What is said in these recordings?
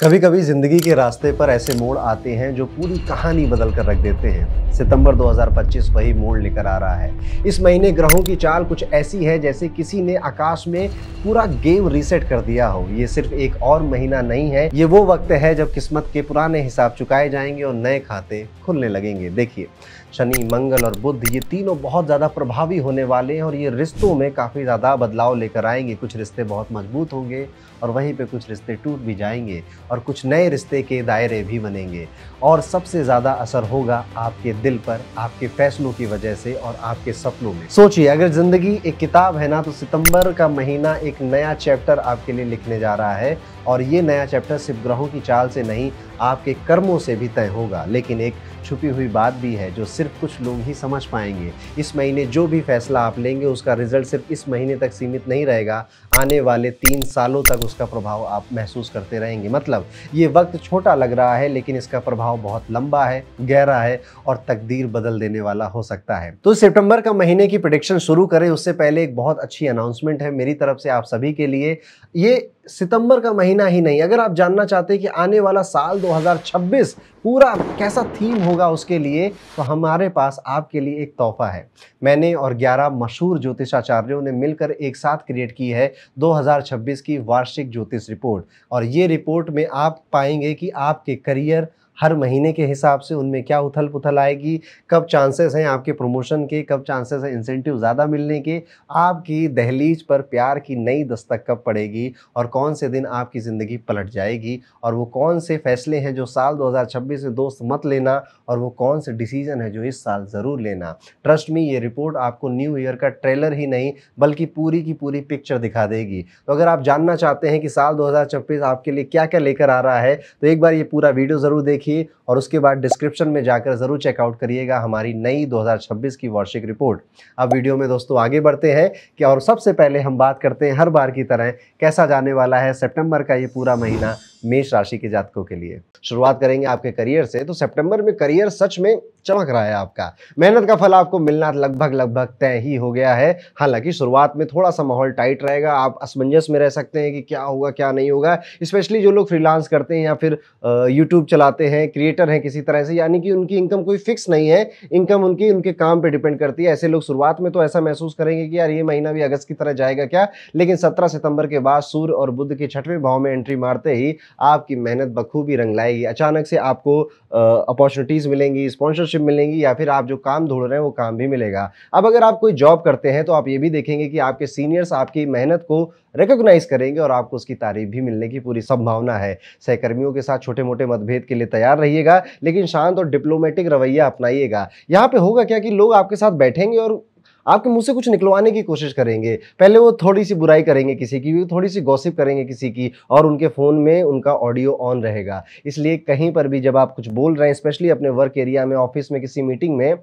कभी कभी जिंदगी के रास्ते पर ऐसे मोड़ आते हैं जो पूरी कहानी बदल कर रख देते हैं। सितंबर 2025 वही मोड़ लेकर आ रहा है। इस महीने ग्रहों की चाल कुछ ऐसी है जैसे किसी ने आकाश में पूरा गेम रीसेट कर दिया हो। ये सिर्फ एक और महीना नहीं है, ये वो वक्त है जब किस्मत के पुराने हिसाब चुकाए जाएंगे और नए खाते खुलने लगेंगे। देखिए, शनि, मंगल और बुध ये तीनों बहुत ज़्यादा प्रभावी होने वाले हैं और ये रिश्तों में काफ़ी ज़्यादा बदलाव लेकर आएंगे। कुछ रिश्ते बहुत मजबूत होंगे और वहीं पे कुछ रिश्ते टूट भी जाएंगे और कुछ नए रिश्ते के दायरे भी बनेंगे। और सबसे ज़्यादा असर होगा आपके दिल पर, आपके फैसलों की वजह से और आपके सपनों में। सोचिए, अगर ज़िंदगी एक किताब है ना, तो सितंबर का महीना एक नया चैप्टर आपके लिए लिखने जा रहा है। और ये नया चैप्टर सिर्फ ग्रहों की चाल से नहीं, आपके कर्मों से भी तय होगा। लेकिन एक छुपी हुई बात भी है जो सिर्फ कुछ लोग ही समझ पाएंगे। इस महीने जो भी फैसला आप लेंगे उसका रिजल्ट सिर्फ इस महीने तक सीमित नहीं रहेगा, आने वाले 3 सालों तक उसका प्रभाव आप महसूस करते रहेंगे। मतलब ये वक्त छोटा लग रहा है लेकिन इसका प्रभाव बहुत लंबा है, गहरा है और तकदीर बदल देने वाला हो सकता है। तो सितंबर का महीने की प्रेडिक्शन शुरू करें उससे पहले एक बहुत अच्छी अनाउंसमेंट है मेरी तरफ से आप सभी के लिए। ये सितंबर का महीना ही नहीं, अगर आप जानना चाहते हैं कि आने वाला साल 2026 पूरा कैसा थीम होगा उसके लिए, तो हमारे पास आपके लिए एक तोहफा है। मैंने और 11 मशहूर ज्योतिषाचार्यों ने मिलकर एक साथ क्रिएट की है 2026 की वार्षिक ज्योतिष रिपोर्ट। और ये रिपोर्ट में आप पाएंगे कि आपके करियर हर महीने के हिसाब से उनमें क्या उथल पुथल आएगी, कब चांसेस हैं आपके प्रमोशन के, कब चांसेस हैं इंसेंटिव ज़्यादा मिलने के, आपकी दहलीज पर प्यार की नई दस्तक कब पड़ेगी और कौन से दिन आपकी ज़िंदगी पलट जाएगी, और वो कौन से फैसले हैं जो साल 2026 में दोस्त मत लेना, और वो कौन से डिसीजन है जो इस साल ज़रूर लेना। ट्रस्ट मी, ये रिपोर्ट आपको न्यू ईयर का ट्रेलर ही नहीं बल्कि पूरी की पूरी पिक्चर दिखा देगी। तो अगर आप जानना चाहते हैं कि साल 2026 आपके लिए क्या क्या लेकर आ रहा है, तो एक बार ये पूरा वीडियो ज़रूर देखिए और उसके बाद डिस्क्रिप्शन में जाकर जरूर चेकआउट करिएगा हमारी नई 2026 की वार्षिक रिपोर्ट। अब वीडियो में दोस्तों आगे बढ़ते हैं कि और सबसे पहले हम बात करते हैं हर बार की तरह कैसा जाने वाला है सितंबर का ये पूरा महीना मेष राशि के जातकों के लिए। शुरुआत करेंगे आपके करियर से। तो सितंबर में करियर सच में चमक रहा है आपका। मेहनत का फल आपको मिलना लगभग तय ही हो गया है। हालांकि शुरुआत में थोड़ा सा माहौल टाइट रहेगा, आप असमंजस में रह सकते हैं कि क्या होगा क्या नहीं होगा। स्पेशली जो लोग फ्रीलांस करते हैं या फिर यूट्यूब चलाते हैं, क्रिएटर हैं किसी तरह से, यानी कि उनकी इनकम कोई फिक्स नहीं है, इनकम उनकी उनके काम पे डिपेंड करती है। ऐसे लोग शुरुआत में तो ऐसा महसूस करेंगे कि यार ये महीना भी अगस्त की तरह जाएगा क्या। लेकिन 17 सितंबर के बाद सूर्य और बुध के 6वें भाव में एंट्री मारते ही आपकी मेहनत बखूबी रंग लाएगी। अचानक से आपको अपॉर्चुनिटीज मिलेंगी, स्पॉन्सरशिप मिलेंगी, या फिर आप जो काम ढूंढ रहे हैं वो काम भी मिलेगा। अब अगर आप कोई जॉब करते हैं तो आप ये भी देखेंगे कि आपके सीनियर्स आपकी मेहनत को रिकॉग्नाइज करेंगे और आपको उसकी तारीफ भी मिलने की पूरी संभावना है। सहकर्मियों के साथ छोटे मोटे मतभेद के लिए तैयार रहिएगा, लेकिन शांत और डिप्लोमेटिक रवैया अपनाइएगा। यहाँ पे होगा क्या कि लोग आपके साथ बैठेंगे और आपके मुंह से कुछ निकलवाने की कोशिश करेंगे। पहले वो थोड़ी सी बुराई करेंगे किसी की, थोड़ी सी गॉसिप करेंगे किसी की, और उनके फ़ोन में उनका ऑडियो ऑन रहेगा। इसलिए कहीं पर भी जब आप कुछ बोल रहे हैं, स्पेशली अपने वर्क एरिया में, ऑफिस में, किसी मीटिंग में,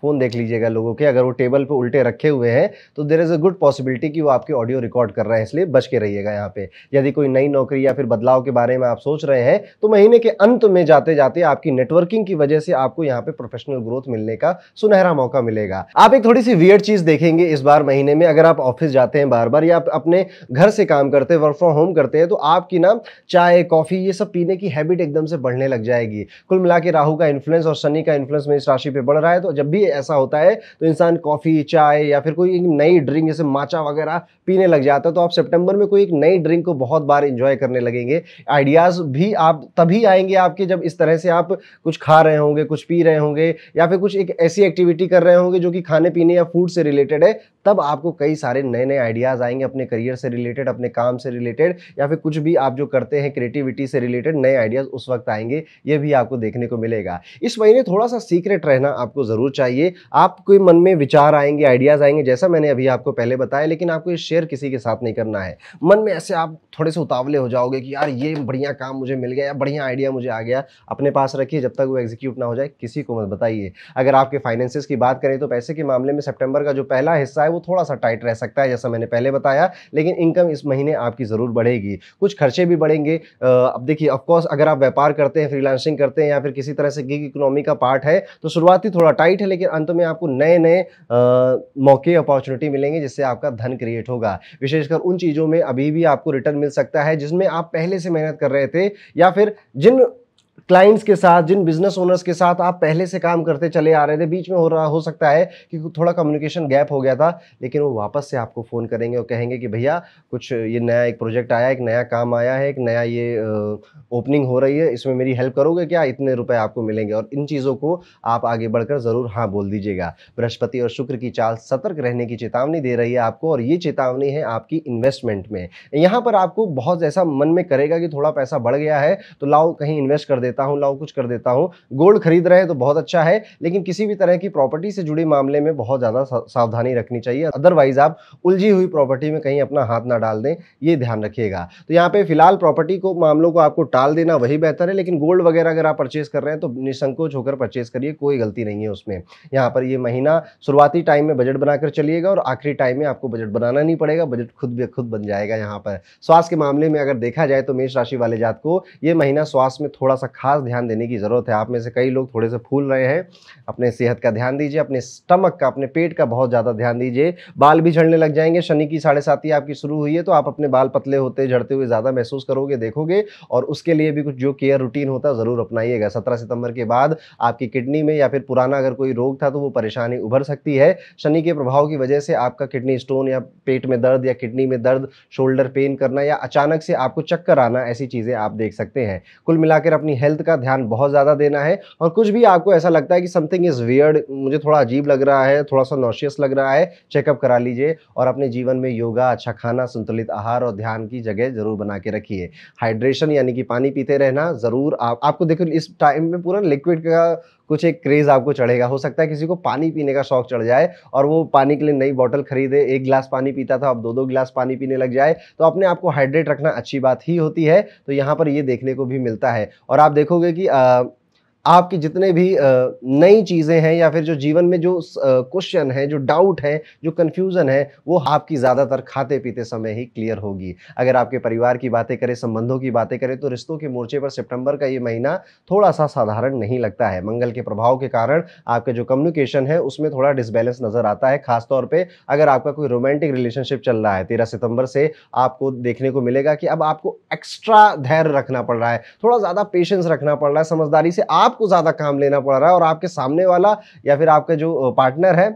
फ़ोन देख लीजिएगा लोगों के। अगर वो टेबल पे उल्टे रखे हुए हैं तो there is a good possibility कि वो आपके ऑडियो रिकॉर्ड कर रहे हैं, इसलिए बच के रहिएगा यहाँ पे। यदि कोई नई नौकरी या फिर बदलाव के बारे में आप सोच रहे हैं तो महीने के अंत में जाते जाते आपकी नेटवर्किंग की वजह से आपको यहाँ पे प्रोफेशनल ग्रोथ मिलने का सुनहरा मौका मिलेगा। आप एक थोड़ी सी वियर्ड चीज़ देखेंगे इस बार महीने में। अगर आप ऑफिस जाते हैं बार बार या आप अपने घर से काम करते हैं, वर्क फ्रॉम होम करते हैं, तो आपकी ना चाय, कॉफ़ी ये सब पीने की हैबिट एकदम से बढ़ने लग जाएगी। कुल मिला के राहु का इन्फ्लुएंस और शनि का इन्फ्लुएंस में इस राशि पे बढ़ रहा है, तो जब भी ऐसा होता है तो इंसान कॉफी, चाय या फिर कोई नई ड्रिंक जैसे माचा वगैरह पीने लग जाता है। तो आप सितंबर में कोई एक नई ड्रिंक को बहुत बार एंजॉय करने लगेंगे। आइडियाज भी आप तभी आएंगे आपके जब इस तरह से आप कुछ खा रहे होंगे, कुछ पी रहे होंगे, या फिर कुछ एक ऐसी एक्टिविटी कर रहे होंगे जो कि खाने पीने या फूड से रिलेटेड है। तब आपको कई सारे नए नए आइडियाज आएंगे अपने करियर से रिलेटेड, अपने काम से रिलेटेड, या फिर कुछ भी आप जो करते हैं क्रिएटिविटी से रिलेटेड नए आइडियाज उस वक्त आएंगे। ये भी आपको देखने को मिलेगा। इस महीने थोड़ा सा सीक्रेट रहना आपको जरूर चाहिए। आपके मन में विचार आएंगे, आइडियाज आएंगे, जैसा मैंने अभी आपको पहले बताया, लेकिन आपको ये शेयर किसी के साथ नहीं करना है। मन में ऐसे आप थोड़े से उतावले हो जाओगे कि यार ये बढ़िया काम मुझे मिल गया या बढ़िया आइडिया मुझे आ गया, अपने पास रखिए। जब तक वो एग्जीक्यूट ना हो जाए किसी को मत बताइए। अगर आपके फाइनेंसेस की बात करें तो पैसे के मामले में सितंबर का जो पहला हिस्सा है वो थोड़ा सा टाइट रह सकता है, जैसा मैंने पहले बताया, लेकिन इनकम इस महीने आपकी जरूर बढ़ेगी। कुछ खर्चे भी बढ़ेंगे। अब देखिए, ऑफकोर्स अगर आप व्यापार करते हैं, फ्रीलांसिंग करते हैं या फिर किसी तरह से गिग इकोनॉमी का पार्ट है तो शुरुआती थोड़ा टाइट है, लेकिन अंत में आपको नए-नए मौके, अपॉर्चुनिटी मिलेंगे जिससे आपका धन क्रिएट होगा। विशेषकर उन चीज़ों में अभी भी आपको रिटर्न मिल सकता है जिसमें आप पहले से मेहनत कर रहे थे, या फिर जिन क्लाइंट्स के साथ, जिन बिज़नेस ओनर्स के साथ आप पहले से काम करते चले आ रहे थे, बीच में हो सकता है कि थोड़ा कम्युनिकेशन गैप हो गया था, लेकिन वो वापस से आपको फ़ोन करेंगे और कहेंगे कि भैया कुछ ये नया एक प्रोजेक्ट आया है, एक नया काम आया है, एक नया ये ओपनिंग हो रही है, इसमें मेरी हेल्प करोगे क्या? इतने रुपए आपको मिलेंगे। और इन चीज़ों को आप आगे बढ़कर ज़रूर हाँ बोल दीजिएगा। बृहस्पति और शुक्र की चाल सतर्क रहने की चेतावनी दे रही है आपको, और ये चेतावनी है आपकी इन्वेस्टमेंट में। यहाँ पर आपको बहुत ऐसा मन में करेगा कि थोड़ा पैसा बढ़ गया है, तो लाओ कहीं इन्वेस्ट कर देता हूँ, लाओ कुछ कर देता हूँ। गोल्ड खरीद रहे हैं तो बहुत अच्छा है, लेकिन किसी भी तरह की प्रॉपर्टी से जुड़े मामले में बहुत ज़्यादा सावधानी रखनी चाहिए, अदरवाइज़ आप उलझी हुई प्रॉपर्टी में कहीं अपना हाथ ना डाल दें, ये ध्यान रखिएगा। तो यहाँ पे फिलहाल प्रॉपर्टी को, मामलों को आपको टाल देना वही बेहतर है, लेकिन गोल्ड वगैरह अगर आप परचेज़ कर रहे हैं तो निसंकोच होकर परचेज़ करिए, कोई गलती नहीं है उसमें। यहाँ पर ये महीना शुरुआती टाइम में बजट बनाकर चलिएगा और आखिरी टाइम में आपको बजट बनाना नहीं पड़ेगा, बजट खुद ब खुद बन जाएगा। यहाँ पर स्वास्थ्य के मामले में अगर देखा जाए तो मेष राशि वाले जात को ये महीना स्वास्थ्य में थोड़ा-सा खास ध्यान देने की ज़रूरत है। आप में से कई लोग थोड़े से फूल रहे हैं, अपने सेहत का ध्यान दीजिए, अपने स्टमक का, अपने पेट का बहुत ज़्यादा ध्यान दीजिए। बाल भी झड़ने लग जाएँगे, शनि की 7.5 आपकी शुरू हुई है, तो आप अपने बाल पतले होते, झड़ते हुए ज़्यादा महसूस करोगे, देखोगे, और उसके लिए भी कुछ जो केयर रूटीन होता है ज़रूर अपनाइएगा। 17 सितंबर के बाद आपकी किडनी में या फिर पुराना अगर कोई रोग था तो वो परेशानी उभर सकती है। शनि के प्रभाव की वजह से आपका किडनी स्टोन या पेट में दर्द या किडनी में दर्द, शोल्डर पेन करना या अचानक से आपको चक्कर आना, ऐसी चीज़ें आप देख सकते हैं। कुल मिलाकर अपनी हेल्थ का ध्यान बहुत ज़्यादा देना है, और कुछ भी आपको ऐसा लगता है कि समथिंग इज़ वियर्ड, मुझे थोड़ा अजीब लग रहा है, थोड़ा-सा नॉशियस लग रहा है, चेकअप करा लीजिए, और अपने जीवन में योगा, अच्छा खाना, संतुलित आहार और ध्यान की जगह ज़रूर बना के रखिए। हाइड्रेशन यानी कि पानी पीते रहना ज़रूर। आपको देखो इस टाइम में पूरा लिक्विड का कुछ एक क्रेज़ आपको चढ़ेगा। हो सकता है किसी को पानी पीने का शौक चढ़ जाए और वो पानी के लिए नई बॉटल खरीदे, 1 गिलास पानी पीता था अब 2-2 गिलास पानी पीने लग जाए, तो अपने आप को हाइड्रेट रखना अच्छी बात ही होती है। तो यहाँ पर ये देखने को भी मिलता है, और आप देखोगे कि आपकी जितने भी नई चीज़ें हैं या फिर जो जीवन में जो क्वेश्चन है, जो डाउट है, जो कन्फ्यूज़न है, वो आपकी ज़्यादातर खाते-पीते समय ही क्लियर होगी। अगर आपके परिवार की बातें करें, संबंधों की बातें करें, तो रिश्तों के मोर्चे पर सितंबर का ये महीना थोड़ा-सा साधारण नहीं लगता है। मंगल के प्रभाव के कारण आपका जो कम्युनिकेशन है, उसमें थोड़ा डिसबैलेंस नज़र आता है, ख़ास तौर पे अगर आपका कोई रोमांटिक रिलेशनशिप चल रहा है। 13 सितंबर से आपको देखने को मिलेगा कि अब आपको एक्स्ट्रा धैर्य रखना पड़ रहा है, थोड़ा ज़्यादा पेशेंस रखना पड़ रहा है, समझदारी से आपको ज़्यादा काम लेना पड़ रहा है, और आपके सामने वाला या फिर आपका जो पार्टनर है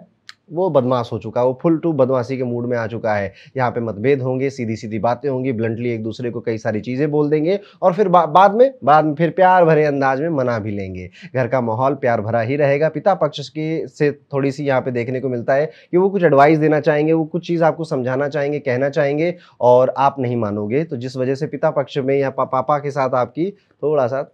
वो बदमाश हो चुका है, वो फुल टू बदमाशी के मूड में आ चुका है। यहाँ पे मतभेद होंगे, सीधी-सीधी बातें होंगी, ब्लंटली एक दूसरे को कई सारी चीज़ें बोल देंगे, और फिर बाद में फिर प्यार भरे अंदाज में मना भी लेंगे। घर का माहौल प्यार भरा ही रहेगा। पिता पक्ष की से थोड़ी-सी यहाँ पे देखने को मिलता है कि वो कुछ एडवाइस देना चाहेंगे, वो कुछ चीज़ आपको समझाना चाहेंगे, कहना चाहेंगे, और आप नहीं मानोगे, तो जिस वजह से पिता पक्ष में या पापा के साथ आपकी थोड़ा-सा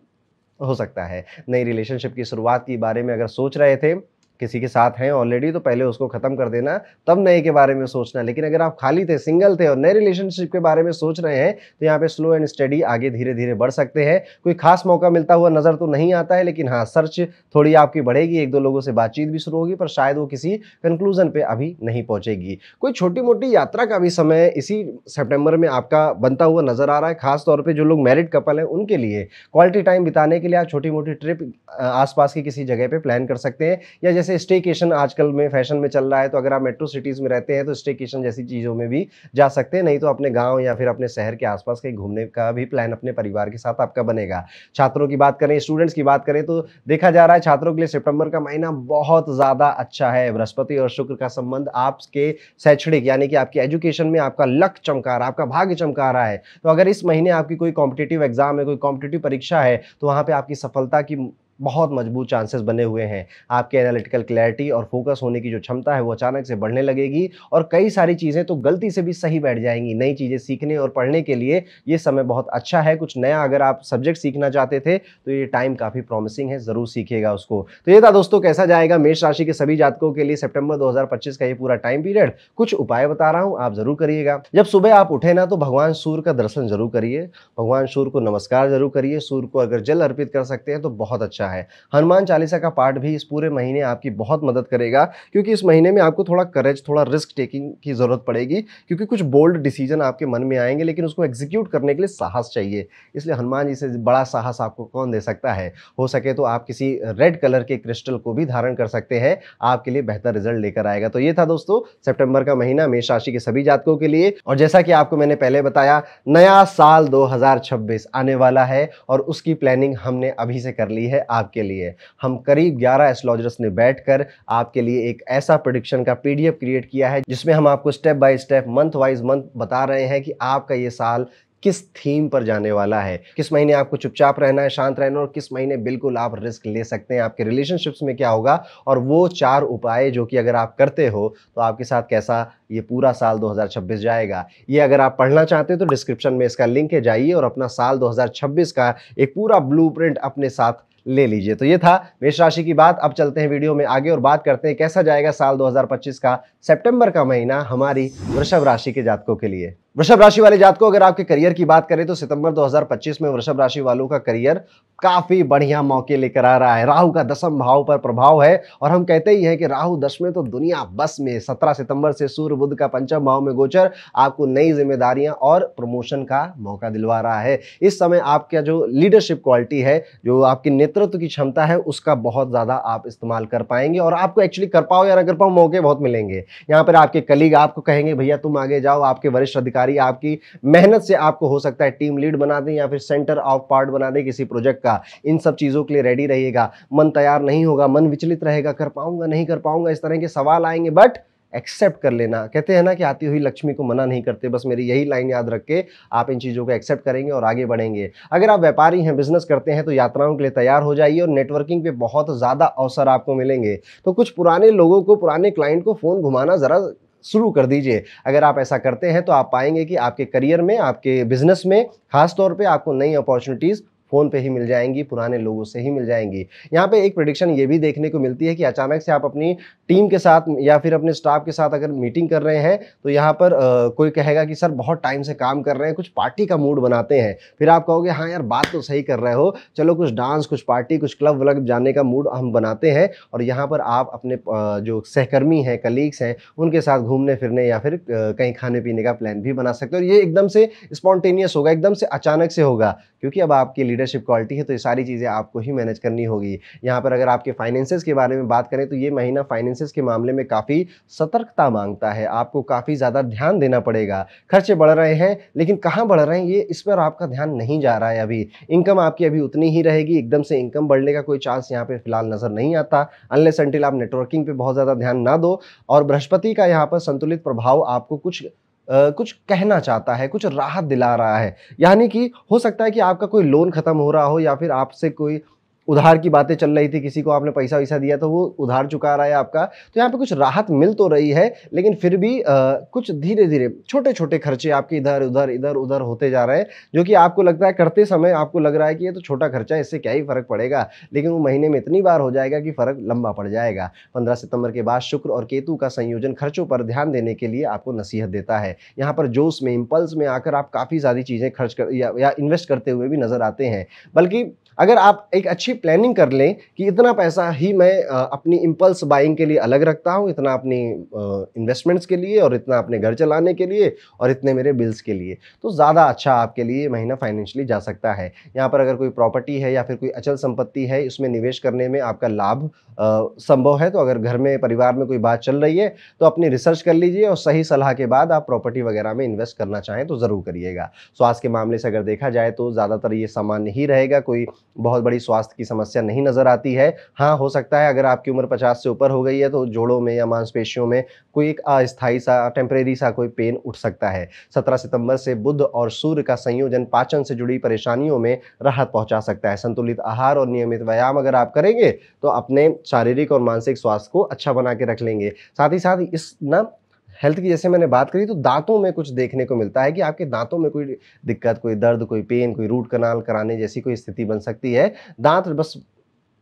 हो सकता है। नई रिलेशनशिप की शुरुआत के बारे में अगर सोच रहे थे, किसी के साथ हैं ऑलरेडी, तो पहले उसको ख़त्म कर देना, तब नए के बारे में सोचना। लेकिन अगर आप खाली थे, सिंगल थे और नए रिलेशनशिप के बारे में सोच रहे हैं, तो यहाँ पे स्लो एंड स्टडी आगे धीरे-धीरे बढ़ सकते हैं। कोई खास मौका मिलता हुआ नज़र तो नहीं आता है, लेकिन हाँ, सर्च थोड़ी आपकी बढ़ेगी, 1-2 लोगों से बातचीत भी शुरू होगी, पर शायद वो किसी कंक्लूज़न पे अभी नहीं पहुँचेगी। कोई छोटी-मोटी यात्रा का भी समय इसी सितंबर में आपका बनता हुआ नज़र आ रहा है, खास तौर पे जो लोग मैरिड कपल हैं, उनके लिए क्वालिटी टाइम बिताने के लिए आप छोटी-मोटी ट्रिप आस-पास की किसी जगह पे प्लान कर सकते हैं, या जैसे स्टेकेशन आजकल में फैशन में चल रहा है, तो अगर आप मेट्रो सिटीज़ में रहते हैं तो स्टेकेशन जैसी चीज़ों में भी जा सकते हैं, नहीं तो अपने गाँव या फिर अपने शहर के आसपास कहीं घूमने का भी प्लान अपने परिवार के साथ आपका बनेगा। छात्रों की बात करें, स्टूडेंट्स की बात करें, तो देखा जा रहा है छात्रों के लिए सितंबर का महीना बहुत ज़्यादा अच्छा है। बृहस्पति और शुक्र का संबंध आपके शैक्षणिक यानी कि आपकी एजुकेशन में आपका लक चमका रहा है, आपका भाग्य चमका रहा है। तो अगर इस महीने आपकी कोई कॉम्पिटिटिव एग्जाम है, कोई कॉम्पिटिटिव परीक्षा है, तो वहाँ पे आपकी सफलता की बहुत मजबूत चांसेस बने हुए हैं। आपके एनालिटिकल क्लैरिटी और फोकस होने की जो क्षमता है वो अचानक से बढ़ने लगेगी, और कई सारी चीज़ें तो गलती से भी सही बैठ जाएंगी। नई चीज़ें सीखने और पढ़ने के लिए ये समय बहुत अच्छा है। कुछ नया अगर आप सब्जेक्ट सीखना चाहते थे तो ये टाइम काफ़ी प्रॉमिसिंग है, ज़रूर सीखिएगा उसको। तो ये था दोस्तों कैसा जाएगा मेष राशि के सभी जातकों के लिए सितंबर 2025 का ये पूरा टाइम पीरियड। कुछ उपाय बता रहा हूँ, आप ज़रूर करिएगा। जब सुबह आप उठे ना, तो भगवान सूर्य का दर्शन जरूर करिए, भगवान सूर्य को नमस्कार जरूर करिए। सूर्य को अगर जल अर्पित कर सकते हैं तो बहुत अच्छा अच्छा है। हनुमान चालीसा का पाठ भी इस पूरे महीने आपकी बहुत मदद करेगा, क्योंकि इस महीने में आपको थोड़ा करेज, थोड़ा रिस्क टेकिंग की ज़रूरत पड़ेगी, क्योंकि कुछ बोल्ड डिसीजन आपके मन में आएंगे, लेकिन उसको एग्जीक्यूट करने के लिए साहस चाहिए। इसलिए हनुमान जी से बड़ा साहस आपको कौन दे सकता है। हो सके तो आप किसी रेड कलर के क्रिस्टल को भी धारण कर सकते हैं, आपके लिए बेहतर रिजल्ट लेकर आएगा। तो ये था दोस्तों सितंबर का महीना मेष राशि के सभी जातकों के लिए। और जैसा कि आपको मैंने पहले बताया, नया साल 2026 आने वाला है और उसकी प्लानिंग हमने अभी से कर ली है आपके लिए। हम करीब 11 एस्ट्रोलॉजर्स ने बैठकर आपके लिए एक ऐसा प्रेडिक्शन का पीडीएफ क्रिएट किया है, जिसमें हम आपको step by step, month wise month बता रहे हैं कि आपका ये साल किस थीम पर जाने वाला है, किस महीने आपको चुपचाप रहना है, शांत रहना, और किस महीने बिल्कुल आप रिस्क ले सकते हैं, आपके रिलेशनशिप्स में क्या होगा, और वो 4 उपाय जो कि अगर आप करते हो तो आपके साथ कैसा ये पूरा साल 2026 जाएगा। ये अगर आप पढ़ना चाहते हो तो डिस्क्रिप्शन में इसका लिंक है, जाइए और अपना साल 2026 का एक पूरा ब्लूप्रिंट अपने साथ ले लीजिए। तो ये था मेष राशि की बात। अब चलते हैं वीडियो में आगे और बात करते हैं कैसा जाएगा साल 2025 का सितंबर का महीना हमारी वृषभ राशि के जातकों के लिए। वृषभ राशि वाले जातकों, अगर आपके करियर की बात करें तो सितंबर 2025 में वृषभ राशि वालों का करियर काफी बढ़िया मौके लेकर आ रहा है। राहु का 10वें भाव पर प्रभाव है और हम कहते ही हैं कि राहु 10 में तो दुनिया बस में। 17 सितंबर से सूर्य बुध का 5वें भाव में गोचर आपको नई जिम्मेदारियां और प्रमोशन का मौका दिलवा रहा है। इस समय आपका जो लीडरशिप क्वालिटी है, जो आपकी नेतृत्व की क्षमता है, उसका बहुत ज्यादा आप इस्तेमाल कर पाएंगे और आपको एक्चुअली कर पाओ या ना कर पाओ, मौके बहुत मिलेंगे। यहाँ पर आपके कलीग आपको कहेंगे भैया तुम आगे जाओ, आपके वरिष्ठ अधिकारी आपकी मेहनत से आपको हो सकता है टीम लीड बना दें या फिर सेंटर ऑफ पार्ट बना दें किसी प्रोजेक्ट का। इन सब चीजों के लिए रेडी रहिएगा। मन तैयार नहीं होगा, मन विचलित रहेगा, कर पाऊंगा नहीं कर पाऊंगा, इस तरह के सवाल आएंगे, बट एक्सेप्ट कर लेना। कहते हैं ना कि आती हुई लक्ष्मी को मना नहीं करते, बस मेरी यही लाइन याद रख के आप इन चीज़ों को एक्सेप्ट करेंगे और आगे बढ़ेंगे। अगर आप व्यापारी हैं, बिजनेस करते हैं, तो यात्राओं के लिए तैयार हो जाइए और नेटवर्किंग पे बहुत ज़्यादा अवसर आपको मिलेंगे। तो कुछ पुराने लोगों को, पुराने क्लाइंट को फ़ोन घुमाना ज़रा शुरू कर दीजिए। अगर आप ऐसा करते हैं तो आप पाएंगे कि आपके करियर में, आपके बिजनेस में खास तौर पे आपको नई अपॉर्चुनिटीज़ फ़ोन पे ही मिल जाएंगी, पुराने लोगों से ही मिल जाएंगी। यहाँ पे एक प्रेडिक्शन ये भी देखने को मिलती है कि अचानक से आप अपनी टीम के साथ या फिर अपने स्टाफ के साथ अगर मीटिंग कर रहे हैं तो यहाँ पर कोई कहेगा कि सर बहुत टाइम से काम कर रहे हैं, कुछ पार्टी का मूड बनाते हैं। फिर आप कहोगे हाँ यार बात तो सही कर रहे हो, चलो कुछ डांस, कुछ पार्टी, कुछ क्लब व्लब जाने का मूड हम बनाते हैं। और यहाँ पर आप अपने जो सहकर्मी हैं, कलीग्स हैं, उनके साथ घूमने फिरने या फिर कहीं खाने पीने का प्लान भी बना सकते हो। और ये एकदम से स्पॉन्टेनियस होगा, एकदम से अचानक से होगा, क्योंकि अब आपकी लीडरशिप क्वालिटी है तो ये सारी चीज़ें आपको ही मैनेज करनी होगी। यहाँ पर अगर आपके फाइनेंसेस के बारे में बात करें तो ये महीना फाइनेंसेस के मामले में काफ़ी सतर्कता मांगता है। आपको काफ़ी ज़्यादा ध्यान देना पड़ेगा। खर्चे बढ़ रहे हैं, लेकिन कहाँ बढ़ रहे हैं ये, इस पर आपका ध्यान नहीं जा रहा है। अभी इनकम आपकी अभी उतनी ही रहेगी, एकदम से इनकम बढ़ने का कोई चांस यहाँ पे फिलहाल नजर नहीं आता, अनलेस अनटिल आप नेटवर्किंग पे बहुत ज़्यादा ध्यान ना दो। और बृहस्पति का यहाँ पर संतुलित प्रभाव आपको कुछ कहना चाहता है, कुछ राहत दिला रहा है। यानी कि हो सकता है कि आपका कोई लोन खत्म हो रहा हो या फिर आपसे कोई उधार की बातें चल रही थी, किसी को आपने पैसा वैसा दिया तो वो उधार चुका रहा है आपका, तो यहाँ पे कुछ राहत मिल तो रही है, लेकिन फिर भी कुछ धीरे धीरे छोटे छोटे खर्चे आपके इधर उधर होते जा रहे हैं, जो कि आपको लगता है करते समय आपको लग रहा है कि ये तो छोटा खर्चा है, इससे क्या ही फर्क पड़ेगा, लेकिन वो महीने में इतनी बार हो जाएगा कि फर्क लंबा पड़ जाएगा। 15 सितंबर के बाद शुक्र और केतु का संयोजन खर्चों पर ध्यान देने के लिए आपको नसीहत देता है। यहाँ पर जोश में, इम्पल्स में आकर आप काफ़ी सारी चीज़ें खर्च कर या इन्वेस्ट करते हुए भी नजर आते हैं। बल्कि अगर आप एक अच्छी प्लानिंग कर लें कि इतना पैसा ही मैं अपनी इम्पल्स बाइंग के लिए अलग रखता हूँ, इतना अपनी इन्वेस्टमेंट्स के लिए और इतना अपने घर चलाने के लिए और इतने मेरे बिल्स के लिए, तो ज़्यादा अच्छा आपके लिए महीना फाइनेंशियली जा सकता है। यहाँ पर अगर कोई प्रॉपर्टी है या फिर कोई अचल संपत्ति है, इसमें निवेश करने में आपका लाभ संभव है। तो अगर घर में, परिवार में कोई बात चल रही है तो अपनी रिसर्च कर लीजिए और सही सलाह के बाद आप प्रॉपर्टी वगैरह में इन्वेस्ट करना चाहें तो ज़रूर करिएगा। स्वास्थ्य के मामले से अगर देखा जाए तो ज़्यादातर ये सामान्य ही रहेगा, कोई बहुत बड़ी स्वास्थ्य की समस्या नहीं नजर आती है। हाँ, हो सकता है अगर आपकी उम्र 50 से ऊपर हो गई है तो जोड़ों में या मांसपेशियों में कोई एक अस्थायी सा, टेम्परेरी सा कोई पेन उठ सकता है। 17 सितंबर से बुध और सूर्य का संयोजन पाचन से जुड़ी परेशानियों में राहत पहुंचा सकता है। संतुलित आहार और नियमित व्यायाम अगर आप करेंगे तो अपने शारीरिक और मानसिक स्वास्थ्य को अच्छा बना के रख लेंगे। साथ ही साथ इस हेल्थ की जैसे मैंने बात करी तो दांतों में कुछ देखने को मिलता है कि आपके दांतों में कोई दिक्कत, कोई दर्द, कोई पेन, कोई रूट कनाल कराने जैसी कोई स्थिति बन सकती है। दांत बस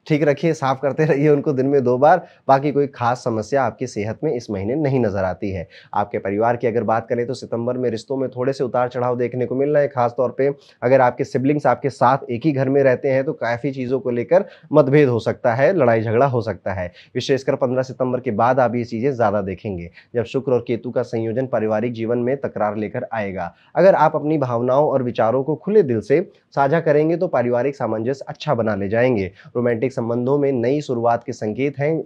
ठीक रखिए, साफ करते रहिए उनको दिन में 2 बार, बाकी कोई खास समस्या आपकी सेहत में इस महीने नहीं नज़र आती है। आपके परिवार की अगर बात करें तो सितंबर में रिश्तों में थोड़े से उतार-चढ़ाव देखने को मिल रहे हैं, खास तौर पे अगर आपके सिबलिंग्स आपके साथ एक ही घर में रहते हैं तो काफ़ी चीज़ों को लेकर मतभेद हो सकता है, लड़ाई-झगड़ा हो सकता है। विशेषकर 15 सितंबर के बाद आप ये चीज़ें ज़्यादा देखेंगे, जब शुक्र और केतु का संयोजन पारिवारिक जीवन में तकरार लेकर आएगा। अगर आप अपनी भावनाओं और विचारों को खुले दिल से साझा करेंगे तो पारिवारिक सामंजस्य अच्छा बना ले जाएँगे। रोमांटिक संबंधों में नई शुरुआत के संकेत हैं।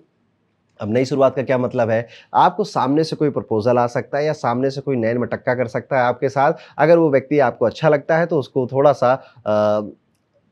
अब नई शुरुआत का क्या मतलब है? आपको सामने से कोई प्रपोज़ल आ सकता है या सामने से कोई नैन-मटक्का कर सकता है आपके साथ। अगर वो व्यक्ति आपको अच्छा लगता है तो उसको थोड़ा-सा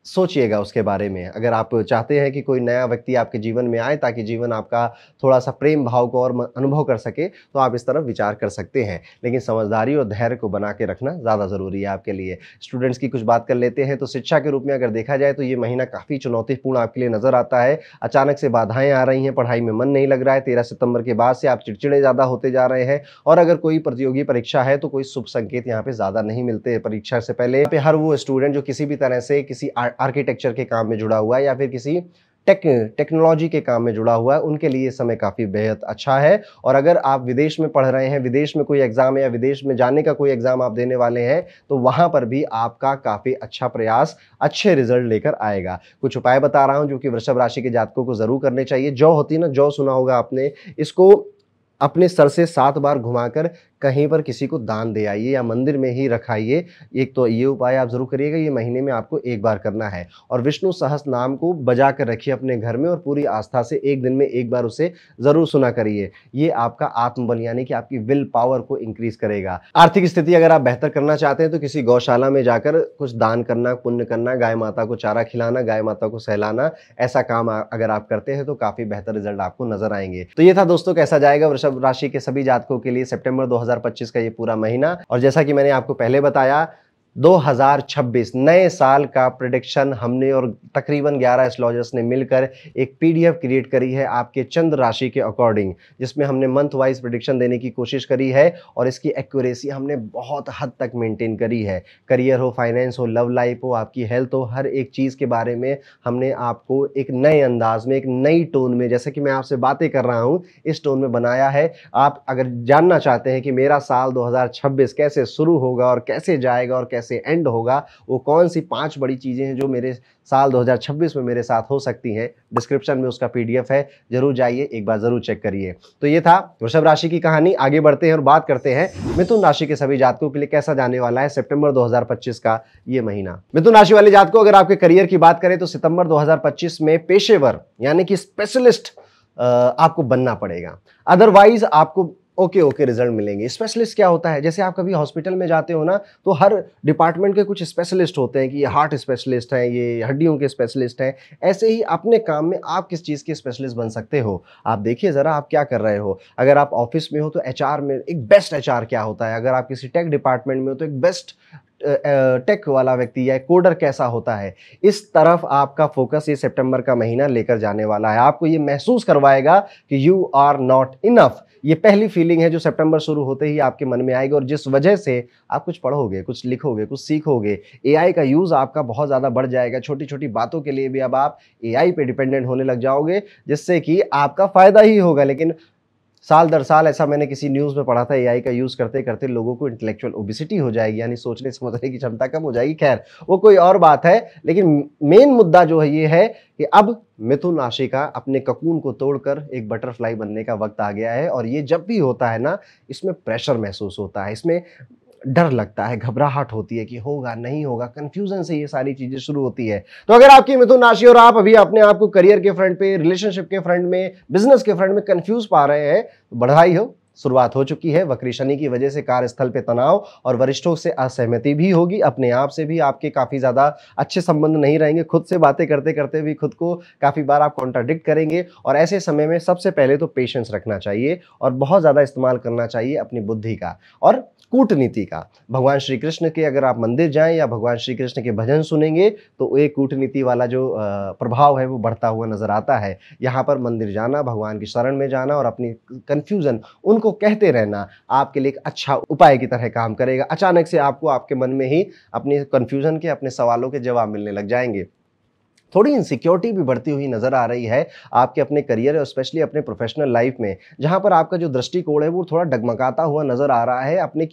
सोचिएगा उसके बारे में। अगर आप चाहते हैं कि कोई नया व्यक्ति आपके जीवन में आए ताकि जीवन आपका थोड़ा-सा प्रेम भाव को और अनुभव कर सके, तो आप इस तरफ विचार कर सकते हैं। लेकिन समझदारी और धैर्य को बना के रखना ज़्यादा ज़रूरी है आपके लिए। स्टूडेंट्स की कुछ बात कर लेते हैं तो शिक्षा के रूप में अगर देखा जाए तो ये महीना काफ़ी चुनौतीपूर्ण आपके लिए नज़र आता है। अचानक से बाधाएँ आ रही हैं, पढ़ाई में मन नहीं लग रहा है। 13 सितंबर के बाद से आप चिड़चिड़े ज़्यादा होते जा रहे हैं और अगर कोई प्रतियोगी परीक्षा है तो कोई शुभ संकेत यहाँ पे ज़्यादा नहीं मिलते परीक्षा से पहले। यहाँ पे हर वो स्टूडेंट जो किसी भी तरह से किसी आर्किटेक्चर के काम में जुड़ा हुआ है या फिर किसी टेक्नोलॉजी के काम में जुड़ा हुआ है, उनके लिए समय काफ़ी बेहद अच्छा है। और अगर आप विदेश में पढ़ रहे हैं, विदेश में कोई एग्ज़ाम है या विदेश में जाने का कोई एग्ज़ाम आप देने वाले हैं, तो वहाँ पर भी आपका काफ़ी अच्छा प्रयास अच्छे रिजल्ट लेकर आएगा। कुछ उपाय बता रहा हूँ जो कि वृषभ राशि के जातकों को ज़रूर करने चाहिए। जौ होती है ना, जौ सुना होगा आपने, इसको अपने सर से 7 बार घुमाकर कहीं पर किसी को दान दे आइए या मंदिर में ही रखाइए। एक तो ये उपाय आप ज़रूर करिएगा, ये महीने में आपको 1 बार करना है। और विष्णु सहस्त्र नाम को बजा कर रखिए अपने घर में और पूरी आस्था से 1 दिन में 1 बार उसे ज़रूर सुना करिए। ये आपका आत्मबल यानी कि आपकी विल पावर को इंक्रीज़ करेगा। आर्थिक स्थिति अगर आप बेहतर करना चाहते हैं तो किसी गौशाला में जाकर कुछ दान करना, पुण्य करना, गाय माता को चारा खिलाना, गाय माता को सहलाना, ऐसा काम अगर आप करते हैं तो काफ़ी बेहतर रिजल्ट आपको नज़र आएँगे। तो ये था दोस्तों, कैसा जाएगा वृषभ राशि के सभी जातकों के लिए सितंबर 2025 का ये पूरा महीना। और जैसा कि मैंने आपको पहले बताया, 2026 नए साल का प्रेडिक्शन हमने और तकरीबन 11 एस्ट्रोलॉजर्स ने मिलकर एक पीडीएफ क्रिएट करी है आपके चंद्र राशि के अकॉर्डिंग, जिसमें हमने मंथ वाइज प्रेडिक्शन देने की कोशिश करी है और इसकी एक्यूरेसी हमने बहुत हद तक मेंटेन करी है। करियर हो, फाइनेंस हो, लव लाइफ हो, आपकी हेल्थ हो, हर एक चीज़ के बारे में हमने आपको एक नए अंदाज में, एक नई टोन में, जैसे कि मैं आपसे बातें कर रहा हूँ, इस टोन में बनाया है। आप अगर जानना चाहते हैं कि मेरा साल 2026 कैसे शुरू होगा और कैसे जाएगा और कैसे एंड होगा, वो कौन सी 5 बड़ी चीजें हैं जो मेरे साल 2026 में मेरे साथ हो सकती हैं, डिस्क्रिप्शन में उसका पीडीएफ है, जरूर जाइए, एक बार जरूर चेक करिए। तो ये था वृषभ राशि की कहानी। आगे बढ़ते हैं और बात करते हैं मिथुन राशि के सभी जातकों के लिए कैसा जाने वाला है सितंबर 2025 का ये महीना। मिथुन राशि वाले जातकों, अगर आपके करियर की बात करें तो सितंबर 2025 में पेशेवर यानी कि स्पेशलिस्ट आपको बनना पड़ेगा, अदरवाइज आपको ओके रिजल्ट मिलेंगे। स्पेशलिस्ट क्या होता है? जैसे आप कभी हॉस्पिटल में जाते हो ना, तो हर डिपार्टमेंट के कुछ स्पेशलिस्ट होते हैं कि ये हार्ट स्पेशलिस्ट हैं, ये हड्डियों के स्पेशलिस्ट हैं। ऐसे ही अपने काम में आप किस चीज़ के स्पेशलिस्ट बन सकते हो। आप देखिए ज़रा आप क्या कर रहे हो। अगर आप ऑफिस में हो तो एचआर में एक बेस्ट एचआर क्या होता है, अगर आप किसी टेक डिपार्टमेंट में हो तो एक बेस्ट टेक वाला व्यक्ति या कोडर कैसा होता है। इस तरफ आपका फोकस ये सितंबर का महीना लेकर जाने वाला है। आपको ये महसूस करवाएगा कि यू आर नॉट इनफ। ये पहली फीलिंग है जो सितंबर शुरू होते ही आपके मन में आएगी और जिस वजह से आप कुछ पढ़ोगे, कुछ लिखोगे, कुछ सीखोगे। एआई का यूज़ आपका बहुत ज़्यादा बढ़ जाएगा। छोटी छोटी बातों के लिए भी अब आप एआई पे डिपेंडेंट होने लग जाओगे, जिससे कि आपका फ़ायदा ही होगा। लेकिन साल दर साल ऐसा मैंने किसी न्यूज़ में पढ़ा था, एआई का यूज़ करते करते लोगों को इंटेलेक्चुअल ओबेसिटी हो जाएगी, यानी सोचने समझने की क्षमता कम हो जाएगी। खैर, वो कोई और बात है, लेकिन मेन मुद्दा जो है ये है कि अब मिथुन राशि का अपने ककून को तोड़कर एक बटरफ्लाई बनने का वक्त आ गया है। और ये जब भी होता है ना, इसमें प्रेशर महसूस होता है, इसमें डर लगता है, घबराहट होती है कि होगा नहीं होगा, कंफ्यूजन से ये सारी चीजें शुरू होती है। तो अगर आपकी मिथुन राशि और आप अभी अपने आप को करियर के फ्रंट पे, रिलेशनशिप के फ्रंट में, बिजनेस के फ्रंट में कंफ्यूज पा रहे हैं, तो बधाई हो, शुरुआत हो चुकी है। वक्री शनि की वजह से कार्यस्थल पे तनाव और वरिष्ठों से असहमति भी होगी। अपने आप से भी आपके काफी ज्यादा अच्छे संबंध नहीं रहेंगे। खुद से बातें करते करते भी खुद को काफी बार आप कॉन्ट्राडिक्ट करेंगे। और ऐसे समय में सबसे पहले तो पेशेंस रखना चाहिए और बहुत ज्यादा इस्तेमाल करना चाहिए अपनी बुद्धि का और कूटनीति का। भगवान श्री कृष्ण के अगर आप मंदिर जाएं या भगवान श्री कृष्ण के भजन सुनेंगे तो एक कूटनीति वाला जो प्रभाव है वो बढ़ता हुआ नजर आता है। यहाँ पर मंदिर जाना, भगवान की शरण में जाना और अपनी कंफ्यूजन उनको कहते रहना आपके लिए एक अच्छा उपाय की तरह काम करेगा। अचानक से आपको आपके मन में ही अपनी कंफ्यूजन के, अपने सवालों के जवाब मिलने लग जाएंगे। थोड़ी इनसिक्योरिटी भी बढ़ती हुई नज़र आ रही है आपके अपने करियर और स्पेशली अपने प्रोफेशनल लाइफ में, जहाँ पर आपका जो दृष्टिकोण है वो थोड़ा डगमगाता हुआ नज़र आ रहा है अपने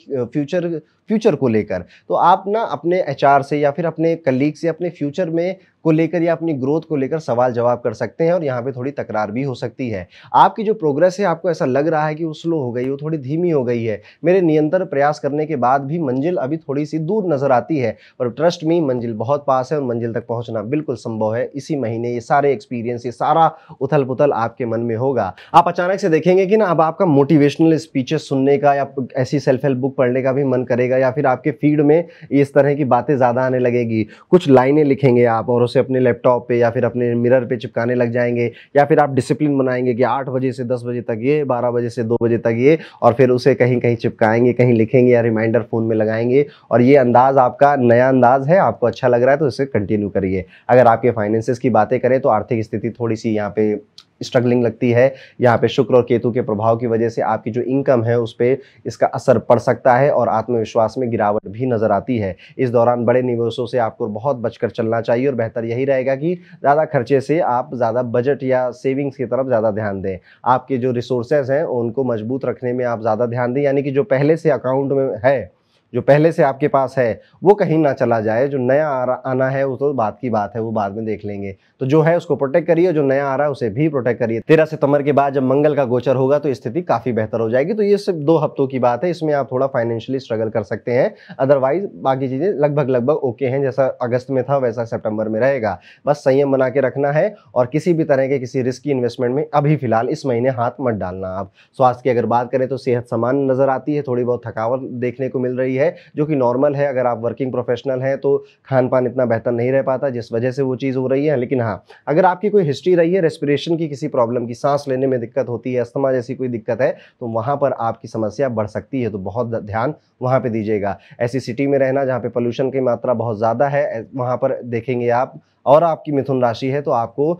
फ्यूचर को लेकर। तो आप ना अपने एचआर से या फिर अपने कलीग से अपने फ्यूचर में को लेकर या अपनी ग्रोथ को लेकर सवाल जवाब कर सकते हैं और यहाँ पे थोड़ी तकरार भी हो सकती है। आपकी जो प्रोग्रेस है आपको ऐसा लग रहा है कि वो स्लो हो गई, वो थोड़ी धीमी हो गई है। मेरे निरंतर प्रयास करने के बाद भी मंजिल अभी थोड़ी-सी दूर नज़र आती है, पर ट्रस्ट मी मंजिल बहुत पास है और मंजिल तक पहुँचना बिल्कुल संभव है। इसी महीने ये सारे एक्सपीरियंस, ये सारा उथल-पुथल आपके मन में होगा। आप अचानक से देखेंगे कि ना अब आपका मोटिवेशनल स्पीचेस सुनने का या ऐसी सेल्फ हेल्प बुक पढ़ने का भी मन करेगा या फिर आपके फीड में इस तरह की बातें ज़्यादा आने लगेगी। कुछ लाइनें लिखेंगे आप और उसे अपने लैपटॉप पे या फिर अपने मिरर पे चिपकाने लग जाएँगे, या फिर आप डिसिप्लिन बनाएँगे कि 8 बजे से 10 बजे तक ये, 12 बजे से 2 बजे तक ये, और फिर उसे कहीं-कहीं चिपकाएँगे, कहीं लिखेंगे या रिमाइंडर फ़ोन में लगाएँगे। और ये अंदाज़ आपका नया अंदाज़ है, आपको अच्छा लग रहा है तो इसे कंटिन्यू करिए। अगर आपके फाइनेंसेस की बातें करें तो आर्थिक स्थिति थोड़ी-सी यहाँ पे स्ट्रगलिंग लगती है। यहाँ पे शुक्र और केतु के प्रभाव की वजह से आपकी जो इनकम है उस पे इसका असर पड़ सकता है और आत्मविश्वास में गिरावट भी नज़र आती है। इस दौरान बड़े निवेशों से आपको बहुत बचकर चलना चाहिए और बेहतर यही रहेगा कि ज़्यादा खर्चे से आप ज़्यादा बजट या सेविंग्स की तरफ ज़्यादा ध्यान दें। आपके जो रिसोर्सेज़ हैं उनको मजबूत रखने में आप ज़्यादा ध्यान दें, यानी कि जो पहले से अकाउंट में है, जो पहले से आपके पास है, वो कहीं ना चला जाए। जो नया आना है वो तो बात की बात है, वो बाद में देख लेंगे। तो जो है उसको प्रोटेक्ट करिए, जो नया आ रहा है उसे भी प्रोटेक्ट करिए। 13 सितंबर के बाद जब मंगल का गोचर होगा तो स्थिति काफ़ी बेहतर हो जाएगी। तो ये सिर्फ 2 हफ्तों की बात है, इसमें आप थोड़ा फाइनेंशियली स्ट्रगल कर सकते हैं। अदरवाइज बाकी चीज़ें लगभग ओके हैं, जैसा अगस्त में था वैसा सितंबर में रहेगा। बस संयम बना के रखना है और किसी भी तरह के किसी रिस्की इन्वेस्टमेंट में अभी फिलहाल इस महीने हाथ मत डालना आप। स्वास्थ्य की अगर बात करें तो सेहत सामान्य नज़र आती है, थोड़ी बहुत थकावट देखने को मिल रही है जो कि नॉर्मल है। अगर आप वर्किंग प्रोफेशनल हैं तो खान पान इतना बेहतर नहीं रह पाता जिस वजह से वो चीज़ हो रही है। लेकिन हाँ, अगर आपकी कोई हिस्ट्री रही है रेस्पिरेशन की, किसी प्रॉब्लम की, सांस लेने में दिक्कत होती है, अस्थमा जैसी कोई दिक्कत है, तो वहाँ पर आपकी समस्या बढ़ सकती है। तो बहुत ध्यान वहाँ पे दीजिएगा। ऐसी सिटी में रहना जहाँ पे पोल्यूशन की मात्रा बहुत ज़्यादा है, वहाँ पर देखेंगे आप, और आपकी मिथुन राशि है तो आपको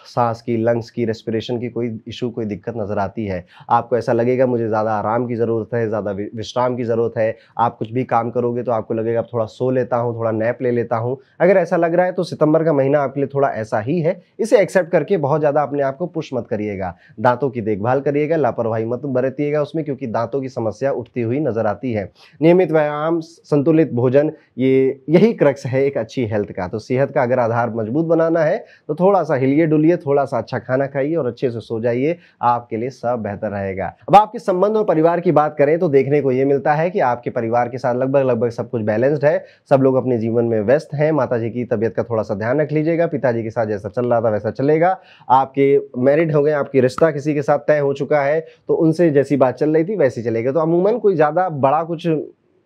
सांस की, लंग्स की, रेस्पिरेशन की कोई इशू, कोई दिक्कत नज़र आती है। आपको ऐसा लगेगा मुझे ज़्यादा आराम की ज़रूरत है, ज़्यादा विश्राम की ज़रूरत है। आप कुछ भी काम करोगे तो आपको लगेगा थोड़ा सो लेता हूँ, थोड़ा नैप ले लेता हूँ। अगर ऐसा लग रहा है तो सितंबर का महीना आपके लिए थोड़ा ऐसा ही है। इसे एक्सेप्ट करके बहुत ज़्यादा अपने आप को पुश मत करिएगा। दांतों की देखभाल करिएगा, लापरवाही मत बरतिएगा उसमें, क्योंकि दांतों की समस्या उठती हुई नज़र आती है। नियमित व्यायाम, संतुलित भोजन, यही क्रक्स है एक अच्छी हेल्थ का। तो सेहत का अगर आधार मजबूत बनाना है तो थोड़ा सा हिलिए डुलिए, थोड़ा सा अच्छा खाना खाइए और अच्छे से सो जाइए, आपके लिए सब बेहतर रहेगा। अब आपके संबंध और परिवार की बात करें तो देखने को ये मिलता है कि आपके परिवार के साथ लगभग सब कुछ बैलेंस्ड है। सब लोग अपने जीवन में व्यस्त हैं। माताजी की तबीयत का थोड़ा सा ध्यान रख लीजिएगा। पिताजी के साथ जैसा चल रहा था वैसा चलेगा। आपके मैरिड हो गए, आपकी रिश्ता किसी के साथ तय हो चुका है तो उनसे जैसी बात चल रही थी वैसी चलेगा। तो अमूमन कोई ज़्यादा बड़ा कुछ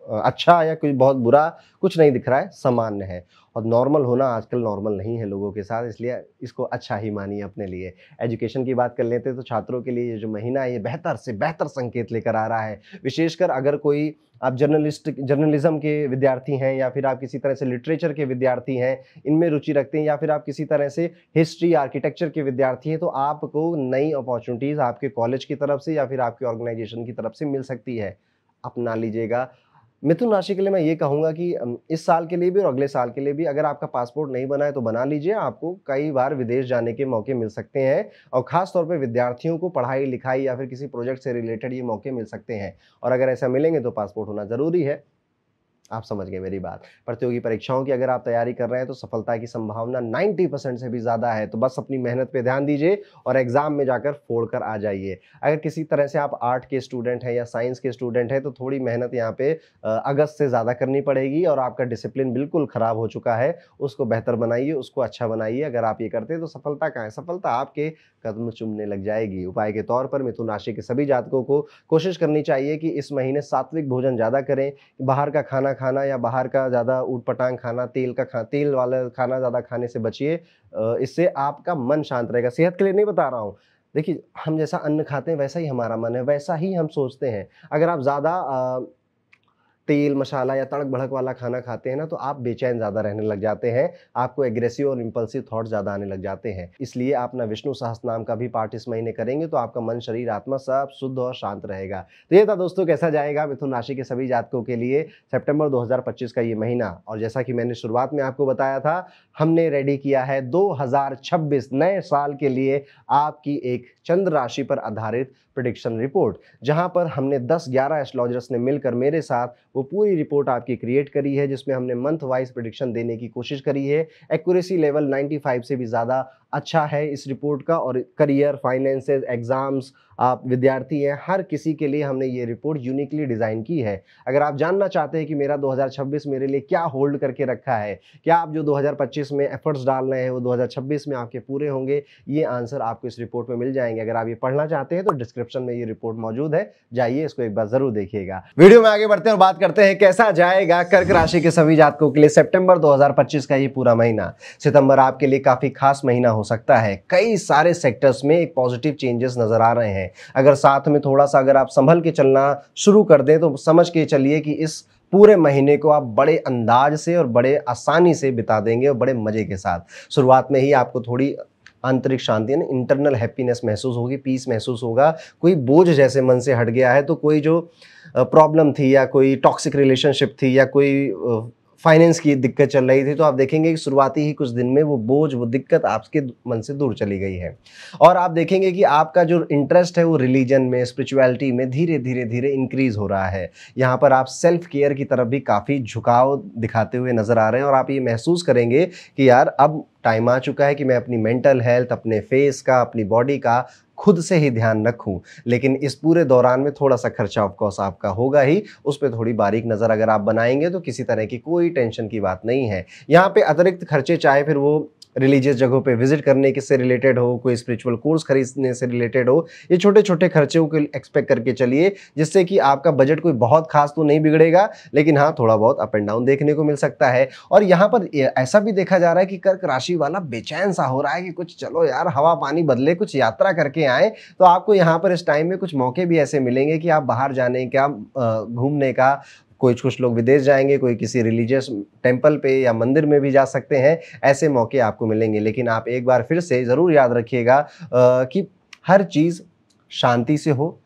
अच्छा या कोई बहुत बुरा कुछ नहीं दिख रहा है, सामान्य है। और नॉर्मल होना आजकल नॉर्मल नहीं है लोगों के साथ, इसलिए इसको अच्छा ही मानिए अपने लिए। एजुकेशन की बात कर लेते हैं तो छात्रों के लिए ये जो महीना है ये बेहतर से बेहतर संकेत लेकर आ रहा है। विशेषकर अगर कोई आप जर्नलिज्म के विद्यार्थी हैं या फिर आप किसी तरह से लिटरेचर के विद्यार्थी हैं, इनमें रुचि रखते हैं, या फिर आप किसी तरह से हिस्ट्री, आर्किटेक्चर के विद्यार्थी हैं, तो आपको नई अपॉर्चुनिटीज़ आपके कॉलेज की तरफ से या फिर आपके ऑर्गेनाइजेशन की तरफ से मिल सकती है। अपना लीजिएगा। मिथुन राशि के लिए मैं ये कहूँगा कि इस साल के लिए भी और अगले साल के लिए भी अगर आपका पासपोर्ट नहीं बना है तो बना लीजिए। आपको कई बार विदेश जाने के मौके मिल सकते हैं और ख़ास तौर पे विद्यार्थियों को पढ़ाई लिखाई या फिर किसी प्रोजेक्ट से रिलेटेड ये मौके मिल सकते हैं। और अगर ऐसा मिलेंगे तो पासपोर्ट होना ज़रूरी है। आप समझ गए मेरी बात। प्रतियोगी परीक्षाओं की अगर आप तैयारी कर रहे हैं तो सफलता की संभावना 90% से भी ज़्यादा है। तो बस अपनी मेहनत पे ध्यान दीजिए और एग्ज़ाम में जाकर फोड़ कर आ जाइए। अगर किसी तरह से आप आर्ट के स्टूडेंट हैं या साइंस के स्टूडेंट हैं तो थोड़ी मेहनत यहाँ पे अगस्त से ज़्यादा करनी पड़ेगी और आपका डिसिप्लिन बिल्कुल ख़राब हो चुका है, उसको बेहतर बनाइए, उसको अच्छा बनाइए। अगर आप ये करते हैं तो सफलता कहाँ है? सफलता आपके कदम चूमने लग जाएगी। उपाय के तौर पर मिथुन राशि के सभी जातकों को कोशिश करनी चाहिए कि इस महीने सात्विक भोजन ज़्यादा करें। बाहर का खाना या बाहर का ज़्यादा ऊट-पटांग खाना, तेल वाला खाना ज़्यादा खाने से बचिए। इससे आपका मन शांत रहेगा। सेहत के लिए नहीं बता रहा हूँ। देखिए, हम जैसा अन्न खाते हैं वैसा ही हमारा मन है, वैसा ही हम सोचते हैं। अगर आप ज़्यादा तेल मसाला या तड़क भड़क वाला खाना खाते हैं ना, तो आप बेचैन ज़्यादा रहने लग जाते हैं, आपको एग्रेसिव और इम्पल्सिव थॉट ज़्यादा आने लग जाते हैं। इसलिए आप ना विष्णु सहस्त्रनाम का भी पाठ इस महीने करेंगे तो आपका मन, शरीर, आत्मा सब शुद्ध और शांत रहेगा। तो ये था दोस्तों कैसा जाएगा मिथुन राशि के सभी जातकों के लिए सितंबर 2025 का ये महीना। और जैसा कि मैंने शुरुआत में आपको बताया था, हमने रेडी किया है 2026 नए साल के लिए आपकी एक चंद्र राशि पर आधारित प्रेडिक्शन रिपोर्ट, जहां पर हमने 10-11 एस्ट्रोलॉजर्स ने मिलकर मेरे साथ वो पूरी रिपोर्ट आपकी क्रिएट करी है, जिसमें हमने मंथ वाइज प्रेडिक्शन देने की कोशिश करी है। एक्यूरेसी लेवल 95 से भी ज़्यादा अच्छा है इस रिपोर्ट का। और करियर, फाइनेंसेस, एग्जाम्स, आप विद्यार्थी हैं, हर किसी के लिए हमने ये रिपोर्ट यूनिकली डिज़ाइन की है। अगर आप जानना चाहते हैं कि मेरा 2026 मेरे लिए क्या होल्ड करके रखा है, क्या आप जो 2025 में एफर्ट्स डाल रहे हैं वो 2026 में आपके पूरे होंगे, ये आंसर आपको इस रिपोर्ट में मिल जाएंगे। अगर आप ये पढ़ना चाहते हैं तो डिस्क्रिप्शन में ये रिपोर्ट मौजूद है, जाइए इसको एक बार जरूर देखिएगा। वीडियो में आगे बढ़ते हैं और बात करते हैं कैसा जाएगा कर्क राशि के सभी जातकों के लिए सितंबर 2025 का ये पूरा महीना। सितंबर आपके लिए काफी खास महीना हो सकता है। कई सारे सेक्टर्स में एक पॉजिटिव चेंजेस नजर आ रहे हैं। अगर साथ में थोड़ा सा अगर आप संभल के चलना शुरू कर दें तो समझ के चलिए कि इस पूरे महीने को आप बड़े अंदाज से और बड़े आसानी से बिता देंगे और बड़े मजे के साथ। शुरुआत में ही आपको थोड़ी आंतरिक शांति यानी इंटरनल हैप्पीनेस महसूस होगी, पीस महसूस होगा। कोई बोझ जैसे मन से हट गया है, तो कोई जो प्रॉब्लम थी या कोई टॉक्सिक रिलेशनशिप थी या कोई फाइनेंस की दिक्कत चल रही थी, तो आप देखेंगे कि शुरुआती ही कुछ दिन में वो बोझ, वो दिक्कत आपके मन से दूर चली गई है। और आप देखेंगे कि आपका जो इंटरेस्ट है वो रिलीजन में, स्पिरिचुअलिटी में धीरे धीरे इंक्रीज हो रहा है। यहाँ पर आप सेल्फ केयर की तरफ भी काफ़ी झुकाव दिखाते हुए नजर आ रहे हैं और आप ये महसूस करेंगे कि यार अब टाइम आ चुका है कि मैं अपनी मेंटल हेल्थ, अपने फेस का, अपनी बॉडी का खुद से ही ध्यान रखूं। लेकिन इस पूरे दौरान में थोड़ा सा खर्चा ऑफकोर्स आपका होगा ही, उस पर थोड़ी बारीक नज़र अगर आप बनाएंगे तो किसी तरह की कोई टेंशन की बात नहीं है। यहाँ पे अतिरिक्त खर्चे, चाहे फिर वो रिलीजियस जगहों पे विजिट करने से रिलेटेड हो, कोई स्पिरिचुअल कोर्स खरीदने से रिलेटेड हो, ये छोटे छोटे खर्चों को एक्सपेक्ट करके चलिए, जिससे कि आपका बजट कोई बहुत खास तो नहीं बिगड़ेगा, लेकिन हाँ थोड़ा बहुत अप एंड डाउन देखने को मिल सकता है। और यहाँ पर ऐसा भी देखा जा रहा है कि कर्क राशि वाला बेचैन सा हो रहा है कि कुछ चलो यार हवा पानी बदले, कुछ यात्रा करके आए। तो आपको यहाँ पर इस टाइम में कुछ मौके भी ऐसे मिलेंगे कि आप बाहर जाने का, घूमने का, कुछ लोग विदेश जाएंगे, कोई किसी रिलीजियस टेंपल पे या मंदिर में भी जा सकते हैं, ऐसे मौके आपको मिलेंगे। लेकिन आप एक बार फिर से ज़रूर याद रखिएगा कि हर चीज़ शांति से हो,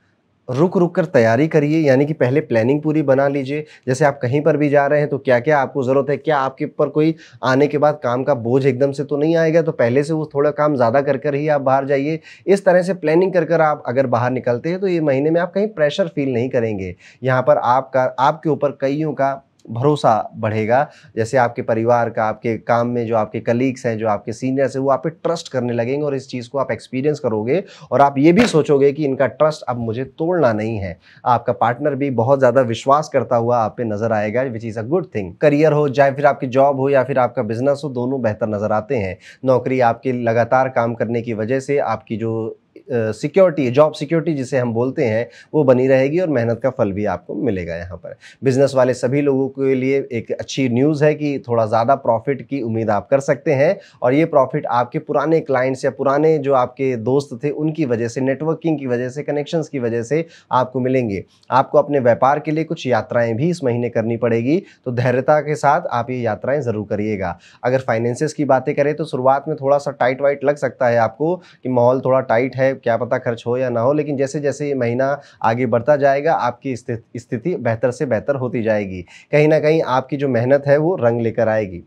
रुक रुक कर तैयारी करिए, यानी कि पहले प्लानिंग पूरी बना लीजिए। जैसे आप कहीं पर भी जा रहे हैं तो क्या क्या आपको ज़रूरत है, क्या आपके ऊपर कोई आने के बाद काम का बोझ एकदम से तो नहीं आएगा, तो पहले से वो थोड़ा काम ज़्यादा कर ही आप बाहर जाइए। इस तरह से प्लानिंग कर आप अगर बाहर निकलते हैं तो ये महीने में आप कहीं प्रेशर फील नहीं करेंगे। यहाँ पर आपके ऊपर कईयों का भरोसा बढ़ेगा, जैसे आपके परिवार का, आपके काम में जो आपके कलीग्स हैं, जो आपके सीनियर्स हैं, वो आप पे ट्रस्ट करने लगेंगे और इस चीज़ को आप एक्सपीरियंस करोगे और आप ये भी सोचोगे कि इनका ट्रस्ट अब मुझे तोड़ना नहीं है। आपका पार्टनर भी बहुत ज़्यादा विश्वास करता हुआ आप पे नजर आएगा, which is a good thing. Career हो, चाहे फिर आपकी जॉब हो या फिर आपका बिजनेस हो, दोनों बेहतर नजर आते हैं। नौकरी, आपके लगातार काम करने की वजह से आपकी जो सिक्योरिटी, जॉब सिक्योरिटी जिसे हम बोलते हैं, वो बनी रहेगी और मेहनत का फल भी आपको मिलेगा। यहाँ पर बिजनेस वाले सभी लोगों के लिए एक अच्छी न्यूज़ है कि थोड़ा ज़्यादा प्रॉफिट की उम्मीद आप कर सकते हैं और ये प्रॉफिट आपके पुराने क्लाइंट्स या पुराने जो आपके दोस्त थे उनकी वजह से, नेटवर्किंग की वजह से, कनेक्शंस की वजह से आपको मिलेंगे। आपको अपने व्यापार के लिए कुछ यात्राएं भी इस महीने करनी पड़ेगी, तो धैर्यता के साथ आप ये यात्राएं ज़रूर करिएगा। अगर फाइनेंसेस की बातें करें तो शुरुआत में थोड़ा सा टाइट वाइट लग सकता है आपको कि माहौल थोड़ा टाइट है, क्या पता खर्च हो या ना हो, लेकिन जैसे जैसे ये महीना आगे बढ़ता जाएगा आपकी स्थिति बेहतर से बेहतर होती जाएगी। कहीं ना कहीं आपकी जो मेहनत है वो रंग लेकर आएगी।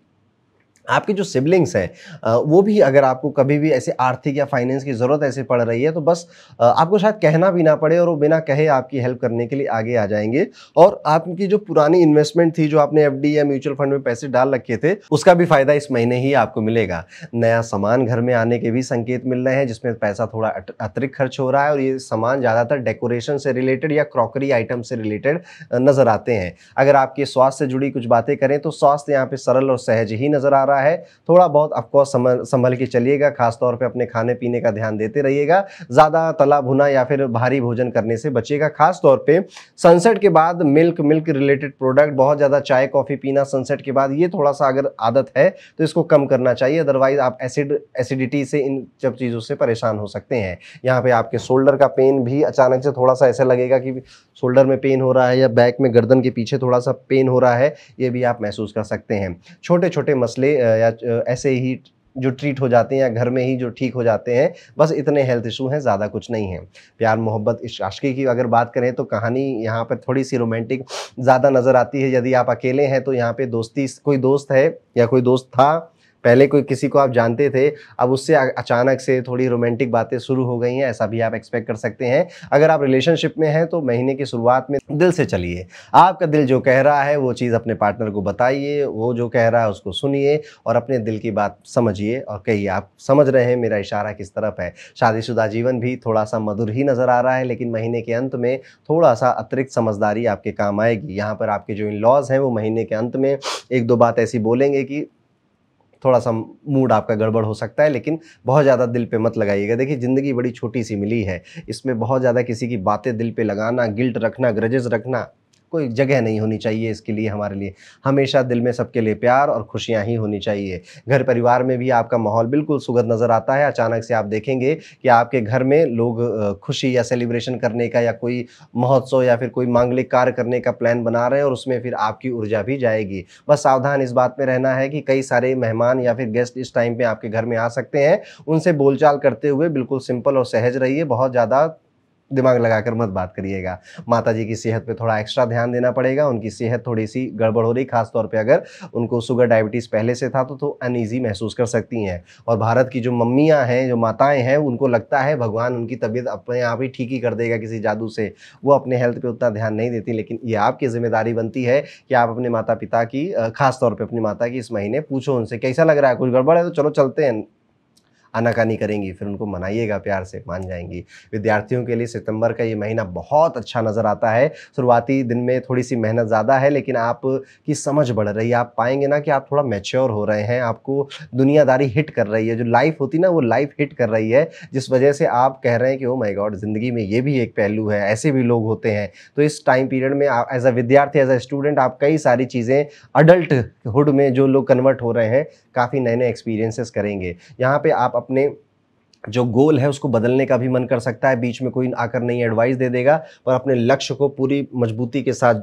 आपके जो सिबलिंग्स हैं वो भी, अगर आपको कभी भी ऐसे आर्थिक या फाइनेंस की ज़रूरत ऐसे पड़ रही है तो बस आपको शायद कहना भी ना पड़े और वो बिना कहे आपकी हेल्प करने के लिए आगे आ जाएंगे। और आपकी जो पुरानी इन्वेस्टमेंट थी, जो आपने एफडी या म्यूचुअल फंड में पैसे डाल रखे थे, उसका भी फायदा इस महीने ही आपको मिलेगा। नया सामान घर में आने के भी संकेत मिल रहे हैं, जिसमें पैसा थोड़ा अतिरिक्त खर्च हो रहा है और ये सामान ज़्यादातर डेकोरेशन से रिलेटेड या क्रॉकरी आइटम से रिलेटेड नज़र आते हैं। अगर आपके स्वास्थ्य से जुड़ी कुछ बातें करें तो स्वास्थ्य यहाँ पे सरल और सहज ही नज़र आ रहा रहा है, थोड़ा बहुत ऑफकोर्स संभल के चलिएगा, खासतौर पे अपने खाने पीने का ध्यान देते रहिएगा, ज़्यादा तला भुना या फिर भारी भोजन करने से बचिएगा। खासतौर पे सनसेट के बाद मिल्क रिलेटेड प्रोडक्ट, बहुत ज़्यादा चाय कॉफ़ी पीना सनसेट के बाद, ये थोड़ा सा अगर आदत है तो इसको कम करना चाहिए, अदरवाइज आप एसिडिटी से इन सब चीज़ों से परेशान हो सकते हैं। यहाँ पे आपके शोल्डर का पेन भी अचानक से थोड़ा सा ऐसा लगेगा कि शोल्डर में पेन हो रहा है या बैक में गर्दन के पीछे थोड़ा सा पेन हो रहा है, ये भी आप महसूस कर सकते हैं। छोटे छोटे मसले या ऐसे ही जो ट्रीट हो जाते हैं या घर में ही जो ठीक हो जाते हैं, बस इतने हेल्थ इशू हैं, ज़्यादा कुछ नहीं है। प्यार मोहब्बत इश्क आशिकी की अगर बात करें तो कहानी यहाँ पर थोड़ी सी रोमांटिक ज़्यादा नज़र आती है। यदि आप अकेले हैं तो यहाँ पे दोस्ती, कोई दोस्त है या कोई दोस्त था पहले, कोई किसी को आप जानते थे, अब उससे अचानक से थोड़ी रोमांटिक बातें शुरू हो गई हैं, ऐसा भी आप एक्सपेक्ट कर सकते हैं। अगर आप रिलेशनशिप में हैं तो महीने की शुरुआत में दिल से चलिए, आपका दिल जो कह रहा है वो चीज़ अपने पार्टनर को बताइए, वो जो कह रहा है उसको सुनिए और अपने दिल की बात समझिए और कहिए आप समझ रहे हैं मेरा इशारा किस तरफ है। शादीशुदा जीवन भी थोड़ा सा मधुर ही नज़र आ रहा है, लेकिन महीने के अंत में थोड़ा सा अतिरिक्त समझदारी आपके काम आएगी। यहाँ पर आपके जो इन लॉज हैं वो महीने के अंत में एक दो बात ऐसी बोलेंगे कि थोड़ा सा मूड आपका गड़बड़ हो सकता है, लेकिन बहुत ज़्यादा दिल पे मत लगाइएगा। देखिए ज़िंदगी बड़ी छोटी सी मिली है, इसमें बहुत ज़्यादा किसी की बातें दिल पे लगाना, गिल्ट रखना, ग्रजेस रखना, कोई जगह नहीं होनी चाहिए इसके लिए। हमारे लिए हमेशा दिल में सबके लिए प्यार और खुशियां ही होनी चाहिए। घर परिवार में भी आपका माहौल बिल्कुल सुखद नज़र आता है। अचानक से आप देखेंगे कि आपके घर में लोग खुशी या सेलिब्रेशन करने का या कोई महोत्सव या फिर कोई मांगलिक कार्य करने का प्लान बना रहे हैं और उसमें फिर आपकी ऊर्जा भी जाएगी। बस सावधान इस बात में रहना है कि कई सारे मेहमान या फिर गेस्ट इस टाइम पे आपके घर में आ सकते हैं, उनसे बोलचाल करते हुए बिल्कुल सिंपल और सहज रहिए, बहुत ज़्यादा दिमाग लगाकर मत बात करिएगा। माताजी की सेहत पे थोड़ा एक्स्ट्रा ध्यान देना पड़ेगा, उनकी सेहत थोड़ी सी गड़बड़ हो रही, खासतौर पे अगर उनको शुगर डायबिटीज़ पहले से था तो अनईजी महसूस कर सकती हैं। और भारत की जो मम्मियाँ हैं, जो माताएं हैं, उनको लगता है भगवान उनकी तबीयत अपने आप ही ठीक ही कर देगा किसी जादू से, वो अपने हेल्थ पे उतना ध्यान नहीं देती। लेकिन ये आपकी जिम्मेदारी बनती है कि आप अपने माता पिता की, खासतौर पर अपनी माता की इस महीने पूछो उनसे कैसा लग रहा है, कुछ गड़बड़ है तो चलो चलते हैं, आनाकानी करेंगी, फिर उनको मनाइएगा, प्यार से मान जाएंगी। विद्यार्थियों के लिए सितंबर का ये महीना बहुत अच्छा नज़र आता है। शुरुआती दिन में थोड़ी सी मेहनत ज़्यादा है, लेकिन आपकी समझ बढ़ रही है। आप पाएंगे ना कि आप थोड़ा मैच्योर हो रहे हैं, आपको दुनियादारी हिट कर रही है, जो लाइफ होती ना वो लाइफ हिट कर रही है, जिस वजह से आप कह रहे हैं कि ओ माय गॉड, ज़िंदगी में ये भी एक पहलू है, ऐसे भी लोग होते हैं। तो इस टाइम पीरियड में एज अ विद्यार्थी, एज अ स्टूडेंट, आप कई सारी चीज़ें अडल्टहुड में जो लोग कन्वर्ट हो रहे हैं, काफ़ी नए नए एक्सपीरियंसेस करेंगे। यहाँ पे आप अपने जो गोल है उसको बदलने का भी मन कर सकता है, बीच में कोई आकर नई एडवाइस दे देगा, पर अपने लक्ष्य को पूरी मजबूती के साथ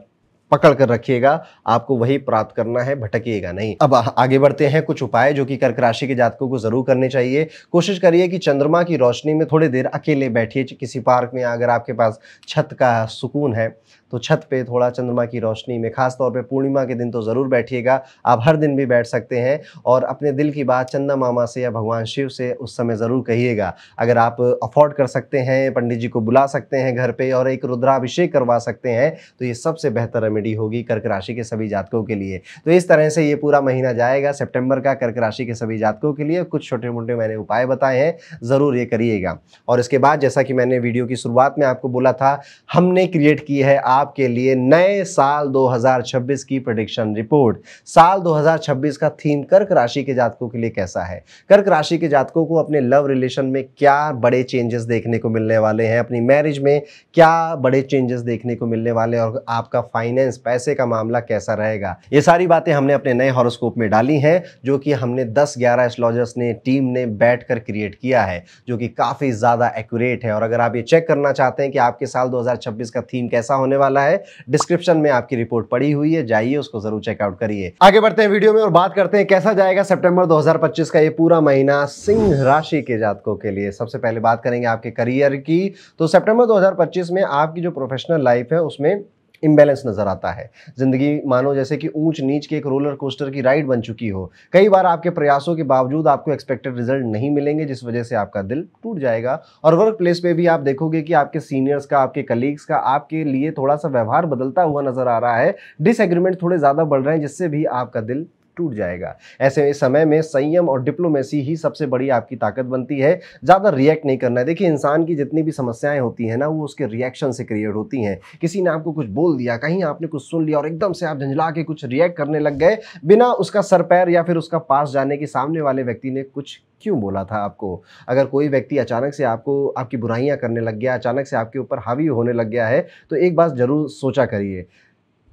पकड़ कर रखिएगा, आपको वही प्राप्त करना है, भटकिएगा नहीं। अब आगे बढ़ते हैं, कुछ उपाय जो कि कर्क राशि के जातकों को जरूर करने चाहिए। कोशिश करिए कि चंद्रमा की रोशनी में थोड़ी देर अकेले बैठिए किसी पार्क में, अगर आपके पास छत का सुकून है तो छत पे थोड़ा चंद्रमा की रोशनी में, खासतौर पे पूर्णिमा के दिन तो ज़रूर बैठिएगा, आप हर दिन भी बैठ सकते हैं और अपने दिल की बात चंदा मामा से या भगवान शिव से उस समय ज़रूर कहिएगा। अगर आप अफोर्ड कर सकते हैं, पंडित जी को बुला सकते हैं घर पे और एक रुद्राभिषेक करवा सकते हैं, तो ये सबसे बेहतर रेमेडी होगी कर्क राशि के सभी जातकों के लिए। तो इस तरह से ये पूरा महीना जाएगा सितंबर का कर्क राशि के सभी जातकों के लिए। कुछ छोटे मोटे मैंने उपाय बताए हैं, ज़रूर ये करिएगा। और इसके बाद जैसा कि मैंने वीडियो की शुरुआत में आपको बोला था, हमने क्रिएट की है आपके लिए नए साल 2026 की प्रेडिक्शन रिपोर्ट। साल 2026 का थीम कर्क राशि के जातकों के लिए कैसा है। कर्क राशि के जातकों को अपने लव रिलेशन में क्या बड़े चेंजेस देखने को मिलने वाले हैं, अपनी मैरिज में क्या बड़े चेंजेस देखने को मिलने वाले हैं, और आपका फाइनेंस, पैसे का मामला कैसा रहेगा, ये सारी बातें हमने अपने नए हॉरोस्कोप में डाली हैं, जो कि हमने 10-11 एस्ट्रोलॉजर्स ने, टीम ने बैठकर क्रिएट किया है, जो कि काफी ज्यादा एक्यूरेट है। और अगर आप ये चेक करना चाहते हैं कि आपके साल 2026 का थीम कैसा होने वाला है, डिस्क्रिप्शन में आपकी रिपोर्ट पड़ी हुई है, जाइए उसको जरूर चेकआउट करिए। आगे बढ़ते हैं वीडियो में और बात करते हैं कैसा जाएगा सितंबर 2025 का ये पूरा महीना सिंह राशि के जातकों के लिए। सबसे पहले बात करेंगे आपके करियर की। तो सितंबर 2025 में आपकी जो प्रोफेशनल लाइफ है उसमें इम्बैलेंस नजर आता है। जिंदगी मानो जैसे कि ऊंच नीच के एक रोलर कोस्टर की राइड बन चुकी हो। कई बार आपके प्रयासों के बावजूद आपको एक्सपेक्टेड रिजल्ट नहीं मिलेंगे, जिस वजह से आपका दिल टूट जाएगा। और वर्क प्लेस पे भी आप देखोगे कि आपके सीनियर्स का, आपके कलीग्स का आपके लिए थोड़ा सा व्यवहार बदलता हुआ नजर आ रहा है। डिसएग्रीमेंट थोड़े ज्यादा बढ़ रहे हैं, जिससे भी आपका दिल टूट जाएगा। ऐसे समय में संयम और डिप्लोमेसी ही सबसे बड़ी आपकी ताकत बनती है। ज़्यादा रिएक्ट नहीं करना है। देखिए, इंसान की जितनी भी समस्याएं होती हैं ना, वो उसके रिएक्शन से क्रिएट होती हैं। किसी ने आपको कुछ बोल दिया, कहीं आपने कुछ सुन लिया और एकदम से आप झंझला के कुछ रिएक्ट करने लग गए, बिना उसका सर पैर या फिर उसका पास जाने के सामने वाले व्यक्ति ने कुछ क्यों बोला था आपको। अगर कोई व्यक्ति अचानक से आपको आपकी बुराइयां करने लग गया, अचानक से आपके ऊपर हावी होने लग गया है, तो एक बात जरूर सोचा करिए।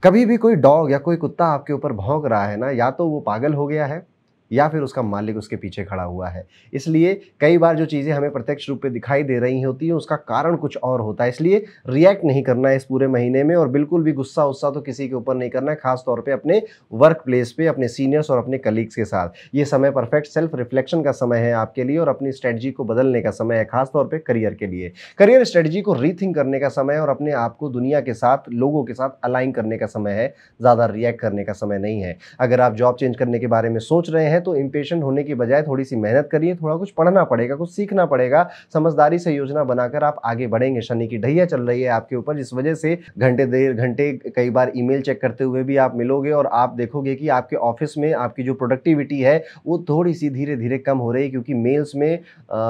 कभी भी कोई डॉग या कोई कुत्ता आपके ऊपर भौंक रहा है ना, या तो वो पागल हो गया है या फिर उसका मालिक उसके पीछे खड़ा हुआ है। इसलिए कई बार जो चीज़ें हमें प्रत्यक्ष रूप में दिखाई दे रही होती हैं, उसका कारण कुछ और होता है। इसलिए रिएक्ट नहीं करना है इस पूरे महीने में, और बिल्कुल भी गुस्सा उस्सा तो किसी के ऊपर नहीं करना है, खास तौर पे अपने वर्क प्लेस पे, अपने सीनियर्स और अपने कलीग्स के साथ। ये समय परफेक्ट सेल्फ रिफ्लेक्शन का समय है आपके लिए, और अपनी स्ट्रेटजी को बदलने का समय है, खास तौर पर करियर के लिए। करियर स्ट्रेटजी को रीथिंक करने का समय है, और अपने आप को दुनिया के साथ, लोगों के साथ अलाइन करने का समय है, ज़्यादा रिएक्ट करने का समय नहीं है। अगर आप जॉब चेंज करने के बारे में सोच रहे हैं तो इंपेशेंट होने की बजाय थोड़ी सी मेहनत करिए, थोड़ा कुछ पढ़ना पड़ेगा, कुछ सीखना पड़ेगा। समझदारी से योजना बनाकर आप आगे बढ़ेंगे। शनि की ढैया चल रही है आपके ऊपर, जिस वजह से घंटे कई बार ईमेल चेक करते हुए भी आप मिलोगे, और आप देखोगे कि आपके ऑफिस में आपकी जो प्रोडक्टिविटी है वो थोड़ी सी धीरे धीरे कम हो रही है, क्योंकि मेल्स में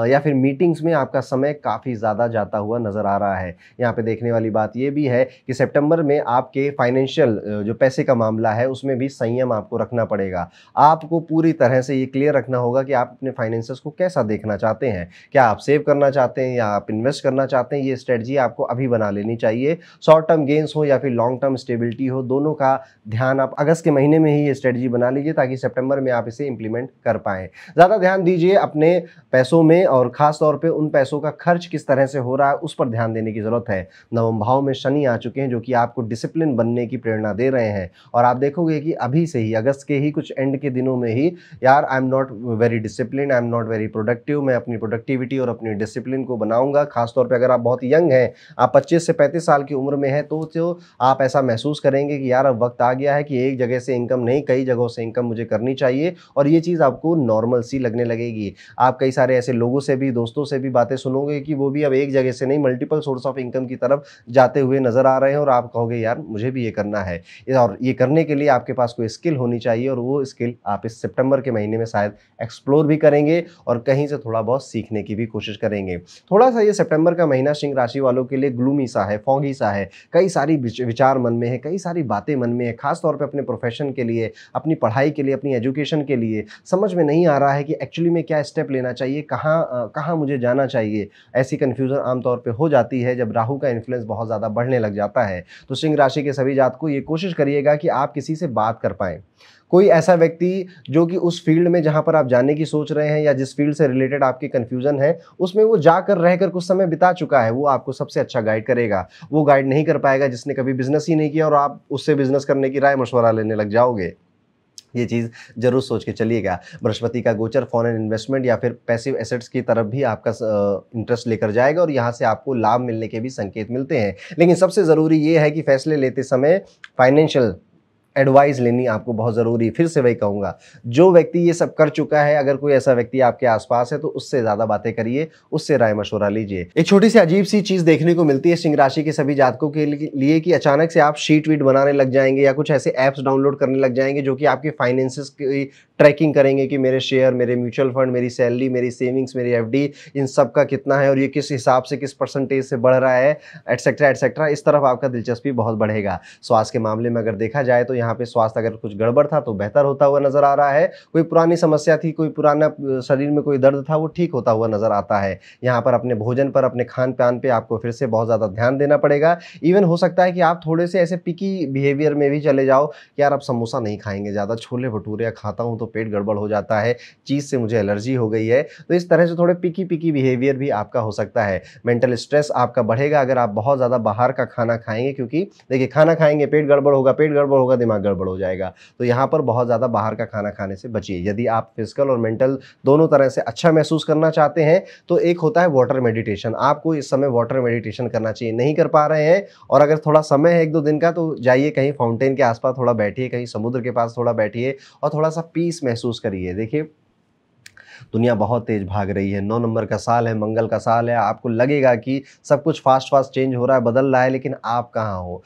या फिर मीटिंग्स में आपका समय काफ़ी ज़्यादा जाता हुआ नजर आ रहा है। यहाँ पे देखने वाली बात ये भी है कि सितंबर में आपके फाइनेंशियल जो पैसे का मामला है उसमें भी संयम आपको रखना पड़ेगा। आपको पूरी तरह से ये क्लियर रखना होगा कि आप अपने फाइनेंसेस को कैसा देखना चाहते हैं। क्या आप सेव करना चाहते हैं या आप इन्वेस्ट करना चाहते हैं, ये स्ट्रेटजी आपको अभी बना लेनी चाहिए। शॉर्ट टर्म गेन्स हो या फिर लॉन्ग टर्म स्टेबिलिटी हो, दोनों का ध्यान आप अगस्त के महीने में ही ये स्ट्रेटजी बना लीजिए, ताकि सितंबर में आप इसे इंप्लीमेंट कर पाएं। ज़्यादा ध्यान दीजिए अपने पैसों में, और खास तौर पे उन पैसों का खर्च किस तरह से हो रहा है उस पर ध्यान देने की जरूरत है। नवम भाव में शनि आ चुके हैं, जो कि आपको डिसिप्लिन बनने की प्रेरणा दे रहे हैं, और आप देखोगे कि अभी से ही अगस्त के ही कुछ एंड के दिनों में ही, यार I am not very discipline, I am not very productive, मैं अपनी प्रोडक्टिविटी और अपनी डिसिप्लिन को बनाऊंगा। खासतौर पे अगर आप बहुत यंग हैं, आप 25 से 35 साल की उम्र में हैं, तो आप ऐसा महसूस करेंगे कि यार अब वक्त आ गया है कि एक जगह से इनकम नहीं, कई जगहों से इनकम मुझे करनी चाहिए, और ये चीज़ आपको नॉर्मल सी लगने लगेगी। आप कई सारे ऐसे लोगों से भी, दोस्तों से भी बातें सुनोगे कि वो भी अब एक जगह से नहीं, मल्टीपल सोर्स ऑफ इनकम की तरफ जाते हुए नजर आ रहे हैं, और आप कहोगे यार मुझे भी ये करना है। और ये करने के लिए आपके पास कोई स्किल होनी चाहिए, और वो स्किल आप इस सितंबर के महीने में शायद एक्सप्लोर भी करेंगे, और कहीं से थोड़ा बहुत सीखने की भी कोशिश करेंगे। थोड़ा सा ये सितंबर का महीना सिंह राशि वालों के लिए ग्लूमी सा है, फॉगी सा है। कई सारी विचार मन में है, कई सारी बातें मन में है, खास तौर पे अपने प्रोफेशन के लिए, अपनी पढ़ाई के लिए, अपनी एजुकेशन के लिए समझ में नहीं आ रहा है कि एक्चुअली में क्या स्टेप लेना चाहिए, कहाँ मुझे जाना चाहिए। ऐसी कन्फ्यूजन आमतौर पर हो जाती है जब राहु का इन्फ्लुएंस बहुत ज़्यादा बढ़ने लग जाता है। तो सिंह राशि के सभी जातकों ये कोशिश करिएगा कि आप किसी से बात कर पाएं। कोई ऐसा व्यक्ति जो कि उस फील्ड में जहां पर आप जाने की सोच रहे हैं, या जिस फील्ड से रिलेटेड आपकी कंफ्यूजन है, उसमें वो जाकर रहकर कुछ समय बिता चुका है, वो आपको सबसे अच्छा गाइड करेगा। वो गाइड नहीं कर पाएगा जिसने कभी बिजनेस ही नहीं किया, और आप उससे बिजनेस करने की राय मशवरा लेने लग जाओगे। ये चीज़ जरूर सोच के चलिएगा। बृहस्पति का गोचर फॉरेन इन्वेस्टमेंट या फिर पैसिव एसेट्स की तरफ भी आपका इंटरेस्ट लेकर जाएगा, और यहाँ से आपको लाभ मिलने के भी संकेत मिलते हैं। लेकिन सबसे ज़रूरी ये है कि फैसले लेते समय फाइनेंशियल एडवाइस लेनी आपको बहुत ज़रूरी। फिर से वही कहूँगा, जो व्यक्ति ये सब कर चुका है, अगर कोई ऐसा व्यक्ति आपके आसपास है तो उससे ज़्यादा बातें करिए, उससे राय मशवरा लीजिए। एक छोटी सी अजीब सी चीज़ देखने को मिलती है सिंह राशि के सभी जातकों के लिए कि अचानक से आप शीट वीट बनाने लग जाएंगे, या कुछ ऐसे ऐप्स डाउनलोड करने लग जाएंगे जो कि आपके फाइनेंसेस की ट्रैकिंग करेंगे कि मेरे शेयर, मेरे म्यूचुअल फंड, मेरी सैलरी, मेरी सेविंग्स, मेरी एफडी, इन सब का कितना है, और ये किस हिसाब से, किस परसेंटेज से बढ़ रहा है, एटसेट्रा एटसेट्रा। इस तरफ आपका दिलचस्पी बहुत बढ़ेगा। स्वास्थ्य के मामले में अगर देखा जाए तो यहाँ पे स्वास्थ्य अगर कुछ गड़बड़ था तो बेहतर होता हुआ नजर आ रहा है। कोई पुरानी समस्या थी, कोई पुराना शरीर में कोई दर्द था, वो ठीक होता हुआ नजर आता है। यहाँ पर अपने भोजन पर, अपने खान पान पे आपको फिर से बहुत ज़्यादा ध्यान देना पड़ेगा। इवन हो सकता है कि आप थोड़े से ऐसे पिकी बिहेवियर में भी चले जाओ कि यार अब समोसा नहीं खाएंगे, ज़्यादा छोले भटूरे खाता हूँ तो पेट गड़बड़ हो जाता है, चीज़ से मुझे एलर्जी हो गई है। तो इस तरह से थोड़े पिकी बिहेवियर भी आपका हो सकता है। मेंटल स्ट्रेस आपका बढ़ेगा अगर आप बहुत ज़्यादा बाहर का खाना खाएंगे, क्योंकि देखिए खाना खाएंगे पेट गड़बड़ होगा, पेट गड़बड़ होगा दिमाग गड़बड़ हो जाएगा। तो यहाँ पर बहुत ज़्यादा बाहर का खाना खाने से बचिए। यदि आप फिजिकल और मेंटल दोनों तरह से अच्छा महसूस करना चाहते हैं तो एक होता है वाटर मेडिटेशन। आपको इस समय वाटर मेडिटेशन करना चाहिए, नहीं कर पा रहे हैं और अगर थोड़ा समय है 1-2 दिन का तो जाइए कहीं फाउंटेन के आसपास थोड़ा बैठिए, कहीं समुद्र के पास थोड़ा बैठिए और थोड़ा सा पीस महसूस करिए। देखिए दुनिया बहुत तेज भाग रही है, 9 नंबर का साल है, मंगल का साल है, आपको लगेगा कि सब कुछ फास्ट चेंज हो रहा है, बदल रहा है, लेकिन आप कहाँ हो।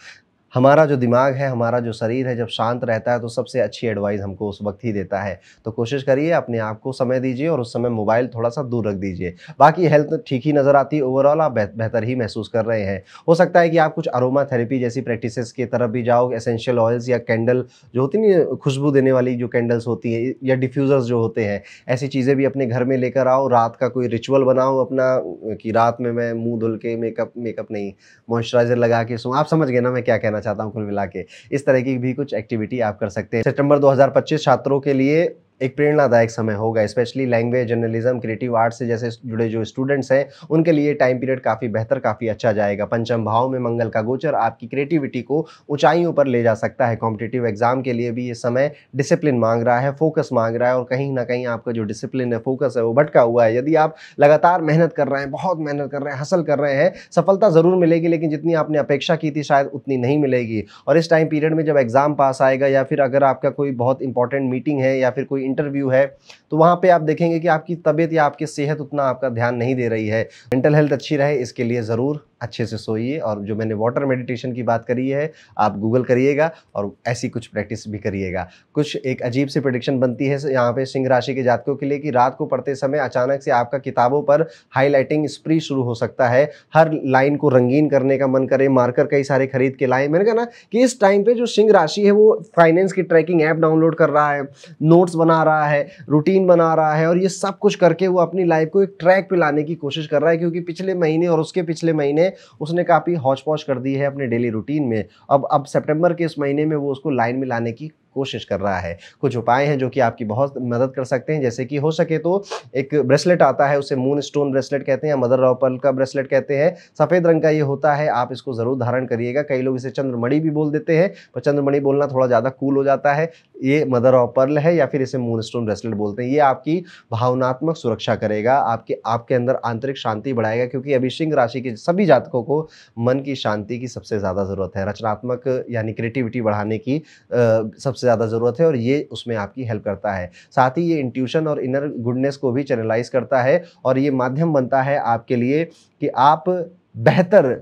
हमारा जो दिमाग है, हमारा जो शरीर है, जब शांत रहता है तो सबसे अच्छी एडवाइस हमको उस वक्त ही देता है। तो कोशिश करिए, अपने आप को समय दीजिए और उस समय मोबाइल थोड़ा-सा दूर रख दीजिए। बाकी हेल्थ ठीक ही नज़र आती है, ओवरऑल आप बेहतर ही महसूस कर रहे हैं। हो सकता है कि आप कुछ अरोमा थेरेपी जैसी प्रैक्टिसेज़ की तरफ भी जाओ, एसेंशियल ऑयल्स या कैंडल जो होती नहीं है, खुशबू देने वाली जो कैंडल्स होती हैं या डिफ्यूज़र्स जो होते हैं, ऐसी चीज़ें भी अपने घर में लेकर आओ। रात का कोई रिचुअल बनाओ अपना कि रात में मैं मुँह धुल के मेकअप नहीं, मॉइस्चराइज़र लगा के सोऊँ। आप समझ गए ना मैं क्या कहना चाहता हूँ कुल मिला के। इस तरह की भी कुछ एक्टिविटी आप कर सकते हैं। सितंबर 2025 छात्रों के लिए एक प्रेरणादायक समय होगा, specially language, journalism, creative art से जैसे जुड़े जो स्टूडेंट्स हैं, उनके लिए टाइम पीरियड काफ़ी बेहतर, काफ़ी अच्छा जाएगा। पंचम भाव में मंगल का गोचर आपकी क्रिएटिविटी को ऊंचाइयों पर ले जा सकता है। कॉम्पिटिटिव एग्जाम के लिए भी ये समय डिसिप्लिन मांग रहा है, फोकस मांग रहा है और कहीं ना कहीं आपका जो डिसिप्लिन है, फोकस है, वो भटका हुआ है। यदि आप लगातार मेहनत कर रहे हैं, बहुत मेहनत कर रहे हैं, हसल कर रहे हैं, सफलता ज़रूर मिलेगी, लेकिन जितनी आपने अपेक्षा की थी शायद उतनी नहीं मिलेगी। और इस टाइम पीरियड में जब एग्जाम पास आएगा या फिर अगर आपका कोई बहुत इंपॉर्टेंट मीटिंग है या फिर कोई इंटरव्यू है, तो वहाँ पे आप देखेंगे कि आपकी तबीयत या आपकी सेहत उतना आपका ध्यान नहीं दे रही है। मेंटल हेल्थ अच्छी रहे, इसके लिए ज़रूर अच्छे से सोइए। और जो मैंने वाटर मेडिटेशन की बात करी है, आप गूगल करिएगा और ऐसी कुछ प्रैक्टिस भी करिएगा। कुछ एक अजीब सी प्रेडिक्शन बनती है यहाँ पे सिंह राशि के जातकों के लिए कि रात को पढ़ते समय अचानक से आपका किताबों पर हाईलाइटिंग स्प्री शुरू हो सकता है। हर लाइन को रंगीन करने का मन करे, मार्कर कई सारे खरीद के लाएं। मैंने कहा ना कि इस टाइम पे जो सिंह राशि है वो फाइनेंस की ट्रैकिंग ऐप डाउनलोड कर रहा है, नोट्स बना रहा है, रूटीन बना रहा है और ये सब कुछ करके वो अपनी लाइफ को एक ट्रैक पे लाने की कोशिश कर रहा है, क्योंकि पिछले महीने और उसके पिछले महीने उसने काफ़ी हौच-पौच कर दी है अपने डेली रूटीन में। अब सितंबर के इस महीने में वो उसको लाइन में लाने की कोशिश कर रहा है। कुछ उपाय हैं जो कि आपकी बहुत मदद कर सकते हैं, जैसे कि हो सके तो एक ब्रेसलेट आता है, उसे मून स्टोन ब्रेसलेट कहते हैं या मदर ऑफ पर्ल का ब्रेसलेट कहते हैं। सफ़ेद रंग का ये होता है, आप इसको ज़रूर धारण करिएगा। कई लोग इसे चंद्रमणि भी बोल देते हैं, पर चंद्रमणि बोलना थोड़ा ज़्यादा कूल हो जाता है। ये मदर ऑफ पर्ल है या फिर इसे मून स्टोन ब्रेसलेट बोलते हैं। ये आपकी भावनात्मक सुरक्षा करेगा, आपके अंदर आंतरिक शांति बढ़ाएगा, क्योंकि अभी सिंह राशि के सभी जातकों को मन की शांति की सबसे ज़्यादा ज़रूरत है। रचनात्मक यानी क्रिएटिविटी बढ़ाने की सबसे ज़्यादा ज़रूरत है और ये उसमें आपकी हेल्प करता है। साथ ही ये इंट्यूशन और इनर गुडनेस को भी चैनलाइज करता है और ये माध्यम बनता है आपके लिए कि आप बेहतर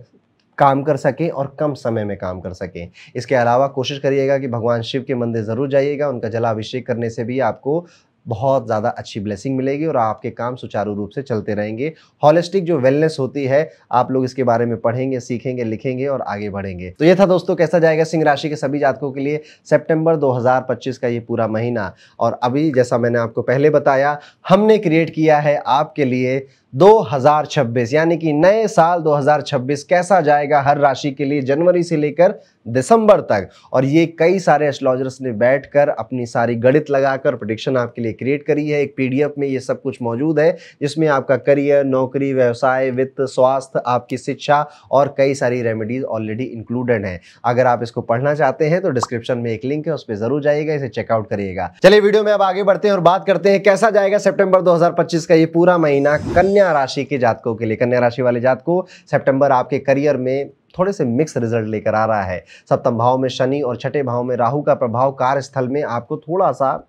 काम कर सकें और कम समय में काम कर सकें। इसके अलावा कोशिश करिएगा कि भगवान शिव के मंदिर ज़रूर जाइएगा, उनका जलाभिषेक करने से भी आपको बहुत ज़्यादा अच्छी ब्लेसिंग मिलेगी और आपके काम सुचारू रूप से चलते रहेंगे। हॉलिस्टिक जो वेलनेस होती है, आप लोग इसके बारे में पढ़ेंगे, सीखेंगे, लिखेंगे और आगे बढ़ेंगे। तो ये था दोस्तों, कैसा जाएगा सिंह राशि के सभी जातकों के लिए सितंबर 2025 का ये पूरा महीना। और अभी जैसा मैंने आपको पहले बताया, हमने क्रिएट किया है आपके लिए 2026 यानी कि नए साल 2026 कैसा जाएगा हर राशि के लिए जनवरी से लेकर दिसंबर तक। और ये कई सारे एस्ट्रोलॉजर्स ने बैठकर अपनी सारी गणित लगाकर प्रेडिक्शन आपके लिए क्रिएट करी है। एक पीडीएफ में ये सब कुछ मौजूद है, जिसमें आपका करियर, नौकरी, व्यवसाय, वित्त, स्वास्थ्य, आपकी शिक्षा और कई सारी रेमेडीज ऑलरेडी इंक्लूडेड हैं। अगर आप इसको पढ़ना चाहते हैं तो डिस्क्रिप्शन में एक लिंक है, उस पर जरूर जाइएगा, इसे चेकआउट करिएगा। चलिए वीडियो में अब आगे बढ़ते हैं और बात करते हैं कैसा जाएगा सितंबर 2025 का ये पूरा महीना कन्या राशि के जातकों के लिए। कन्या राशि वाले जातकों, सितंबर आपके करियर में थोड़े से मिक्स रिजल्ट लेकर आ रहा है। सप्तम भाव में शनि और छठे भाव में राहु का प्रभाव कार्यस्थल में आपको थोड़ा सा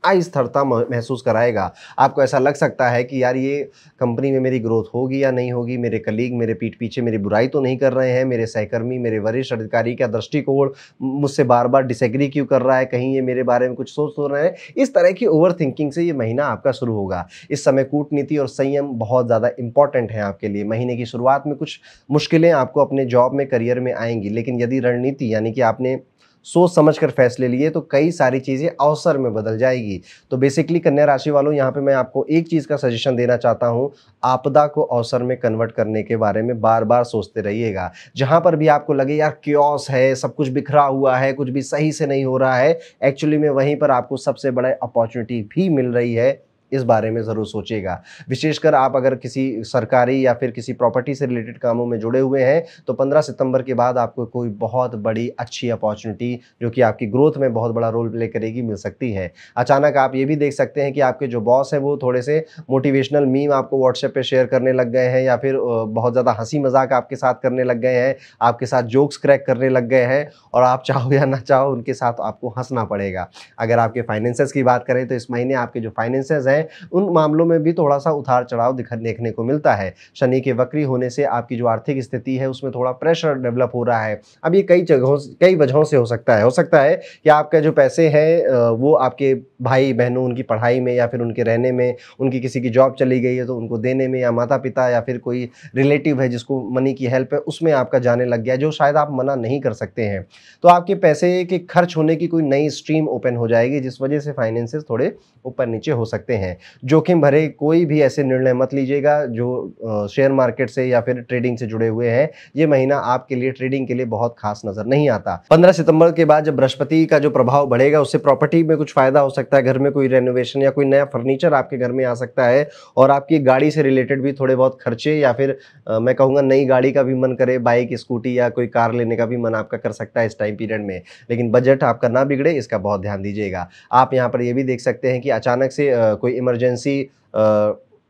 अस्थिरता महसूस कराएगा। आपको ऐसा लग सकता है कि यार ये कंपनी में मेरी ग्रोथ होगी या नहीं होगी, मेरे कलीग मेरे पीठ पीछे मेरी बुराई तो नहीं कर रहे हैं, मेरे सहकर्मी, मेरे वरिष्ठ अधिकारी का दृष्टिकोण मुझसे बार बार डिसएग्री क्यों कर रहा है, कहीं ये मेरे बारे में कुछ सोच तो रहे हैं। इस तरह की ओवर थिंकिंग से ये महीना आपका शुरू होगा। इस समय कूटनीति और संयम बहुत ज़्यादा इंपॉर्टेंट है आपके लिए। महीने की शुरुआत में कुछ मुश्किलें आपको अपने जॉब में, करियर में आएंगी, लेकिन यदि रणनीति यानी कि आपने सोच समझकर फैसले लिए तो कई सारी चीज़ें अवसर में बदल जाएगी। तो बेसिकली कन्या राशि वालों, यहाँ पे मैं आपको एक चीज़ का सजेशन देना चाहता हूँ, आपदा को अवसर में कन्वर्ट करने के बारे में बार बार सोचते रहिएगा। जहाँ पर भी आपको लगे यार क्योस है, सब कुछ बिखरा हुआ है, कुछ भी सही से नहीं हो रहा है, एक्चुअली में वहीं पर आपको सबसे बड़ा अपॉर्चुनिटी भी मिल रही है। इस बारे में ज़रूर सोचिएगा। विशेषकर आप अगर किसी सरकारी या फिर किसी प्रॉपर्टी से रिलेटेड कामों में जुड़े हुए हैं तो 15 सितंबर के बाद आपको कोई बहुत बड़ी अच्छी अपॉर्चुनिटी जो कि आपकी ग्रोथ में बहुत बड़ा रोल प्ले करेगी मिल सकती है। अचानक आप ये भी देख सकते हैं कि आपके जो बॉस हैं वो थोड़े से मोटिवेशनल मीम आपको व्हाट्सएप पे शेयर करने लग गए हैं या फिर बहुत ज़्यादा हंसी मजाक आपके साथ करने लग गए हैं, आपके साथ जोक्स क्रैक करने लग गए हैं और आप चाहो या ना चाहो उनके साथ आपको हंसना पड़ेगा। अगर आपके फाइनेंसेस की बात करें तो इस महीने आपके जो फाइनेंसेस हैं है, उन मामलों में भी थोड़ा सा उतार चढ़ाव देखने को मिलता है। शनि के वक्री होने से आपकी जो आर्थिक स्थिति है उसमें थोड़ा प्रेशर डेवलप हो रहा है। अब ये कई वजहों से हो सकता है कि आपके जो पैसे हैं वो आपके भाई बहनों उनकी पढ़ाई में या फिर उनके रहने में, उनकी किसी की जॉब चली गई है तो उनको देने में, या माता पिता या फिर कोई रिलेटिव है जिसको मनी की हेल्प है उसमें आपका जाने लग गया, जो शायद आप मना नहीं कर सकते हैं। तो आपके पैसे के खर्च होने की कोई नई स्ट्रीम ओपन हो जाएगी, जिस वजह से फाइनेंसेस थोड़े ऊपर नीचे हो सकते हैं। जोखिम भरे कोई भी ऐसे निर्णय मत लीजिएगा जो शेयर मार्केट से या फिर ट्रेडिंग से जुड़े हुए हैं। ये महीना आपके लिए ट्रेडिंग के लिए बहुत खास नजर नहीं आता। 15 सितंबर के बाद जब बृहस्पति का जो प्रभाव बढ़ेगा उससे प्रॉपर्टी में कुछ फायदा हो सकता है, घर में कोई रेनोवेशन या कोई नया फर्नीचर आपके घर में आ सकता है, और आपकी गाड़ी से रिलेटेड भी थोड़े बहुत खर्चे या फिर मैं कहूँगा नई गाड़ी का भी मन करे, बाइक स्कूटी या कोई कार लेने का भी मन आपका कर सकता है इस टाइम पीरियड में। लेकिन बजट आपका ना बिगड़े इसका बहुत ध्यान दीजिएगा। आप यहाँ पर ये भी देख सकते हैं कि अचानक से कोई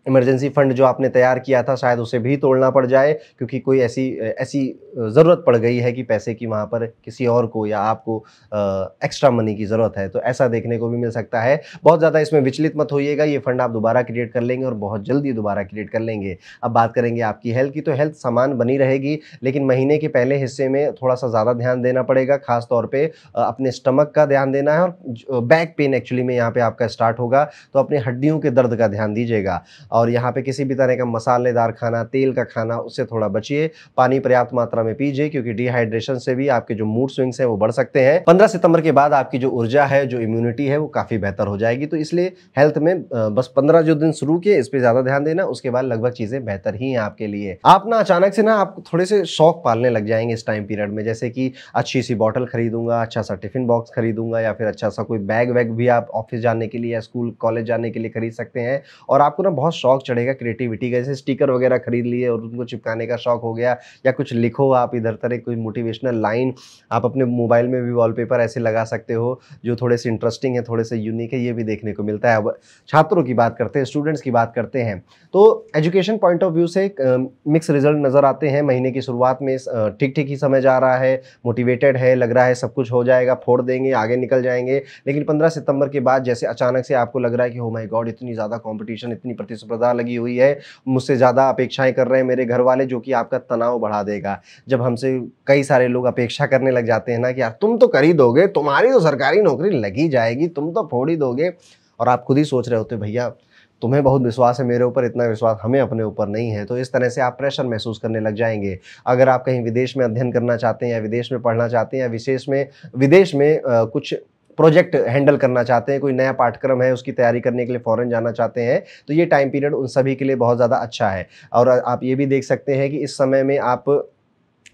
इमरजेंसी फंड जो आपने तैयार किया था शायद उसे भी तोड़ना पड़ जाए, क्योंकि कोई ऐसी ज़रूरत पड़ गई है कि पैसे की वहाँ पर किसी और को या आपको एक्स्ट्रा मनी की ज़रूरत है, तो ऐसा देखने को भी मिल सकता है। बहुत ज़्यादा इसमें विचलित मत होइएगा, ये फंड आप दोबारा क्रिएट कर लेंगे और बहुत जल्दी दोबारा क्रिएट कर लेंगे। अब बात करेंगे आपकी हेल्थ की, तो हेल्थ समान बनी रहेगी, लेकिन महीने के पहले हिस्से में थोड़ा सा ज़्यादा ध्यान देना पड़ेगा। खास तौर पर अपने स्टमक का ध्यान देना है, और बैक पेन एक्चुअली में यहाँ पर आपका स्टार्ट होगा, तो अपनी हड्डियों के दर्द का ध्यान दीजिएगा। और यहाँ पे किसी भी तरह का मसालेदार खाना, तेल का खाना, उससे थोड़ा बचिए। पानी पर्याप्त मात्रा में पीजिए, क्योंकि डिहाइड्रेशन से भी आपके जो मूड स्विंग्स हैं वो बढ़ सकते हैं। 15 सितंबर के बाद आपकी जो ऊर्जा है, जो इम्यूनिटी है, वो काफी बेहतर हो जाएगी। तो इसलिए हेल्थ में बस 15 जो दिन शुरू किए इस पे ज्यादा ध्यान देना, उसके बाद लगभग चीजें बेहतर ही हैं आपके लिए। आप ना अचानक से ना आप थोड़े से शौक पालने लग जाएंगे इस टाइम पीरियड में, जैसे कि अच्छी सी बॉटल खरीदूंगा, अच्छा सा टिफिन बॉक्स खरीदूंगा, या फिर अच्छा सा कोई बैग वैग भी आप ऑफिस जाने के लिए या स्कूल कॉलेज जाने के लिए खरीद सकते हैं। और आपको ना बहुत शौक चढ़ेगा क्रिएटिविटी का, जैसे स्टिकर वगैरह खरीद लिए और उनको चिपकाने का शौक हो गया, या कुछ लिखो आप इधर तरह कोई मोटिवेशनल लाइन आप अपने मोबाइल में भी वॉलपेपर ऐसे लगा सकते हो जो थोड़े से इंटरेस्टिंग है, थोड़े से यूनिक है, ये भी देखने को मिलता है। अब छात्रों की बात करते हैं, स्टूडेंट्स की बात करते हैं, तो एजुकेशन पॉइंट ऑफ व्यू से मिक्स रिजल्ट नजर आते हैं। महीने की शुरुआत में ठीक ठीक ही समय जा रहा है, मोटिवेटेड है, लग रहा है सब कुछ हो जाएगा, फोड़ देंगे, आगे निकल जाएंगे। लेकिन 15 सितंबर के बाद जैसे अचानक से आपको लग रहा है कि ओ माय गॉड, इतनी ज़्यादा कंपटीशन, इतनी प्रतिस्पर्धा लगी हुई है, मुझसे ज़्यादा अपेक्षाएं कर रहे हैं मेरे घर वाले, जो कि आपका तनाव बढ़ा देगा। जब हमसे कई सारे लोग अपेक्षा करने लग जाते हैं ना कि यार तुम तो कर ही दोगे, तुम्हारी तो सरकारी नौकरी लग ही जाएगी, तुम तो फोड़ ही दोगे, और आप खुद ही सोच रहे होते भैया तुम्हें बहुत विश्वास है मेरे ऊपर, इतना विश्वास हमें अपने ऊपर नहीं है। तो इस तरह से आप प्रेशर महसूस करने लग जाएंगे। अगर आप कहीं विदेश में अध्ययन करना चाहते हैं, या विदेश में पढ़ना चाहते हैं, या विदेश में कुछ प्रोजेक्ट हैंडल करना चाहते हैं, कोई नया पाठ्यक्रम है उसकी तैयारी करने के लिए फॉरेन जाना चाहते हैं, तो ये टाइम पीरियड उन सभी के लिए बहुत ज़्यादा अच्छा है। और आप ये भी देख सकते हैं कि इस समय में आप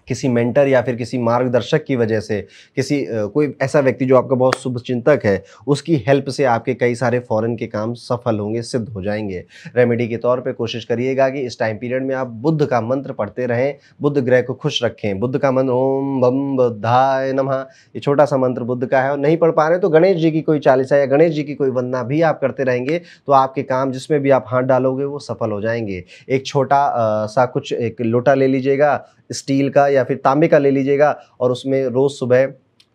किसी मेंटर या फिर किसी मार्गदर्शक की वजह से, कोई ऐसा व्यक्ति जो आपका बहुत शुभचिंतक है, उसकी हेल्प से आपके कई सारे फॉरेन के काम सफल होंगे, सिद्ध हो जाएंगे। रेमेडी के तौर पे कोशिश करिएगा कि इस टाइम पीरियड में आप बुद्ध का मंत्र पढ़ते रहें, बुद्ध ग्रह को खुश रखें। बुद्ध का मंत्र ओम बम बुद्धाय नमः, ये छोटा सा मंत्र बुद्ध का है। और नहीं पढ़ पा रहे तो गणेश जी की कोई चालीसा या गणेश जी की कोई वंदना भी आप करते रहेंगे, तो आपके काम जिसमें भी आप हाथ डालोगे वो सफल हो जाएंगे। एक छोटा सा कुछ एक लोटा ले लीजिएगा स्टील का या फिर तांबे का ले लीजिएगा, और उसमें रोज सुबह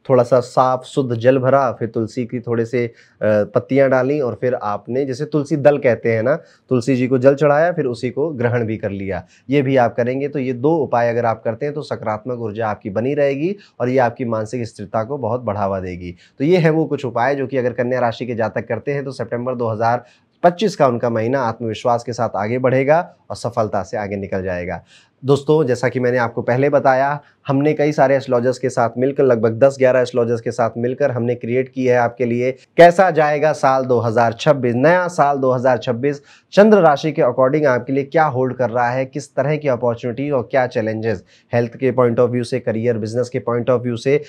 थोड़ा सा साफ शुद्ध जल भरा, फिर तुलसी की थोड़े से पत्तियां डाली, और फिर आपने जैसे तुलसी दल कहते हैं ना, तुलसी जी को जल चढ़ाया, फिर उसी को ग्रहण भी कर लिया। ये भी आप करेंगे तो ये 2 उपाय अगर आप करते हैं तो सकारात्मक ऊर्जा आपकी बनी रहेगी, और ये आपकी मानसिक स्थिरता को बहुत बढ़ावा देगी। तो ये है वो कुछ उपाय जो कि अगर कन्या राशि के जातक करते हैं तो सितंबर 2025 का उनका महीना आत्मविश्वास के साथ आगे बढ़ेगा और सफलता से आगे निकल जाएगा। दोस्तों, जैसा कि मैंने आपको पहले बताया, हमने कई सारे एस्ट्रोलॉजर्स के साथ मिलकर, लगभग 10-11 एस्ट्रोलॉजर्स के साथ मिलकर हमने क्रिएट की है आपके लिए कैसा जाएगा साल 2026, नया साल 2026 चंद्र राशि के अकॉर्डिंग आपके लिए क्या होल्ड कर रहा है, किस तरह की अपॉर्चुनिटी और क्या चैलेंजेस, हेल्थ के पॉइंट ऑफ व्यू से, करियर बिजनेस के पॉइंट ऑफ व्यू से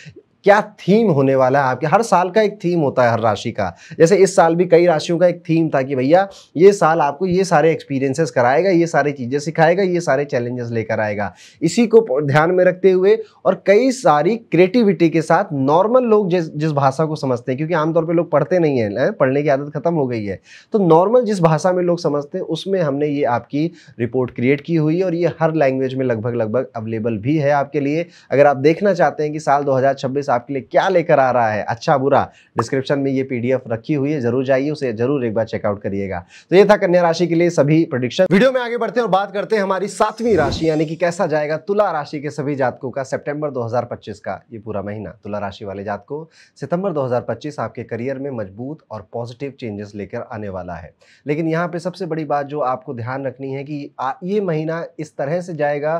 क्या थीम होने वाला है आपके। हर साल का एक थीम होता है हर राशि का, जैसे इस साल भी कई राशियों का एक थीम था कि भैया ये साल आपको ये सारे एक्सपीरियंसेस कराएगा, ये सारी चीजें सिखाएगा, ये सारे चैलेंजेस लेकर आएगा। इसी को ध्यान में रखते हुए और कई सारी क्रिएटिविटी के साथ नॉर्मल लोग जिस भाषा को समझते हैं, क्योंकि आमतौर पर लोग पढ़ते नहीं है, पढ़ने की आदत खत्म हो गई है, तो नॉर्मल जिस भाषा में लोग समझते हैं उसमें हमने ये आपकी रिपोर्ट क्रिएट की हुई है, और ये हर लैंग्वेज में लगभग अवेलेबल भी है आपके लिए। अगर आप देखना चाहते हैं कि साल 2026 आपके लिए क्या लेकर आ रहा है, अच्छा बुरा, डिस्क्रिप्शन में ये पीडीएफ रखी हुई है, जरूर जाइए, उसे जरूर एक बार चेकआउट करिएगा। तो ये था कन्या राशि के लिए सभी प्रेडिक्शन। वीडियो में आगे बढ़ते हैं और बात करते हैं हमारी 7वीं राशि यानी कि कैसा जाएगा तुला राशि के सभी जातकों का सितंबर 2025 का ये पूरा महीना। तुला राशि वाले जातकों, सितंबर 2025 आपके करियर में मजबूत और पॉजिटिव चेंजेस लेकर आने वाला है। लेकिन यहाँ पे सबसे बड़ी बात जो आपको ध्यान रखनी है कि ये महीना इस तरह से जाएगा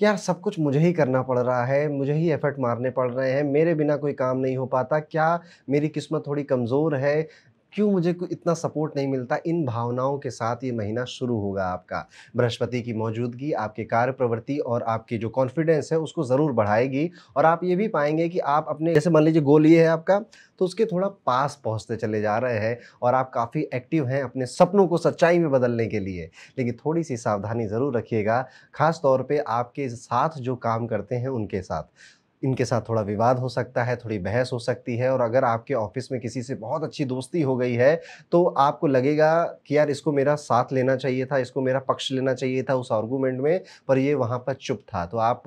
कि यार सब कुछ मुझे ही करना पड़ रहा है, मुझे ही एफर्ट मारने पड़ रहे हैं, मेरे बिना कोई काम नहीं हो पाता, क्या मेरी किस्मत थोड़ी कमज़ोर है, क्यों मुझे इतना सपोर्ट नहीं मिलता, इन भावनाओं के साथ ये महीना शुरू होगा आपका। बृहस्पति की मौजूदगी आपके कार्य प्रवृत्ति और आपकी जो कॉन्फिडेंस है उसको ज़रूर बढ़ाएगी और आप ये भी पाएंगे कि आप अपने, जैसे मान लीजिए गोल ये है आपका, तो उसके थोड़ा पास पहुंचते चले जा रहे हैं और आप काफ़ी एक्टिव हैं अपने सपनों को सच्चाई में बदलने के लिए। लेकिन थोड़ी सी सावधानी ज़रूर रखिएगा, खास तौर पे आपके साथ जो काम करते हैं उनके साथ, इनके साथ थोड़ा विवाद हो सकता है, थोड़ी बहस हो सकती है। और अगर आपके ऑफिस में किसी से बहुत अच्छी दोस्ती हो गई है तो आपको लगेगा कि यार इसको मेरा साथ लेना चाहिए था, इसको मेरा पक्ष लेना चाहिए था उस आर्गूमेंट में, पर ये वहाँ पर चुप था। तो आप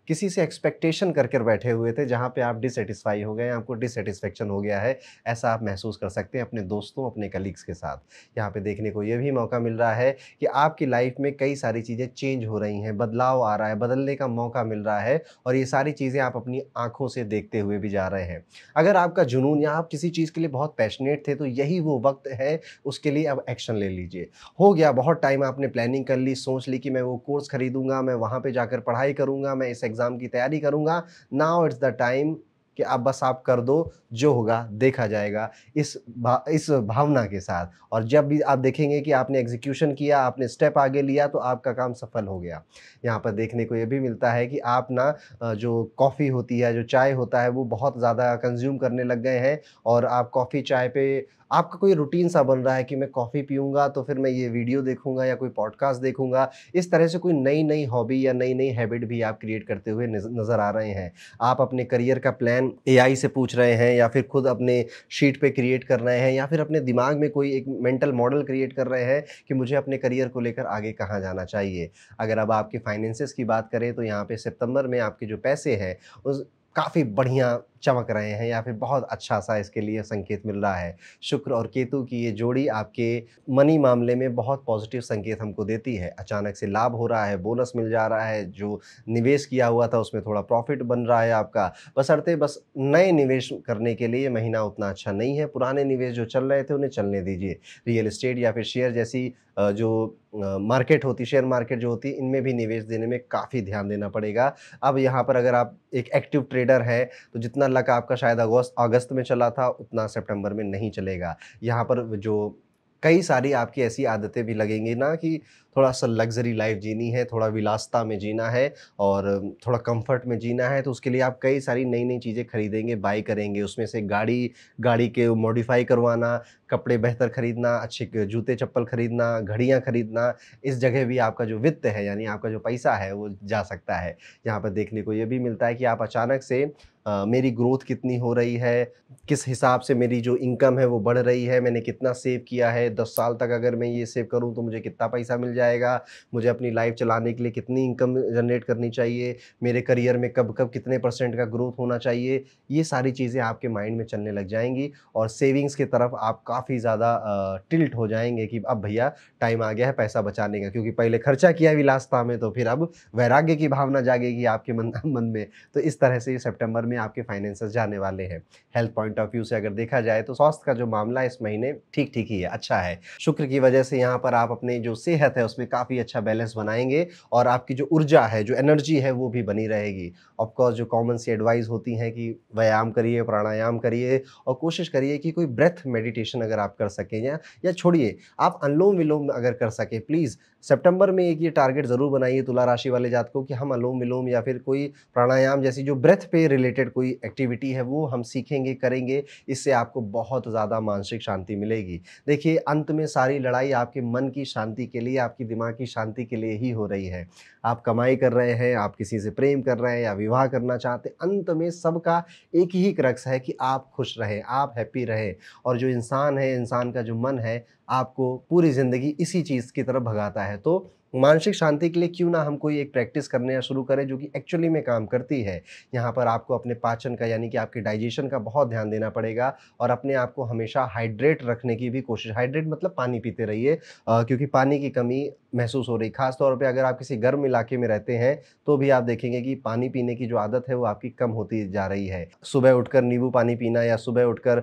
किसी से एक्सपेक्टेशन करके बैठे हुए थे जहाँ पे आप डिससेटिस्फाई हो गए, आपको डिससेटिस्फेक्शन हो गया है, ऐसा आप महसूस कर सकते हैं अपने दोस्तों, अपने कलीग्स के साथ। यहाँ पे देखने को ये भी मौका मिल रहा है कि आपकी लाइफ में कई सारी चीज़ें चेंज हो रही हैं, बदलाव आ रहा है, बदलने का मौका मिल रहा है और ये सारी चीज़ें आप अपनी आँखों से देखते हुए भी जा रहे हैं। अगर आपका जुनून या आप किसी चीज़ के लिए बहुत पैशनेट थे तो यही वो वक्त है, उसके लिए अब एक्शन ले लीजिए। हो गया बहुत टाइम आपने प्लानिंग कर ली, सोच ली कि मैं वो कोर्स खरीदूँगा, मैं वहाँ पे जाकर पढ़ाई करूँगा, मैं इस एग्ज़ाम की तैयारी करूँगा। नाउ इट्स द टाइम कि अब बस आप कर दो, जो होगा देखा जाएगा, इस भावना के साथ। और जब भी आप देखेंगे कि आपने एग्जीक्यूशन किया, आपने स्टेप आगे लिया तो आपका काम सफल हो गया। यहाँ पर देखने को ये भी मिलता है कि आप ना जो कॉफ़ी होती है, जो चाय होता है, वो बहुत ज़्यादा कंज्यूम करने लग गए हैं और आप कॉफ़ी चाय पे आपका कोई रूटीन सा बन रहा है कि मैं कॉफ़ी पीऊँगा तो फिर मैं ये वीडियो देखूँगा या कोई पॉडकास्ट देखूँगा। इस तरह से कोई नई-नई हॉबी या नई-नई हैबिट भी आप क्रिएट करते हुए नज़र आ रहे हैं। आप अपने करियर का प्लान एआई से पूछ रहे हैं या फिर खुद अपने शीट पे क्रिएट कर रहे हैं या फिर अपने दिमाग में कोई एक मेंटल मॉडल क्रिएट कर रहे हैं कि मुझे अपने करियर को लेकर आगे कहाँ जाना चाहिए। अगर अब आपके फाइनेंसेस की बात करें तो यहाँ पे सितंबर में आपके जो पैसे हैं उस काफ़ी बढ़िया चमक रहे हैं या फिर बहुत अच्छा सा इसके लिए संकेत मिल रहा है। शुक्र और केतु की ये जोड़ी आपके मनी मामले में बहुत पॉजिटिव संकेत हमको देती है। अचानक से लाभ हो रहा है, बोनस मिल जा रहा है, जो निवेश किया हुआ था उसमें थोड़ा प्रॉफिट बन रहा है आपका। बशर्ते बस नए निवेश करने के लिए ये महीना उतना अच्छा नहीं है, पुराने निवेश जो चल रहे थे उन्हें चलने दीजिए। रियल एस्टेट या फिर शेयर जैसी जो मार्केट होती, शेयर मार्केट जो होती है, इनमें भी निवेश देने में काफ़ी ध्यान देना पड़ेगा। अब यहाँ पर अगर आप एक एक्टिव ट्रेडर हैं तो जितना लक आपका शायद अगस्त में चला था उतना सितंबर में नहीं चलेगा। यहाँ पर जो कई सारी आपकी ऐसी आदतें भी लगेंगी ना कि थोड़ा-सा लग्ज़री लाइफ़ जीनी है, थोड़ा विलासिता में जीना है और थोड़ा कम्फ़र्ट में जीना है, तो उसके लिए आप कई सारी नई-नई चीज़ें खरीदेंगे, बाय करेंगे। उसमें से गाड़ी के मॉडिफ़ाई करवाना, कपड़े बेहतर खरीदना, अच्छे जूते-चप्पल खरीदना, घड़ियाँ खरीदना, इस जगह भी आपका जो वित्त है यानी आपका जो पैसा है वो जा सकता है। यहाँ पर देखने को ये भी मिलता है कि आप अचानक से मेरी ग्रोथ कितनी हो रही है, किस हिसाब से मेरी जो इनकम है वो बढ़ रही है, मैंने कितना सेव किया है, 10 साल तक अगर मैं ये सेव करूँ तो मुझे कितना पैसा मिल जाएगा, मुझे अपनी लाइफ चलाने के लिए कितनी इनकम जनरेट करनी चाहिए, मेरे करियर में कब-कब कितने % का ग्रोथ होना चाहिए, ये सारी चीज़ें आपके माइंड में चलने लग जाएँगी और सेविंग्स की तरफ आप काफ़ी ज़्यादा टिल्ट हो जाएँगे कि अब भैया टाइम आ गया है पैसा बचाने का, क्योंकि पहले खर्चा किया विलासिता में तो फिर अब वैराग्य की भावना जागेगी आपके मन में। तो इस तरह से सितंबर में आपके फाइनेंसेस जाने वाले हैं। हेल्थ पॉइंट ऑफ व्यू से अगर देखा जाए तो स्वास्थ्य का जो मामला इस महीने ठीक-ठीक ही है, अच्छा है। शुक्र की वजह से यहाँ पर आप अपनी जो सेहत है उसमें काफ़ी अच्छा बैलेंस बनाएँगे और आपकी जो ऊर्जा है, जो एनर्जी है वो भी बनी रहेगी। ऑफ कोर्स जो कॉमन सी एडवाइस होती हैं कि व्यायाम करिए, प्राणायाम करिए और कोशिश करिए कि कोई ब्रेथ मेडिटेशन अगर आप कर सकें या छोड़िए, आप अनुलोम-विलोम अगर कर सकें प्लीज़ सितंबर में एक ये टारगेट ज़रूर बनाइए तुला राशि वाले जातकों कि हम अनुलोम-विलोम या फिर कोई प्राणायाम जैसी जो ब्रेथ पे रिलेटेड कोई एक्टिविटी है वो हम सीखेंगे, करेंगे। इससे आपको बहुत ज़्यादा मानसिक शांति मिलेगी। देखिए अंत में सारी लड़ाई आपके मन की शांति के लिए, आपकी दिमाग की शांति के लिए ही हो रही है। आप कमाई कर रहे हैं, आप किसी से प्रेम कर रहे हैं या विवाह करना चाहते हैं, अंत में सबका एक ही क्रक्स है कि आप खुश रहें, आप हैप्पी रहें और जो इंसान है, इंसान का जो मन है, आपको पूरी ज़िंदगी इसी चीज़ की तरफ भगाता है। तो मानसिक शांति के लिए क्यों ना हम कोई एक प्रैक्टिस करने या शुरू करें जो कि एक्चुअली में काम करती है। यहाँ पर आपको अपने पाचन का यानी कि आपके डाइजेशन का बहुत ध्यान देना पड़ेगा और अपने आप को हमेशा हाइड्रेट रखने की भी कोशिश, हाइड्रेट मतलब पानी पीते रहिए, क्योंकि पानी की कमी महसूस हो रही, खास तौर पे अगर आप किसी गर्म इलाके में रहते हैं तो भी आप देखेंगे कि पानी पीने की जो आदत है वो आपकी कम होती जा रही है। सुबह उठकर नींबू पानी पीना या सुबह उठकर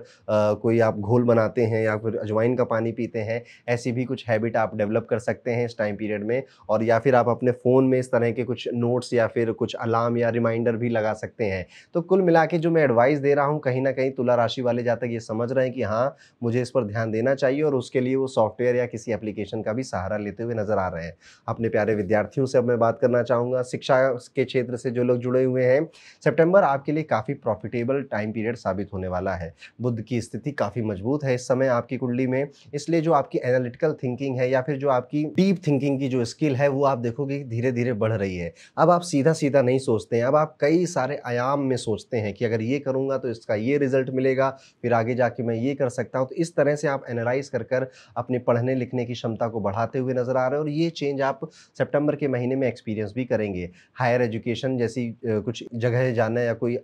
कोई आप घोल बनाते हैं या फिर अजवाइन का पानी पीते हैं, ऐसी भी कुछ हैबिट आप डेवलप कर सकते हैं इस टाइम पीरियड में। और या फिर आप अपने फ़ोन में इस तरह के कुछ नोट्स या फिर कुछ अलार्म या रिमाइंडर भी लगा सकते हैं। तो कुल मिला के जो मैं एडवाइस दे रहा हूँ, कहीं न कहीं तुला राशि वाले जातक ये समझ रहे हैं कि हाँ, मुझे इस पर ध्यान देना चाहिए और उसके लिए वो सॉफ्टवेयर या किसी एप्लीकेशन का भी सहारा लेते हुए नज़र आ रहे हैं। अपने प्यारे विद्यार्थियों से अब मैं बात करना चाहूँगा, शिक्षा के क्षेत्र से जो लोग जुड़े हुए हैं, सितंबर आपके लिए काफ़ी प्रॉफिटेबल टाइम पीरियड साबित होने वाला है। बुध की स्थिति काफ़ी मजबूत है इस समय आपकी कुंडली में, इसलिए जो आपकी एनालिटिकल थिंकिंग है या फिर जो आपकी डीप थिंकिंग की जो स्किल है वो आप देखोगे कि धीरे-धीरे बढ़ रही है। अब आप सीधा-सीधा नहीं सोचते हैं, अब आप कई सारे आयाम में सोचते हैं कि अगर ये करूँगा तो इसका ये रिज़ल्ट मिलेगा, फिर आगे जाके मैं ये कर सकता हूँ। तो इस तरह से आप एनालाइज़ कर अपने पढ़ने-लिखने की क्षमता को बढ़ाते हुए नज़र आ रहे हैं और ये चेंज आप सितंबर के महीने में एक्सपीरियंस भी करेंगे। हायर एजुकेशन जैसी कुछ जगह जाना या कोई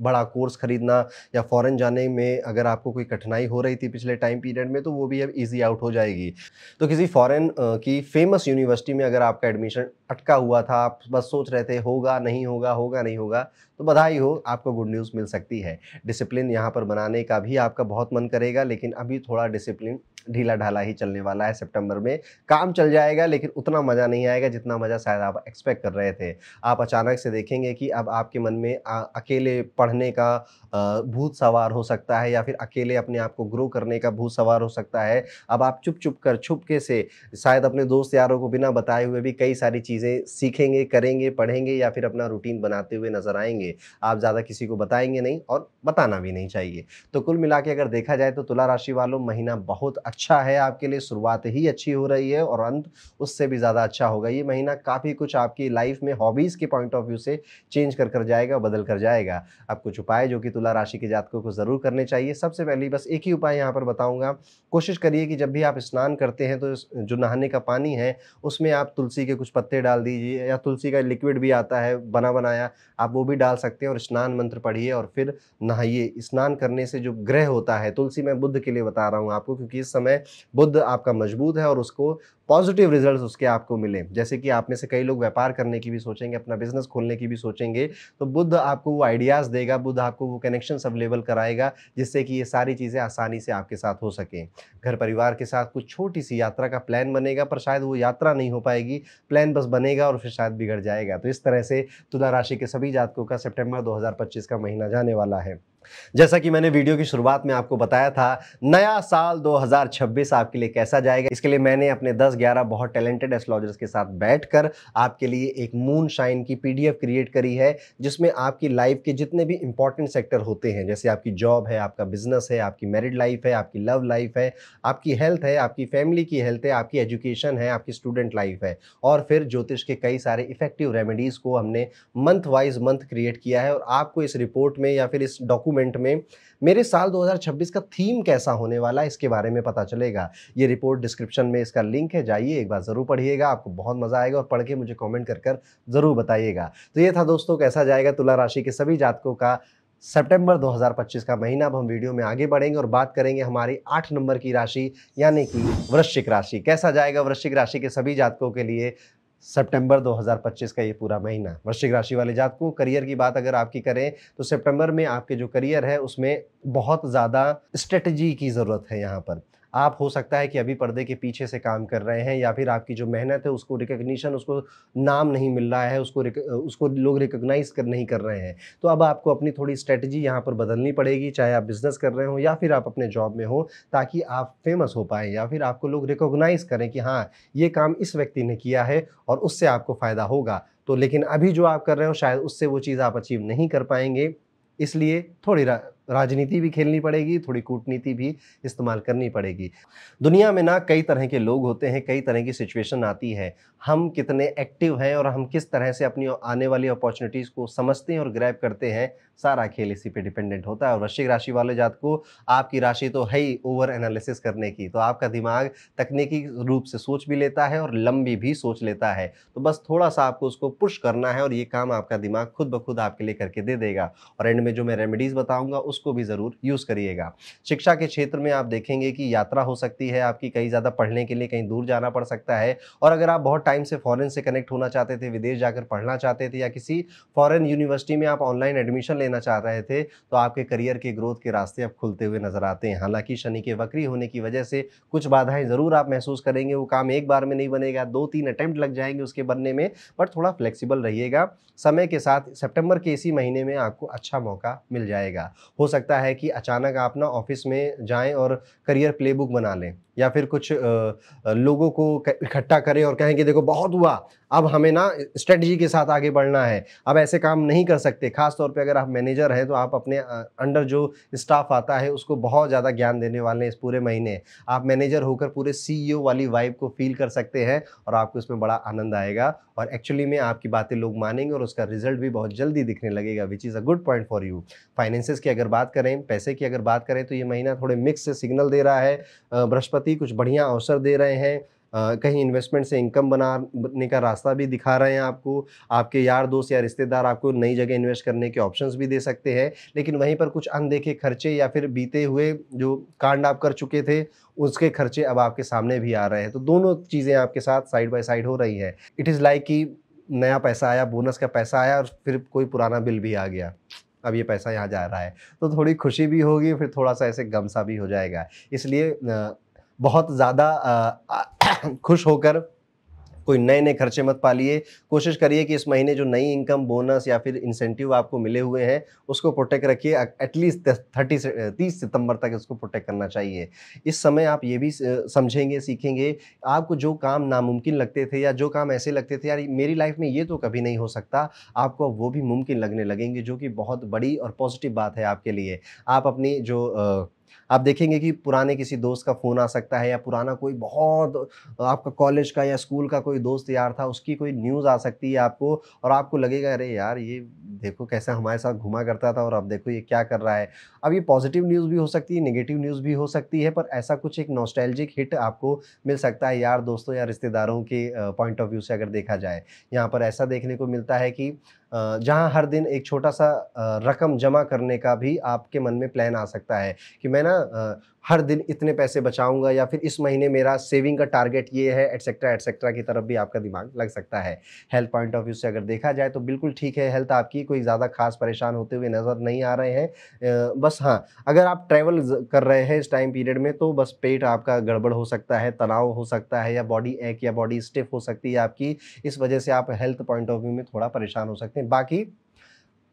बड़ा कोर्स खरीदना या फ़ॉरेन जाने में अगर आपको कोई कठिनाई हो रही थी पिछले टाइम पीरियड में, तो वो भी अब ईज़ी आउट हो जाएगी। तो किसी फ़ॉरेन की फ़ेमस यूनिवर्सिटी में अगर आपका एडमिशन अटका हुआ था, आप बस सोच रहे थे होगा, नहीं होगा, होगा, नहीं होगा, तो बधाई हो, आपको गुड न्यूज़ मिल सकती है। डिसिप्लिन यहाँ पर बनाने का भी आपका बहुत मन करेगा, लेकिन अभी थोड़ा डिसिप्लिन ढीला-ढाला ही चलने वाला है सितंबर में। काम चल जाएगा लेकिन उतना मज़ा नहीं आएगा जितना मज़ा शायद आप एक्सपेक्ट कर रहे थे। आप अचानक से देखेंगे कि अब आपके मन में अकेले पढ़ने का भूत सवार हो सकता है या फिर अकेले अपने आप को ग्रो करने का भूत सवार हो सकता है। अब आप चुप-चुप कर, छुपके से शायद अपने दोस्त यारों को बिना बताए हुए भी कई सारी चीज़ें सीखेंगे, करेंगे, पढ़ेंगे या फिर अपना रूटीन बनाते हुए नज़र आएँगे। आप ज़्यादा किसी को बताएँगे नहीं और बताना भी नहीं चाहिए। तो कुल मिला के अगर देखा जाए तो तुला राशि वालों, महीना बहुत अच्छा है आपके लिए, शुरुआत ही अच्छी हो रही है और अंत उससे भी ज़्यादा अच्छा होगा। ये महीना काफ़ी कुछ आपकी लाइफ में हॉबीज़ के पॉइंट ऑफ व्यू से चेंज कर जाएगा, बदल कर जाएगा। अब कुछ उपाय जो कि तुला राशि के जातकों को ज़रूर करने चाहिए। सबसे पहले बस एक ही उपाय यहाँ पर बताऊँगा, कोशिश करिए कि जब भी आप स्नान करते हैं तो जो नहाने का पानी है उसमें आप तुलसी के कुछ पत्ते डाल दीजिए या तुलसी का लिक्विड भी आता है बना बनाया, आप वो भी डाल सकते हैं और स्नान मंत्र पढ़िए और फिर नहाइए। स्नान करने से जो ग्रह होता है, तुलसी मैं बुध के लिए बता रहा हूँ आपको, क्योंकि इस समय बुध आपका मजबूत है और उसको पॉजिटिव रिजल्ट्स उसके आपको मिले। जैसे कि आप में से कई लोग व्यापार करने की भी सोचेंगे, अपना बिजनेस खोलने की भी सोचेंगे, तो बुध आपको वो आइडियाज़ देगा, बुध आपको वो कनेक्शंस अवेलेबल कराएगा जिससे कि ये सारी चीज़ें आसानी से आपके साथ हो सकें। घर परिवार के साथ कुछ छोटी-सी यात्रा का प्लान बनेगा, पर शायद वो यात्रा नहीं हो पाएगी, प्लान बस बनेगा और फिर शायद बिगड़ जाएगा। तो इस तरह से तुला राशि के सभी जातकों का सितंबर 2025 का महीना जाने वाला है। जैसा कि मैंने वीडियो की शुरुआत में आपको बताया था, नया साल 2026 आपके लिए कैसा जाएगा, इसके लिए मैंने अपने 10-11 बहुत टैलेंटेड एस्ट्रोलॉजर्स के साथ बैठकर आपके लिए एक मून शाइन की पीडीएफ क्रिएट करी है, जिसमें आपकी लाइफ के जितने भी इंपॉर्टेंट सेक्टर होते हैं, जैसे आपकी जॉब है, आपका बिजनेस है, आपकी मैरिड लाइफ है, आपकी लव लाइफ है, आपकी हेल्थ है, आपकी फैमिली की हेल्थ है, आपकी एजुकेशन है, आपकी स्टूडेंट लाइफ है, और फिर ज्योतिष के कई सारे इफेक्टिव रेमेडीज को हमने मंथ वाइज मंथ क्रिएट किया है। और आपको इस रिपोर्ट में या फिर इस डॉक्यूमेंट में मेरे साल 2026 का थीम कैसा होने वाला है इसके बारे में पता चलेगा। ये रिपोर्ट डिस्क्रिप्शन में इसका लिंक है, जाइए एक बार ज़रूर पढ़िएगा, आपको बहुत मज़ा आएगा और पढ़ के मुझे कमेंट कर ज़रूर बताइएगा। तो ये था दोस्तों, कैसा जाएगा तुला राशि के सभी जातकों का सितंबर 2025 का महीना। अब हम वीडियो में आगे बढ़ेंगे और बात करेंगे हमारी 8 नंबर की राशि यानी कि वृश्चिक राशि। कैसा जाएगा वृश्चिक राशि के सभी जातकों के लिए सितंबर 2025 का ये पूरा महीना। वृश्चिक राशि वाले जातकों, करियर की बात अगर आपकी करें तो सितंबर में आपके जो करियर है उसमें बहुत ज़्यादा स्ट्रेटजी की ज़रूरत है। यहाँ पर आप हो सकता है कि अभी पर्दे के पीछे से काम कर रहे हैं या फिर आपकी जो मेहनत है उसको रिकग्निशन, उसको नाम नहीं मिल रहा है, उसको लोग रिकॉग्नाइज नहीं कर रहे हैं। तो अब आपको अपनी थोड़ी स्ट्रेटजी यहाँ पर बदलनी पड़ेगी, चाहे आप बिजनेस कर रहे हो या फिर आप अपने जॉब में हो, ताकि आप फेमस हो पाएँ या फिर आपको लोग रिकॉग्नाइज करें कि हाँ, ये काम इस व्यक्ति ने किया है और उससे आपको फ़ायदा होगा। तो लेकिन अभी जो आप कर रहे हो शायद उससे वो चीज़ आप अचीव नहीं कर पाएंगे, इसलिए थोड़ी राजनीति भी खेलनी पड़ेगी, थोड़ी कूटनीति भी इस्तेमाल करनी पड़ेगी। दुनिया में ना कई तरह के लोग होते हैं, कई तरह की सिचुएशन आती है। हम कितने एक्टिव हैं और हम किस तरह से अपनी आने वाली अपॉर्चुनिटीज़ को समझते हैं और ग्रैब करते हैं, सारा खेल इसी पे डिपेंडेंट होता है। और वृश्चिक राशि वाले जातक को आपकी राशि तो है ही ओवर एनालिसिस करने की, तो आपका दिमाग तकनीकी रूप से सोच भी लेता है और लंबी भी सोच लेता है। तो बस थोड़ा-सा आपको उसको पुश करना है और ये काम आपका दिमाग खुद ब खुद आपके लिए करके दे देगा। और एंड में जो मैं रेमेडीज़ बताऊँगा उसको भी ज़रूर यूज़ करिएगा। शिक्षा के क्षेत्र में आप देखेंगे कि यात्रा हो सकती है आपकी, कहीं ज़्यादा पढ़ने के लिए कहीं दूर जाना पड़ सकता है। और अगर आप बहुत टाइम से फॉरेन से कनेक्ट होना चाहते थे, विदेश जाकर पढ़ना चाहते थे या किसी फॉरेन यूनिवर्सिटी में आप ऑनलाइन एडमिशन लेना चाह रहे थे, तो आपके करियर के ग्रोथ के रास्ते अब खुलते हुए नज़र आते हैं। हालाँकि शनि के वक्री होने की वजह से कुछ बाधाएँ ज़रूर आप महसूस करेंगे, वो काम एक बार में नहीं बनेगा, 2-3 अटेम्प्ट लग जाएँगे उसके बनने में, बट थोड़ा फ्लेक्सिबल रहिएगा। समय के साथ सितंबर के इसी महीने में आपको अच्छा मौका मिल जाएगा। हो सकता है कि अचानक आप ना ऑफ़िस में जाएँ और करियर प्लेबुक बना लें या फिर कुछ लोगों को इकट्ठा करें और कहें कि देखो बहुत हुआ, अब हमें ना स्ट्रेटजी के साथ आगे बढ़ना है। अब ऐसे काम नहीं कर सकते। ख़ास तौर पे अगर आप मैनेजर हैं तो आप अपने अंडर जो स्टाफ आता है उसको बहुत ज़्यादा ज्ञान देने वाले हैं इस पूरे महीने। आप मैनेजर होकर पूरे सीईओ वाली वाइब को फ़ील कर सकते हैं और आपको इसमें बड़ा आनंद आएगा और एक्चुअली में आपकी बातें लोग मानेंगे और उसका रिज़ल्ट भी बहुत जल्दी दिखने लगेगा, which is a good point for you. Finances की अगर बात करें, पैसे की अगर बात करें तो ये महीना थोड़े मिक्स सिग्नल दे रहा है। बृहस्पति कुछ बढ़िया अवसर दे रहे हैं। कहीं इन्वेस्टमेंट से इनकम बनाने का रास्ता भी दिखा रहे हैं आपको। आपके यार दोस्त या रिश्तेदार आपको नई जगह इन्वेस्ट करने के ऑप्शंस भी दे सकते हैं। लेकिन वहीं पर कुछ अनदेखे खर्चे या फिर बीते हुए जो कांड आप कर चुके थे, उसके खर्चे अब आपके सामने भी आ रहे हैं। तो दोनों चीज़ें आपके साथ साइड बाय साइड हो रही हैं। इट इज़ लाइक कि नया पैसा आया, बोनस का पैसा आया और फिर कोई पुराना बिल भी आ गया। अब ये पैसा यहाँ जा रहा है। तो थोड़ी खुशी भी होगी, फिर थोड़ा-सा ऐसे गम-सा भी हो जाएगा। इसलिए बहुत ज़्यादा खुश होकर कोई नए-नए खर्चे मत पालिए। कोशिश करिए कि इस महीने जो नई इनकम, बोनस या फिर इंसेंटिव आपको मिले हुए हैं, उसको प्रोटेक्ट रखिए। एटलीस्ट 30 सितंबर तक इसको प्रोटेक्ट करना चाहिए। इस समय आप ये भी समझेंगे, सीखेंगे, आपको जो काम नामुमकिन लगते थे या जो काम ऐसे लगते थे, यार मेरी लाइफ में ये तो कभी नहीं हो सकता, आपको वो भी मुमकिन लगने लगेंगे, जो कि बहुत बड़ी और पॉजिटिव बात है आपके लिए। आप अपनी जो आप देखेंगे कि पुराने किसी दोस्त का फ़ोन आ सकता है या पुराना कोई बहुत आपका कॉलेज का या स्कूल का कोई दोस्त यार था, उसकी कोई न्यूज़ आ सकती है आपको और आपको लगेगा अरे यार ये देखो कैसा हमारे साथ घुमा करता था और अब देखो ये क्या कर रहा है। अब ये पॉजिटिव न्यूज़ भी हो सकती है, नेगेटिव न्यूज़ भी हो सकती है, पर ऐसा कुछ एक नॉस्टैल्जिक हिट आपको मिल सकता है यार दोस्तों या रिश्तेदारों के पॉइंट ऑफ व्यू से अगर देखा जाए। यहाँ पर ऐसा देखने को मिलता है कि जहाँ हर दिन एक छोटा-सा रकम जमा करने का भी आपके मन में प्लान आ सकता है कि मैं ना हर दिन इतने पैसे बचाऊँगा या फिर इस महीने मेरा सेविंग का टारगेट ये है एटसेट्रा, एटसेट्रा की तरफ भी आपका दिमाग लग सकता है। हेल्थ पॉइंट ऑफ व्यू से अगर देखा जाए तो बिल्कुल ठीक है, हेल्थ आपकी कोई ज़्यादा ख़ास परेशान होते हुए नज़र नहीं आ रहे हैं। बस हाँ, अगर आप ट्रैवल कर रहे हैं इस टाइम पीरियड में तो बस पेट आपका गड़बड़ हो सकता है, तनाव हो सकता है या बॉडी एक या बॉडी स्टिफ़ हो सकती है आपकी। इस वजह से आप हेल्थ पॉइंट ऑफ व्यू में थोड़ा परेशान हो सकते हैं। बाकी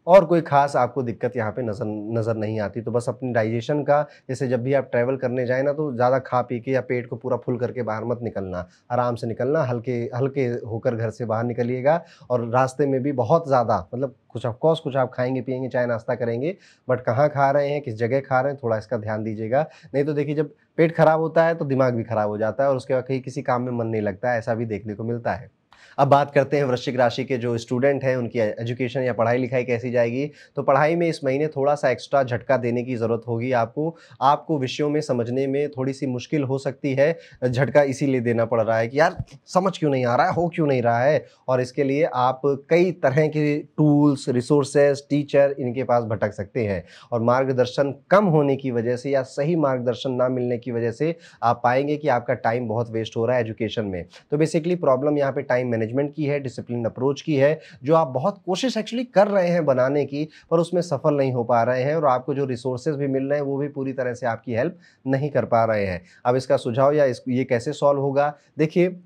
और कोई ख़ास आपको दिक्कत यहाँ पे नज़र नहीं आती। तो बस अपनी डाइजेशन का जैसे जब भी आप ट्रैवल करने जाएँ ना तो ज़्यादा खा पी के या पेट को पूरा फुल करके बाहर मत निकलना। आराम से निकलना, हल्के हल्के होकर घर से बाहर निकलिएगा और रास्ते में भी बहुत ज़्यादा मतलब कुछ ऑफ कोर्स कुछ आप खाएँगे, पिएँगे, चाय नाश्ता करेंगे, बट कहाँ खा रहे हैं, किस जगह खा रहे हैं, थोड़ा इसका ध्यान दीजिएगा। नहीं तो देखिए जब पेट खराब होता है तो दिमाग भी खराब हो जाता है और उसके बाद कहीं किसी काम में मन नहीं लगता है, ऐसा भी देखने को मिलता है। अब बात करते हैं वृश्चिक राशि के जो स्टूडेंट हैं उनकी एजुकेशन या पढ़ाई-लिखाई कैसी जाएगी? तो पढ़ाई में इस महीने थोड़ा-सा एक्स्ट्रा झटका देने की ज़रूरत होगी आपको। आपको विषयों में समझने में थोड़ी-सी मुश्किल हो सकती है। झटका इसीलिए देना पड़ रहा है कि यार समझ क्यों नहीं आ रहा है, हो क्यों नहीं रहा है? और इसके लिए आप कई तरह के टूल्स, रिसोर्सेज़, टीचर इनके पास भटक सकते हैं और मार्गदर्शन कम होने की वजह से या सही मार्गदर्शन ना मिलने की वजह से आप पाएँगे कि आपका टाइम बहुत वेस्ट हो रहा है एजुकेशन में। तो बेसिकली प्रॉब्लम यहाँ पे टाइम मैनेजमेंट की है, डिसिप्लिन अप्रोच की है, जो आप बहुत कोशिश एक्चुअली कर रहे हैं बनाने की, पर उसमें सफल नहीं हो पा रहे हैं और आपको जो रिसोर्सेज भी मिल रहे हैं, वो भी पूरी तरह से आपकी हेल्प नहीं कर पा रहे हैं। अब इसका सुझाव या ये कैसे सॉल्व होगा? देखिए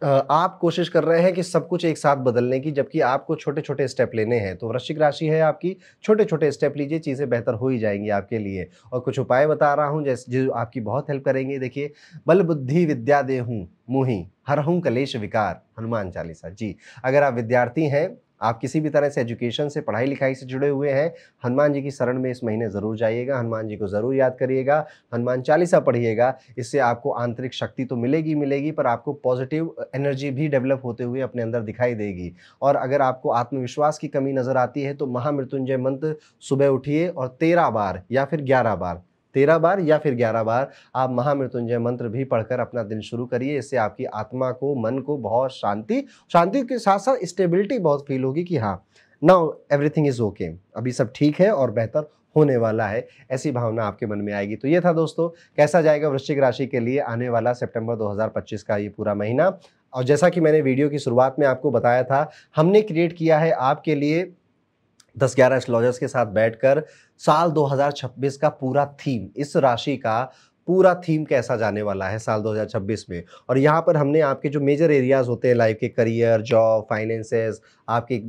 आप कोशिश कर रहे हैं कि सब कुछ एक साथ बदलने की, जबकि आपको छोटे-छोटे स्टेप लेने हैं। तो वृश्चिक राशि है आपकी, छोटे-छोटे स्टेप लीजिए, चीज़ें बेहतर हो ही जाएँगी आपके लिए। और कुछ उपाय बता रहा हूँ जो आपकी बहुत हेल्प करेंगे। देखिए, बल बुद्धि विद्या देहूँ मोहि, हरहूँ कलेश विकार, हनुमान चालीसा। जी, अगर आप विद्यार्थी हैं, आप किसी भी तरह से एजुकेशन से, पढ़ाई लिखाई से जुड़े हुए हैं, हनुमान जी की शरण में इस महीने ज़रूर जाइएगा, हनुमान जी को ज़रूर याद करिएगा, हनुमान चालीसा पढ़िएगा। इससे आपको आंतरिक शक्ति तो मिलेगी मिलेगी, पर आपको पॉजिटिव एनर्जी भी डेवलप होते हुए अपने अंदर दिखाई देगी। और अगर आपको आत्मविश्वास की कमी नज़र आती है तो महामृत्युंजय मंत्र सुबह उठिए और 13 बार या फिर 11 बार, 13 बार या फिर 11 बार आप महामृत्युंजय मंत्र भी पढ़कर अपना दिन शुरू करिए। इससे आपकी आत्मा को, मन को बहुत शांति, शांति के साथ साथ स्टेबिलिटी बहुत फील होगी कि हाँ, नाउ एवरीथिंग इज ओके, अभी सब ठीक है और बेहतर होने वाला है, ऐसी भावना आपके मन में आएगी। तो ये था दोस्तों, कैसा जाएगा वृश्चिक राशि के लिए आने वाला सितंबर 2025 का ये पूरा महीना। और जैसा कि मैंने वीडियो की शुरुआत में आपको बताया था, हमने क्रिएट किया है आपके लिए 10-11 एस्ट्रोलॉजर्स के साथ बैठकर साल 2026 का पूरा थीम, इस राशि का पूरा थीम कैसा जाने वाला है साल 2026 में। और यहाँ पर हमने आपके जो मेजर एरियाज होते हैं लाइफ के, करियर, जॉब, फाइनेंसेस, आपकी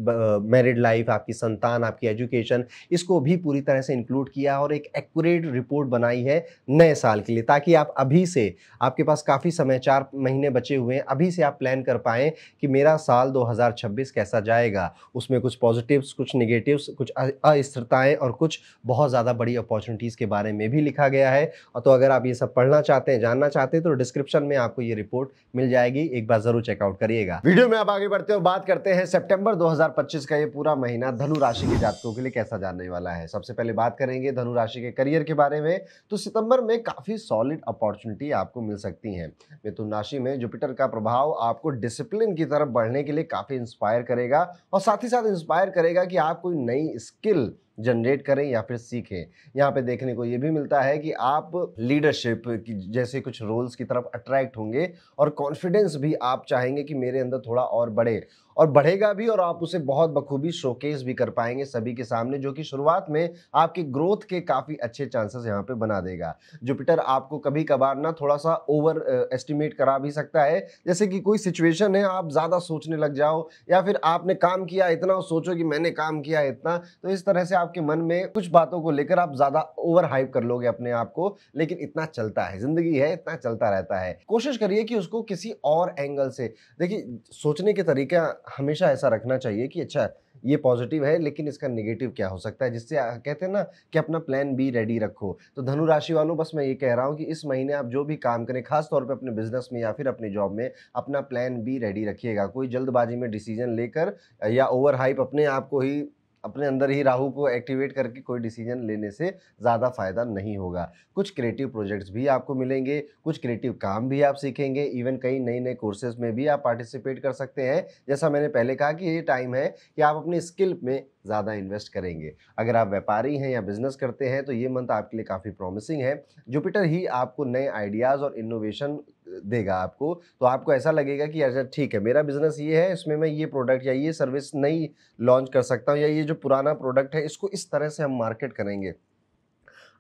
मैरिड लाइफ, आपकी संतान, आपकी एजुकेशन, इसको भी पूरी तरह से इंक्लूड किया और एक एक्यूरेट रिपोर्ट बनाई है नए साल के लिए, ताकि आप अभी से, आपके पास काफ़ी समय, 4 महीने बचे हुए हैं, अभी से आप प्लान कर पाएँ कि मेरा साल 2026 कैसा जाएगा। उसमें कुछ पॉजिटिव्स, कुछ निगेटिव्स, कुछ अस्थिरताएँ और कुछ बहुत ज़्यादा बड़ी अपॉर्चुनिटीज़ के बारे में भी लिखा गया है। और तो अगर आप ये सब पढ़ना चाहते हैं, जानना चाहते हैं, तो डिस्क्रिप्शन में आपको ये रिपोर्ट मिल जाएगी, एक बार जरूर चेकआउट करिएगा। वीडियो में आप आगे बढ़ते हो, बात करते हैं सितंबर 2025 का ये पूरा महीना धनु राशि के जातकों के लिए कैसा जाने वाला है। सबसे पहले बात करेंगे धनु राशि के करियर के बारे में। तो सितंबर में काफी सॉलिड अपॉर्चुनिटी आपको मिल सकती है। मिथुन राशि में जुपिटर का प्रभाव आपको डिसिप्लिन की तरफ बढ़ने के लिए काफी इंस्पायर करेगा और साथ ही साथ इंस्पायर करेगा कि आप कोई नई स्किल जनरेट करें या फिर सीखें। यहाँ पे देखने को ये भी मिलता है कि आप लीडरशिप की जैसे कुछ रोल्स की तरफ अट्रैक्ट होंगे और कॉन्फिडेंस भी आप चाहेंगे कि मेरे अंदर थोड़ा और बढ़े, और बढ़ेगा भी, और आप उसे बहुत बखूबी शोकेस भी कर पाएंगे सभी के सामने, जो कि शुरुआत में आपकी ग्रोथ के काफ़ी अच्छे चांसेस यहाँ पे बना देगा। जुपिटर आपको कभी कभार ना थोड़ा सा ओवर एस्टिमेट करा भी सकता है, जैसे कि कोई सिचुएशन है, आप ज़्यादा सोचने लग जाओ, या फिर आपने काम किया इतना, सोचो कि मैंने काम किया इतना, तो इस तरह से आपके मन में कुछ बातों को लेकर आप ज़्यादा ओवर हाइप कर लोगे अपने आप को। लेकिन इतना चलता है, जिंदगी है, इतना चलता रहता है। कोशिश करिए कि उसको किसी और एंगल से देखिए। सोचने के तरीका हमेशा ऐसा रखना चाहिए कि अच्छा, ये पॉजिटिव है लेकिन इसका नेगेटिव क्या हो सकता है, जिससे कहते हैं ना कि अपना प्लान बी रेडी रखो। तो धनु राशि वालों, बस मैं ये कह रहा हूँ कि इस महीने आप जो भी काम करें, खास तौर पे अपने बिजनेस में या फिर अपनी जॉब में, अपना प्लान बी रेडी रखिएगा। कोई जल्दबाजी में डिसीजन लेकर या ओवर हाइप अपने आप को ही, अपने अंदर ही राहु को एक्टिवेट करके कोई डिसीजन लेने से ज़्यादा फायदा नहीं होगा। कुछ क्रिएटिव प्रोजेक्ट्स भी आपको मिलेंगे, कुछ क्रिएटिव काम भी आप सीखेंगे, इवन कई नए नए कोर्सेज में भी आप पार्टिसिपेट कर सकते हैं। जैसा मैंने पहले कहा कि ये टाइम है कि आप अपनी स्किल में ज़्यादा इन्वेस्ट करेंगे। अगर आप व्यापारी हैं या बिजनेस करते हैं तो ये मंथ आपके लिए काफ़ी प्रॉमिसिंग है। जुपिटर ही आपको नए आइडियाज़ और इनोवेशन देगा आपको, तो आपको ऐसा लगेगा कि अच्छा ठीक है, मेरा बिजनेस ये है, इसमें मैं ये प्रोडक्ट या ये सर्विस नई लॉन्च कर सकता हूँ, या ये जो पुराना प्रोडक्ट है इसको इस तरह से हम मार्केट करेंगे।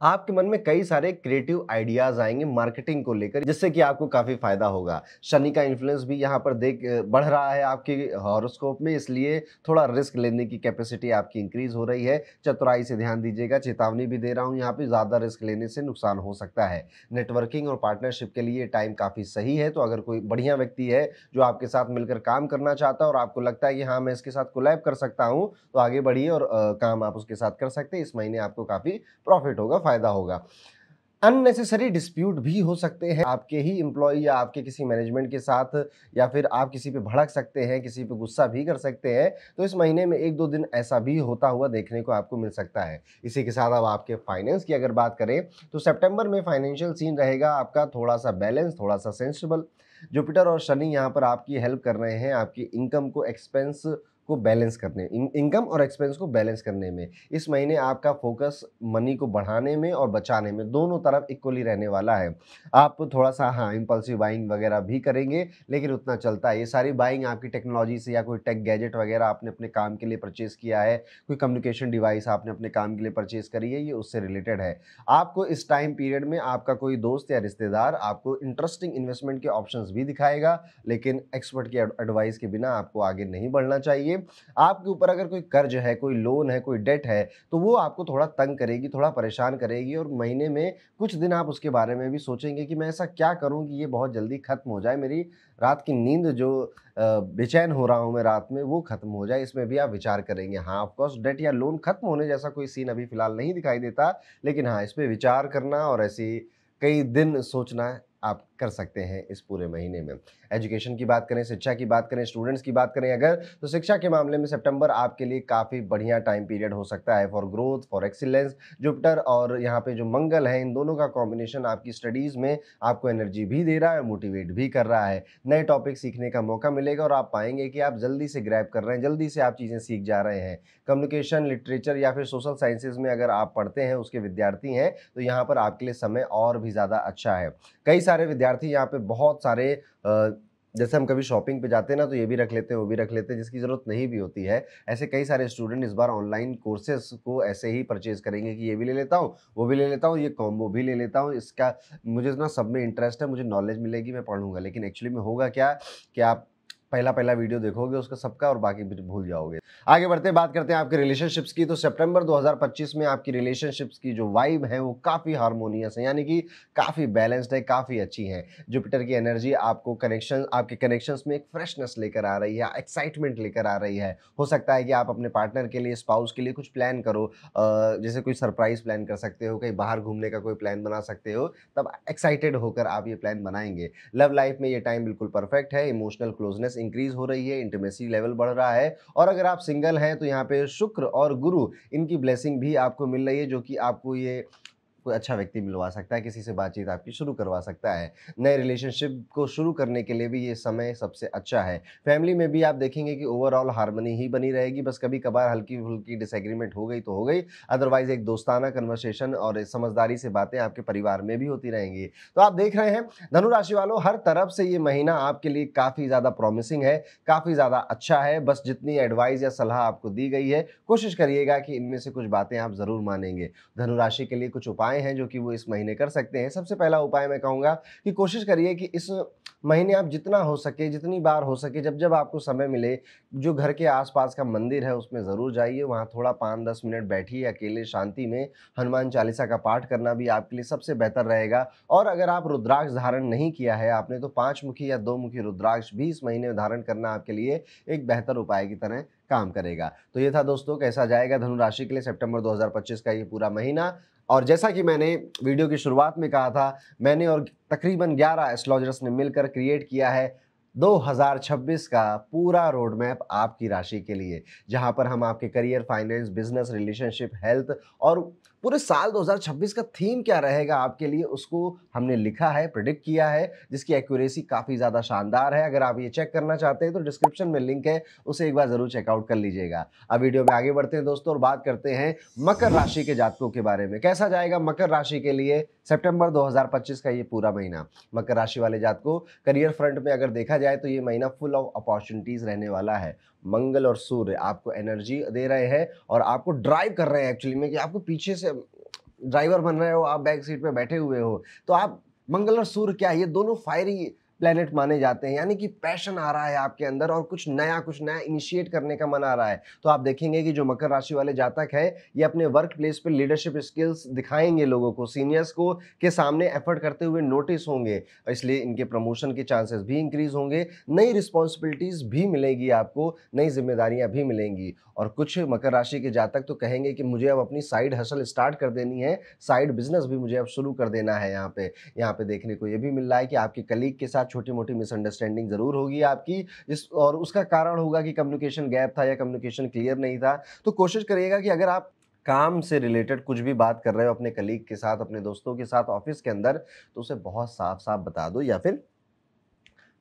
आपके मन में कई सारे क्रिएटिव आइडियाज आएंगे मार्केटिंग को लेकर, जिससे कि आपको काफी फायदा होगा। शनि का इन्फ्लुएंस भी यहाँ पर बढ़ रहा है आपके हॉरोस्कोप में, इसलिए थोड़ा रिस्क लेने की कैपेसिटी आपकी इंक्रीज हो रही है। चतुराई से ध्यान दीजिएगा, चेतावनी भी दे रहा हूँ, यहाँ पे ज्यादा रिस्क लेने से नुकसान हो सकता है। नेटवर्किंग और पार्टनरशिप के लिए टाइम काफी सही है। तो अगर कोई बढ़िया व्यक्ति है जो आपके साथ मिलकर काम करना चाहता है और आपको लगता है कि हाँ, मैं इसके साथ कोलैब कर सकता हूँ, तो आगे बढ़िए और काम आप उसके साथ कर सकते हैं। इस महीने आपको काफी प्रॉफिट होगा, फायदा होगा। अननेसेसरी डिस्प्यूट भी हो सकते हैं आपके ही एम्प्लॉय या आपके किसी मैनेजमेंट के साथ, या फिर आप किसी पे भड़क सकते हैं, किसी पे गुस्सा भी कर सकते हैं। तो इस महीने में 1-2 दिन ऐसा भी होता हुआ देखने को आपको मिल सकता है। इसी के साथ अब आपके फाइनेंस की अगर बात करें तो सितंबर में फाइनेंशियल सीन रहेगा आपका थोड़ा सा बैलेंस, थोड़ा सा सेंसिबल। जुपिटर और शनि यहाँ पर आपकी हेल्प कर रहे हैं आपकी इनकम को, एक्सपेंस को बैलेंस करने, इनकम और एक्सपेंस को बैलेंस करने में। इस महीने आपका फोकस मनी को बढ़ाने में और बचाने में, दोनों तरफ इक्वली रहने वाला है। आप थोड़ा सा हाँ इम्पल्सिव बाइंग वगैरह भी करेंगे, लेकिन उतना चलता है। ये सारी बाइंग आपकी टेक्नोलॉजी से, या कोई टेक गैजेट वगैरह आपने अपने काम के लिए परचेज किया है, कोई कम्युनिकेशन डिवाइस आपने अपने काम के लिए परचेज करी है, ये उससे रिलेटेड है। आपको इस टाइम पीरियड में आपका कोई दोस्त या रिश्तेदार आपको इंटरेस्टिंग इन्वेस्टमेंट के ऑप्शंस भी दिखाएगा, लेकिन एक्सपर्ट की एडवाइस के बिना आपको आगे नहीं बढ़ना चाहिए। देखिए आपके ऊपर अगर कोई कर्ज है, कोई लोन है, कोई डेट है, तो वो आपको थोड़ा तंग करेगी, थोड़ा परेशान करेगी और महीने में कुछ दिन आप उसके बारे में भी सोचेंगे कि मैं ऐसा क्या करूँ कि ये बहुत जल्दी खत्म हो जाए, मेरी रात की नींद जो बेचैन हो रहा हूँ मैं रात में वो खत्म हो जाए, इसमें भी आप विचार करेंगे। हाँ, ऑफ कोर्स डेट या लोन खत्म होने जैसा कोई सीन अभी फिलहाल नहीं दिखाई देता, लेकिन हाँ, इस पे विचार करना और ऐसी कई दिन सोचना आप कर सकते हैं इस पूरे महीने में। एजुकेशन की बात करें, शिक्षा की बात करें, स्टूडेंट्स की बात करें अगर, तो शिक्षा के मामले में सितंबर आपके लिए काफ़ी बढ़िया टाइम पीरियड हो सकता है for growth, for excellence. Jupiter और यहाँ पे जो मंगल है, इन दोनों का कॉम्बिनेशन आपकी स्टडीज़ में आपको एनर्जी भी दे रहा है, मोटिवेट भी कर रहा है। नए टॉपिक सीखने का मौका मिलेगा और आप पाएंगे कि आप जल्दी से ग्रैब कर रहे हैं, जल्दी से आप चीज़ें सीख जा रहे हैं। कम्युनिकेशन, लिटरेचर या फिर सोशल साइंसेज में अगर आप पढ़ते हैं, उसके विद्यार्थी हैं, तो यहाँ पर आपके लिए समय और भी ज़्यादा अच्छा है। कई सारे विद्यार्थी यहाँ पे बहुत सारे जैसे हम कभी शॉपिंग पे जाते हैं ना, तो ये भी रख लेते हैं, वो भी रख लेते हैं, जिसकी ज़रूरत नहीं भी होती है। ऐसे कई सारे स्टूडेंट इस बार ऑनलाइन कोर्सेज़ को ऐसे ही परचेज़ करेंगे कि ये भी ले लेता हूँ, वो भी ले लेता हूँ, ये कॉम्बो भी ले लेता हूँ, इसका मुझे ना सब में इंटरेस्ट है, मुझे नॉलेज मिलेगी, मैं पढ़ूँगा। लेकिन एक्चुअली में होगा क्या कि आप पहला वीडियो देखोगे उसका सबका और बाकी फिर भूल जाओगे। आगे बढ़ते हैं, बात करते हैं आपके रिलेशनशिप्स की। तो सितंबर 2025 में आपकी रिलेशनशिप्स की जो वाइब है वो काफ़ी हार्मोनियस है, यानी कि काफ़ी बैलेंस्ड है, काफ़ी अच्छी है। जुपिटर की एनर्जी आपको आपके कनेक्शंस में एक फ्रेशनेस लेकर आ रही है, एक्साइटमेंट लेकर आ रही है। हो सकता है कि आप अपने पार्टनर के लिए, स्पाउस के लिए कुछ प्लान करो, जैसे कोई सरप्राइज प्लान कर सकते हो, कहीं बाहर घूमने का कोई प्लान बना सकते हो, तब एक्साइटेड होकर आप ये प्लान बनाएंगे। लव लाइफ में ये टाइम बिल्कुल परफेक्ट है, इमोशनल क्लोजनेस इंक्रीज हो रही है, इंटीमेसी लेवल बढ़ रहा है। और अगर आप सिंगल हैं तो यहाँ पे शुक्र और गुरु इनकी ब्लेसिंग भी आपको मिल रही है, जो कि आपको ये कोई अच्छा व्यक्ति मिलवा सकता है, किसी से बातचीत आपकी शुरू करवा सकता है। नए रिलेशनशिप को शुरू करने के लिए भी ये समय सबसे अच्छा है। फैमिली में भी आप देखेंगे कि ओवरऑल हार्मनी ही बनी रहेगी, बस कभी कभार हल्की फुल्की डिसएग्रीमेंट हो गई तो हो गई, अदरवाइज एक दोस्ताना कन्वर्सेशन और समझदारी से बातें आपके परिवार में भी होती रहेंगी। तो आप देख रहे हैं धनु राशि वालों, हर तरफ से ये महीना आपके लिए काफ़ी ज़्यादा प्रॉमिसिंग है, काफ़ी ज़्यादा अच्छा है। बस जितनी एडवाइस या सलाह आपको दी गई है, कोशिश करिएगा कि इनमें से कुछ बातें आप ज़रूर मानेंगे। धनु राशि के लिए कुछ उपाय हैं जो कि वो इस महीने कर सकते हैं। सबसे पहला उपाय मैं कहूँगा कि कोशिश करिए कि इस महीने आप जितना हो सके, जितनी बार हो सके, जब आपको समय मिले, जो घर के आसपास का मंदिर है उसमें ज़रूर जाइए, वहाँ थोड़ा 5-10 मिनट बैठिए अकेले शांति में। हनुमान चालीसा का पाठ करना भी आपके लिए सबसे बेहतर रहेगा। और अगर आप रुद्राक्ष धारण नहीं किया है आपने, तो 5 मुखी या 2 मुखी रुद्राक्ष भी इस महीने में धारण करना आपके लिए एक बेहतर उपाय की तरह काम करेगा। तो ये था दोस्तों, कैसा जाएगा धनु राशि के लिए सितंबर 2025 का ये पूरा महीना। और जैसा कि मैंने वीडियो की शुरुआत में कहा था, मैंने और तकरीबन 11 एस्ट्रोलॉजर्स ने मिलकर क्रिएट किया है 2026 का पूरा रोड मैप आपकी राशि के लिए, जहां पर हम आपके career, finance, business, relationship, health और पूरे साल 2026 का थीम क्या रहेगा आपके लिए, उसको हमने लिखा है, प्रेडिक्ट किया है, जिसकी एक्यूरेसी काफ़ी ज़्यादा शानदार है। अगर आप ये चेक करना चाहते हैं तो डिस्क्रिप्शन में लिंक है, उसे एक बार ज़रूर चेकआउट कर लीजिएगा। अब वीडियो में आगे बढ़ते हैं दोस्तों और बात करते हैं मकर राशि के जातकों के बारे में। कैसा जाएगा मकर राशि के लिए सितंबर 2025 का ये पूरा महीना। मकर राशि वाले जातकों, करियर फ्रंट में अगर देखा जाए तो ये महीना फुल ऑफ अपॉर्चुनिटीज़ रहने वाला है। मंगल और सूर्य आपको एनर्जी दे रहे हैं और आपको ड्राइव कर रहे हैं एक्चुअली में, कि आपको पीछे से ड्राइवर बन रहे हो, आप बैक सीट पे बैठे हुए हो, तो आप मंगल और सूर्य क्या है, ये दोनों फायरी प्लेनेट माने जाते हैं, यानी कि पैशन आ रहा है आपके अंदर और कुछ नया इनिशिएट करने का मन आ रहा है। तो आप देखेंगे कि जो मकर राशि वाले जातक है, ये अपने वर्क प्लेस पे लीडरशिप स्किल्स दिखाएंगे, लोगों को, सीनियर्स को के सामने एफर्ट करते हुए नोटिस होंगे, इसलिए इनके प्रमोशन के चांसेस भी इंक्रीज होंगे। नई रिस्पॉन्सिबिलिटीज भी मिलेगी आपको, नई जिम्मेदारियां भी मिलेंगी। और कुछ मकर राशि के जातक तो कहेंगे कि मुझे अब अपनी साइड हसल स्टार्ट कर देनी है, साइड बिजनेस भी मुझे अब शुरू कर देना है। यहाँ पे देखने को ये भी मिल रहा है कि आपके कलीग के साथ छोटी मोटी मिसअंडरस्टैंडिंग जरूर होगी आपकी, और उसका कारण होगा कि कम्युनिकेशन गैप था या कम्युनिकेशन क्लियर नहीं था। तो कोशिश करिएगा कि अगर आप काम से रिलेटेड कुछ भी बात कर रहे हो अपने कलीग के साथ, अपने दोस्तों के साथ ऑफिस के अंदर, तो उसे बहुत साफ साफ बता दो या फिर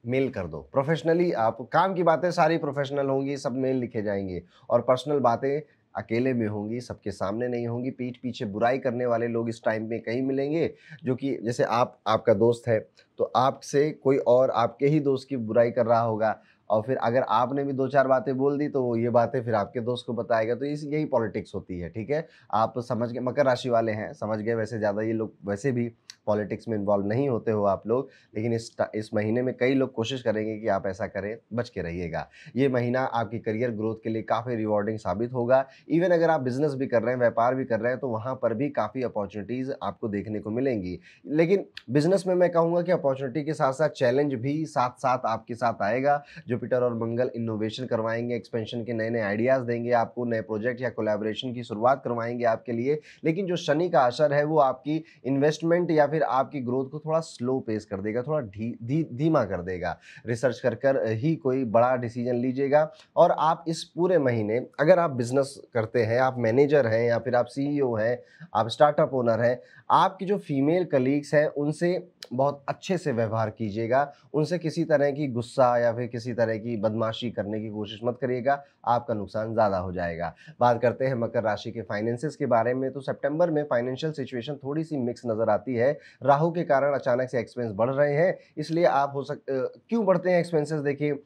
मेल कर दो। प्रोफेशनली आप काम की बातें सारी प्रोफेशनल होंगी, सब मेल लिखे जाएंगे, और पर्सनल बातें अकेले में होंगी, सबके सामने नहीं होंगी। पीठ पीछे बुराई करने वाले लोग इस टाइम में कहीं मिलेंगे, जो कि जैसे आपका दोस्त है तो आपसे कोई और आपके ही दोस्त की बुराई कर रहा होगा, और फिर अगर आपने भी 2-4 बातें बोल दी तो ये बातें फिर आपके दोस्त को बताएगा, तो इस यही पॉलिटिक्स होती है, ठीक है? आप समझ गए, मकर राशि वाले हैं, समझ गए, वैसे ज़्यादा ये लोग वैसे भी पॉलिटिक्स में इन्वॉल्व नहीं होते हो आप लोग, लेकिन इस महीने में कई लोग कोशिश करेंगे कि आप ऐसा करें, बच के रहिएगा। ये महीना आपकी करियर ग्रोथ के लिए काफ़ी रिवॉर्डिंग साबित होगा। इवन अगर आप बिज़नेस भी कर रहे हैं, व्यापार भी कर रहे हैं, तो वहाँ पर भी काफ़ी अपॉर्च्युनिटीज़ आपको देखने को मिलेंगी। लेकिन बिज़नेस में मैं कहूँगा कि अपॉर्च्युनिटी के साथ-साथ चैलेंज भी साथ-साथ आपके साथ आएगा। जुपिटर और मंगल इनोवेशन करवाएँगे, एक्सपेंशन के नए-नए आइडियाज़ देंगे आपको, नए प्रोजेक्ट या कोलैबोरेशन की शुरुआत करवाएँगे आपके लिए। लेकिन जो शनि का असर है वो आपकी इन्वेस्टमेंट या फिर आपकी ग्रोथ को थोड़ा स्लो पेस कर देगा, थोड़ा धीमा कर देगा। रिसर्च कर ही कोई बड़ा डिसीजन लीजिएगा। और आप इस पूरे महीने अगर आप बिज़नेस करते हैं, आप मैनेजर हैं या फिर आप सीईओ हैं, आप स्टार्टअप ओनर हैं, आपकी जो फीमेल कलीग्स हैं उनसे बहुत अच्छे से व्यवहार कीजिएगा। उनसे किसी तरह की गुस्सा या फिर किसी तरह की बदमाशी करने की कोशिश मत करिएगा, आपका नुकसान ज़्यादा हो जाएगा। बात करते हैं मकर राशि के फाइनेंसेस के बारे में, तो सितंबर में फाइनेंशियल सिचुएशन थोड़ी-सी मिक्स नज़र आती है। राहु के कारण अचानक से एक्सपेंस बढ़ रहे हैं, इसलिए आप क्यों बढ़ते हैं एक्सपेंसेस, देखिए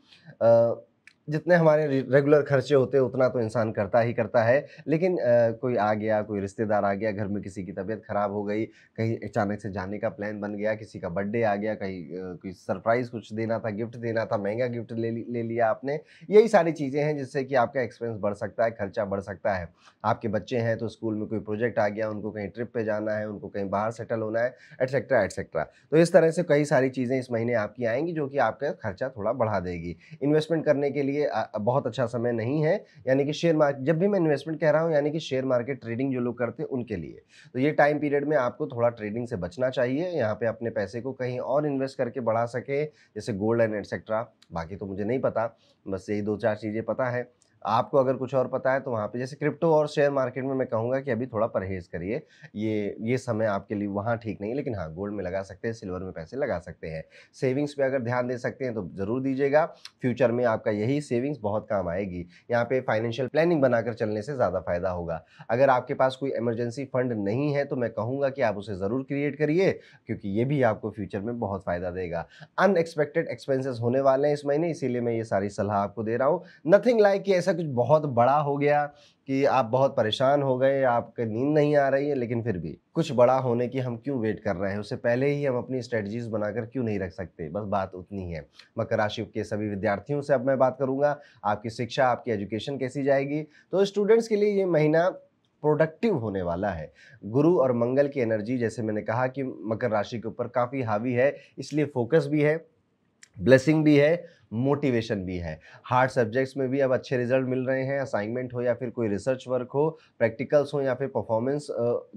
जितने हमारे रेगुलर खर्चे होते हैं उतना तो इंसान करता ही करता है, लेकिन कोई आ गया, कोई रिश्तेदार आ गया, घर में किसी की तबीयत खराब हो गई, कहीं अचानक से जाने का प्लान बन गया, किसी का बर्थडे आ गया, कहीं कोई सरप्राइज़ कुछ देना था, गिफ्ट देना था, महँगा गिफ्ट ले लिया आपने। यही सारी चीज़ें हैं जिससे कि आपका एक्सपेंस बढ़ सकता है, खर्चा बढ़ सकता है। आपके बच्चे हैं तो स्कूल में कोई प्रोजेक्ट आ गया, उनको कहीं ट्रिप पे जाना है, उनको कहीं बाहर सेटल होना है, एटसेट्रा, एटसेट्रा। तो इस तरह से कई सारी चीज़ें इस महीने आपकी आएँगी जो कि आपका खर्चा थोड़ा बढ़ा देगी। इन्वेस्टमेंट करने के लिए बहुत अच्छा समय नहीं है, यानी कि शेयर मार्केट, जब भी मैं इन्वेस्टमेंट कह रहा हूँ यानी कि शेयर मार्केट ट्रेडिंग जो लोग करते हैं उनके लिए। तो ये टाइम पीरियड में आपको थोड़ा ट्रेडिंग से बचना चाहिए, यहाँ पे अपने पैसे को कहीं और इन्वेस्ट करके बढ़ा सके, जैसे गोल्ड एंड एटसेट्रा। बाकी तो मुझे नहीं पता, बस यही 2-4 चीज़ें पता है। आपको अगर कुछ और पता है तो वहाँ पे, जैसे क्रिप्टो और शेयर मार्केट में मैं कहूँगा कि अभी थोड़ा परहेज़ करिए। ये समय आपके लिए वहाँ ठीक नहीं है, लेकिन हाँ, गोल्ड में लगा सकते हैं, सिल्वर में पैसे लगा सकते हैं। सेविंग्स पे अगर ध्यान दे सकते हैं तो ज़रूर दीजिएगा। फ्यूचर में आपका यही सेविंग्स बहुत काम आएगी। यहाँ पे फाइनेंशियल प्लानिंग बनाकर चलने से ज़्यादा फ़ायदा होगा। अगर आपके पास कोई इमरजेंसी फंड नहीं है तो मैं कहूँगा कि आप उसे ज़रूर क्रिएट करिए, क्योंकि ये भी आपको फ्यूचर में बहुत फ़ायदा देगा। अनएक्सपेक्टेड एक्सपेंसेस होने वाले हैं इस महीने, इसीलिए मैं ये सारी सलाह आपको दे रहा हूँ। नथिंग लाइक कि ऐसा कुछ बहुत बड़ा हो गया कि आप बहुत परेशान हो गए, आपको नींद नहीं आ रही है, लेकिन फिर भी कुछ बड़ा होने की हम क्यों वेट कर रहे हैं? उससे पहले ही हम अपनी स्ट्रेटजीज़ बनाकर क्यों नहीं रख सकते? बस बात उतनी है। मकर राशि के सभी विद्यार्थियों से अब मैं बात करूँगा, आपकी शिक्षा, आपकी एजुकेशन कैसी जाएगी? तो स्टूडेंट्स के लिए ये महीना प्रोडक्टिव होने वाला है। गुरु और मंगल की एनर्जी, जैसे मैंने कहा कि मकर राशि के ऊपर काफ़ी हावी है, इसलिए फोकस भी है, ब्लेसिंग भी है, मोटिवेशन भी है। हार्ड सब्जेक्ट्स में भी अब अच्छे रिजल्ट मिल रहे हैं, असाइनमेंट हो या फिर कोई रिसर्च वर्क हो, प्रैक्टिकल्स हो या फिर परफॉर्मेंस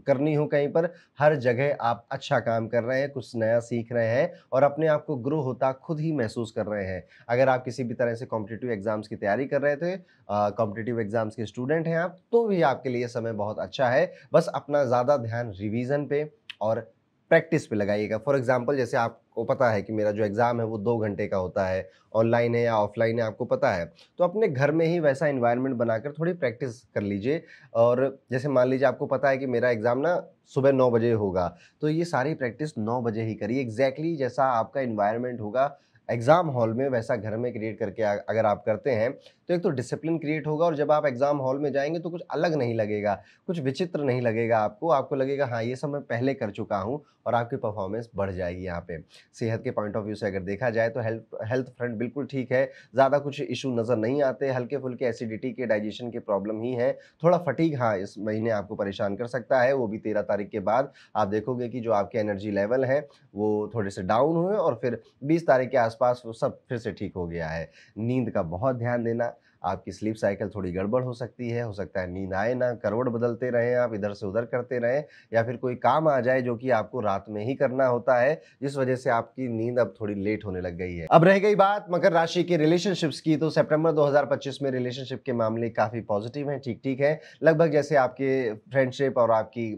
करनी हो कहीं पर, हर जगह आप अच्छा काम कर रहे हैं, कुछ नया सीख रहे हैं और अपने आप को ग्रो होता खुद ही महसूस कर रहे हैं। अगर आप किसी भी तरह से कॉम्पिटिटिव एग्जाम्स की तैयारी कर रहे थे, कॉम्पिटिटिव एग्जाम्स के स्टूडेंट हैं आप, तो भी आपके लिए समय बहुत अच्छा है। बस अपना ज़्यादा ध्यान रिवीजन पे और प्रैक्टिस पे लगाइएगा। फॉर एग्जांपल, जैसे आपको पता है कि मेरा जो एग्ज़ाम है वो 2 घंटे का होता है, ऑनलाइन है या ऑफलाइन है आपको पता है, तो अपने घर में ही वैसा एनवायरनमेंट बनाकर थोड़ी प्रैक्टिस कर लीजिए। और जैसे मान लीजिए आपको पता है कि मेरा एग्ज़ाम ना सुबह 9 बजे होगा, तो ये सारी प्रैक्टिस 9 बजे ही करिए। एग्ज़ैक्टली जैसा आपका एनवायरनमेंट होगा एग्ज़ाम हॉल में, वैसा घर में क्रिएट करके अगर आप करते हैं, तो एक तो डिसिप्लिन क्रिएट होगा और जब आप एग्ज़ाम हॉल में जाएँगे तो कुछ अलग नहीं लगेगा, कुछ विचित्र नहीं लगेगा आपको लगेगा हाँ, ये सब मैं पहले कर चुका हूँ और आपकी परफॉर्मेंस बढ़ जाएगी यहाँ पे। सेहत के पॉइंट ऑफ व्यू से अगर देखा जाए तो हेल्थ फ्रंट बिल्कुल ठीक है, ज़्यादा कुछ इश्यू नज़र नहीं आते, हल्के-फुल्के एसिडिटी के, डाइजेशन के प्रॉब्लम ही है। थोड़ा फटीग हाँ, इस महीने आपको परेशान कर सकता है, वो भी 13 तारीख के बाद। आप देखोगे कि जो आपके एनर्जी लेवल हैं, वो थोड़े से डाउन हुए और फिर 20 तारीख के आसपास वो सब फिर से ठीक हो गया है। नींद का बहुत ध्यान देना, आपकी स्लीप साइकिल थोड़ी गड़बड़ हो सकती है, हो सकता है नींद आए ना, करवट बदलते रहें आप, इधर से उधर करते रहें या फिर कोई काम आ जाए जो कि आपको रात में ही करना होता है, जिस वजह से आपकी नींद अब थोड़ी लेट होने लग गई है। अब रह गई बात मकर राशि के रिलेशनशिप्स की, तो सितंबर 2025 में रिलेशनशिप के मामले काफ़ी पॉजिटिव हैं, ठीक-ठीक है। लगभग जैसे आपके फ्रेंडशिप और आपकी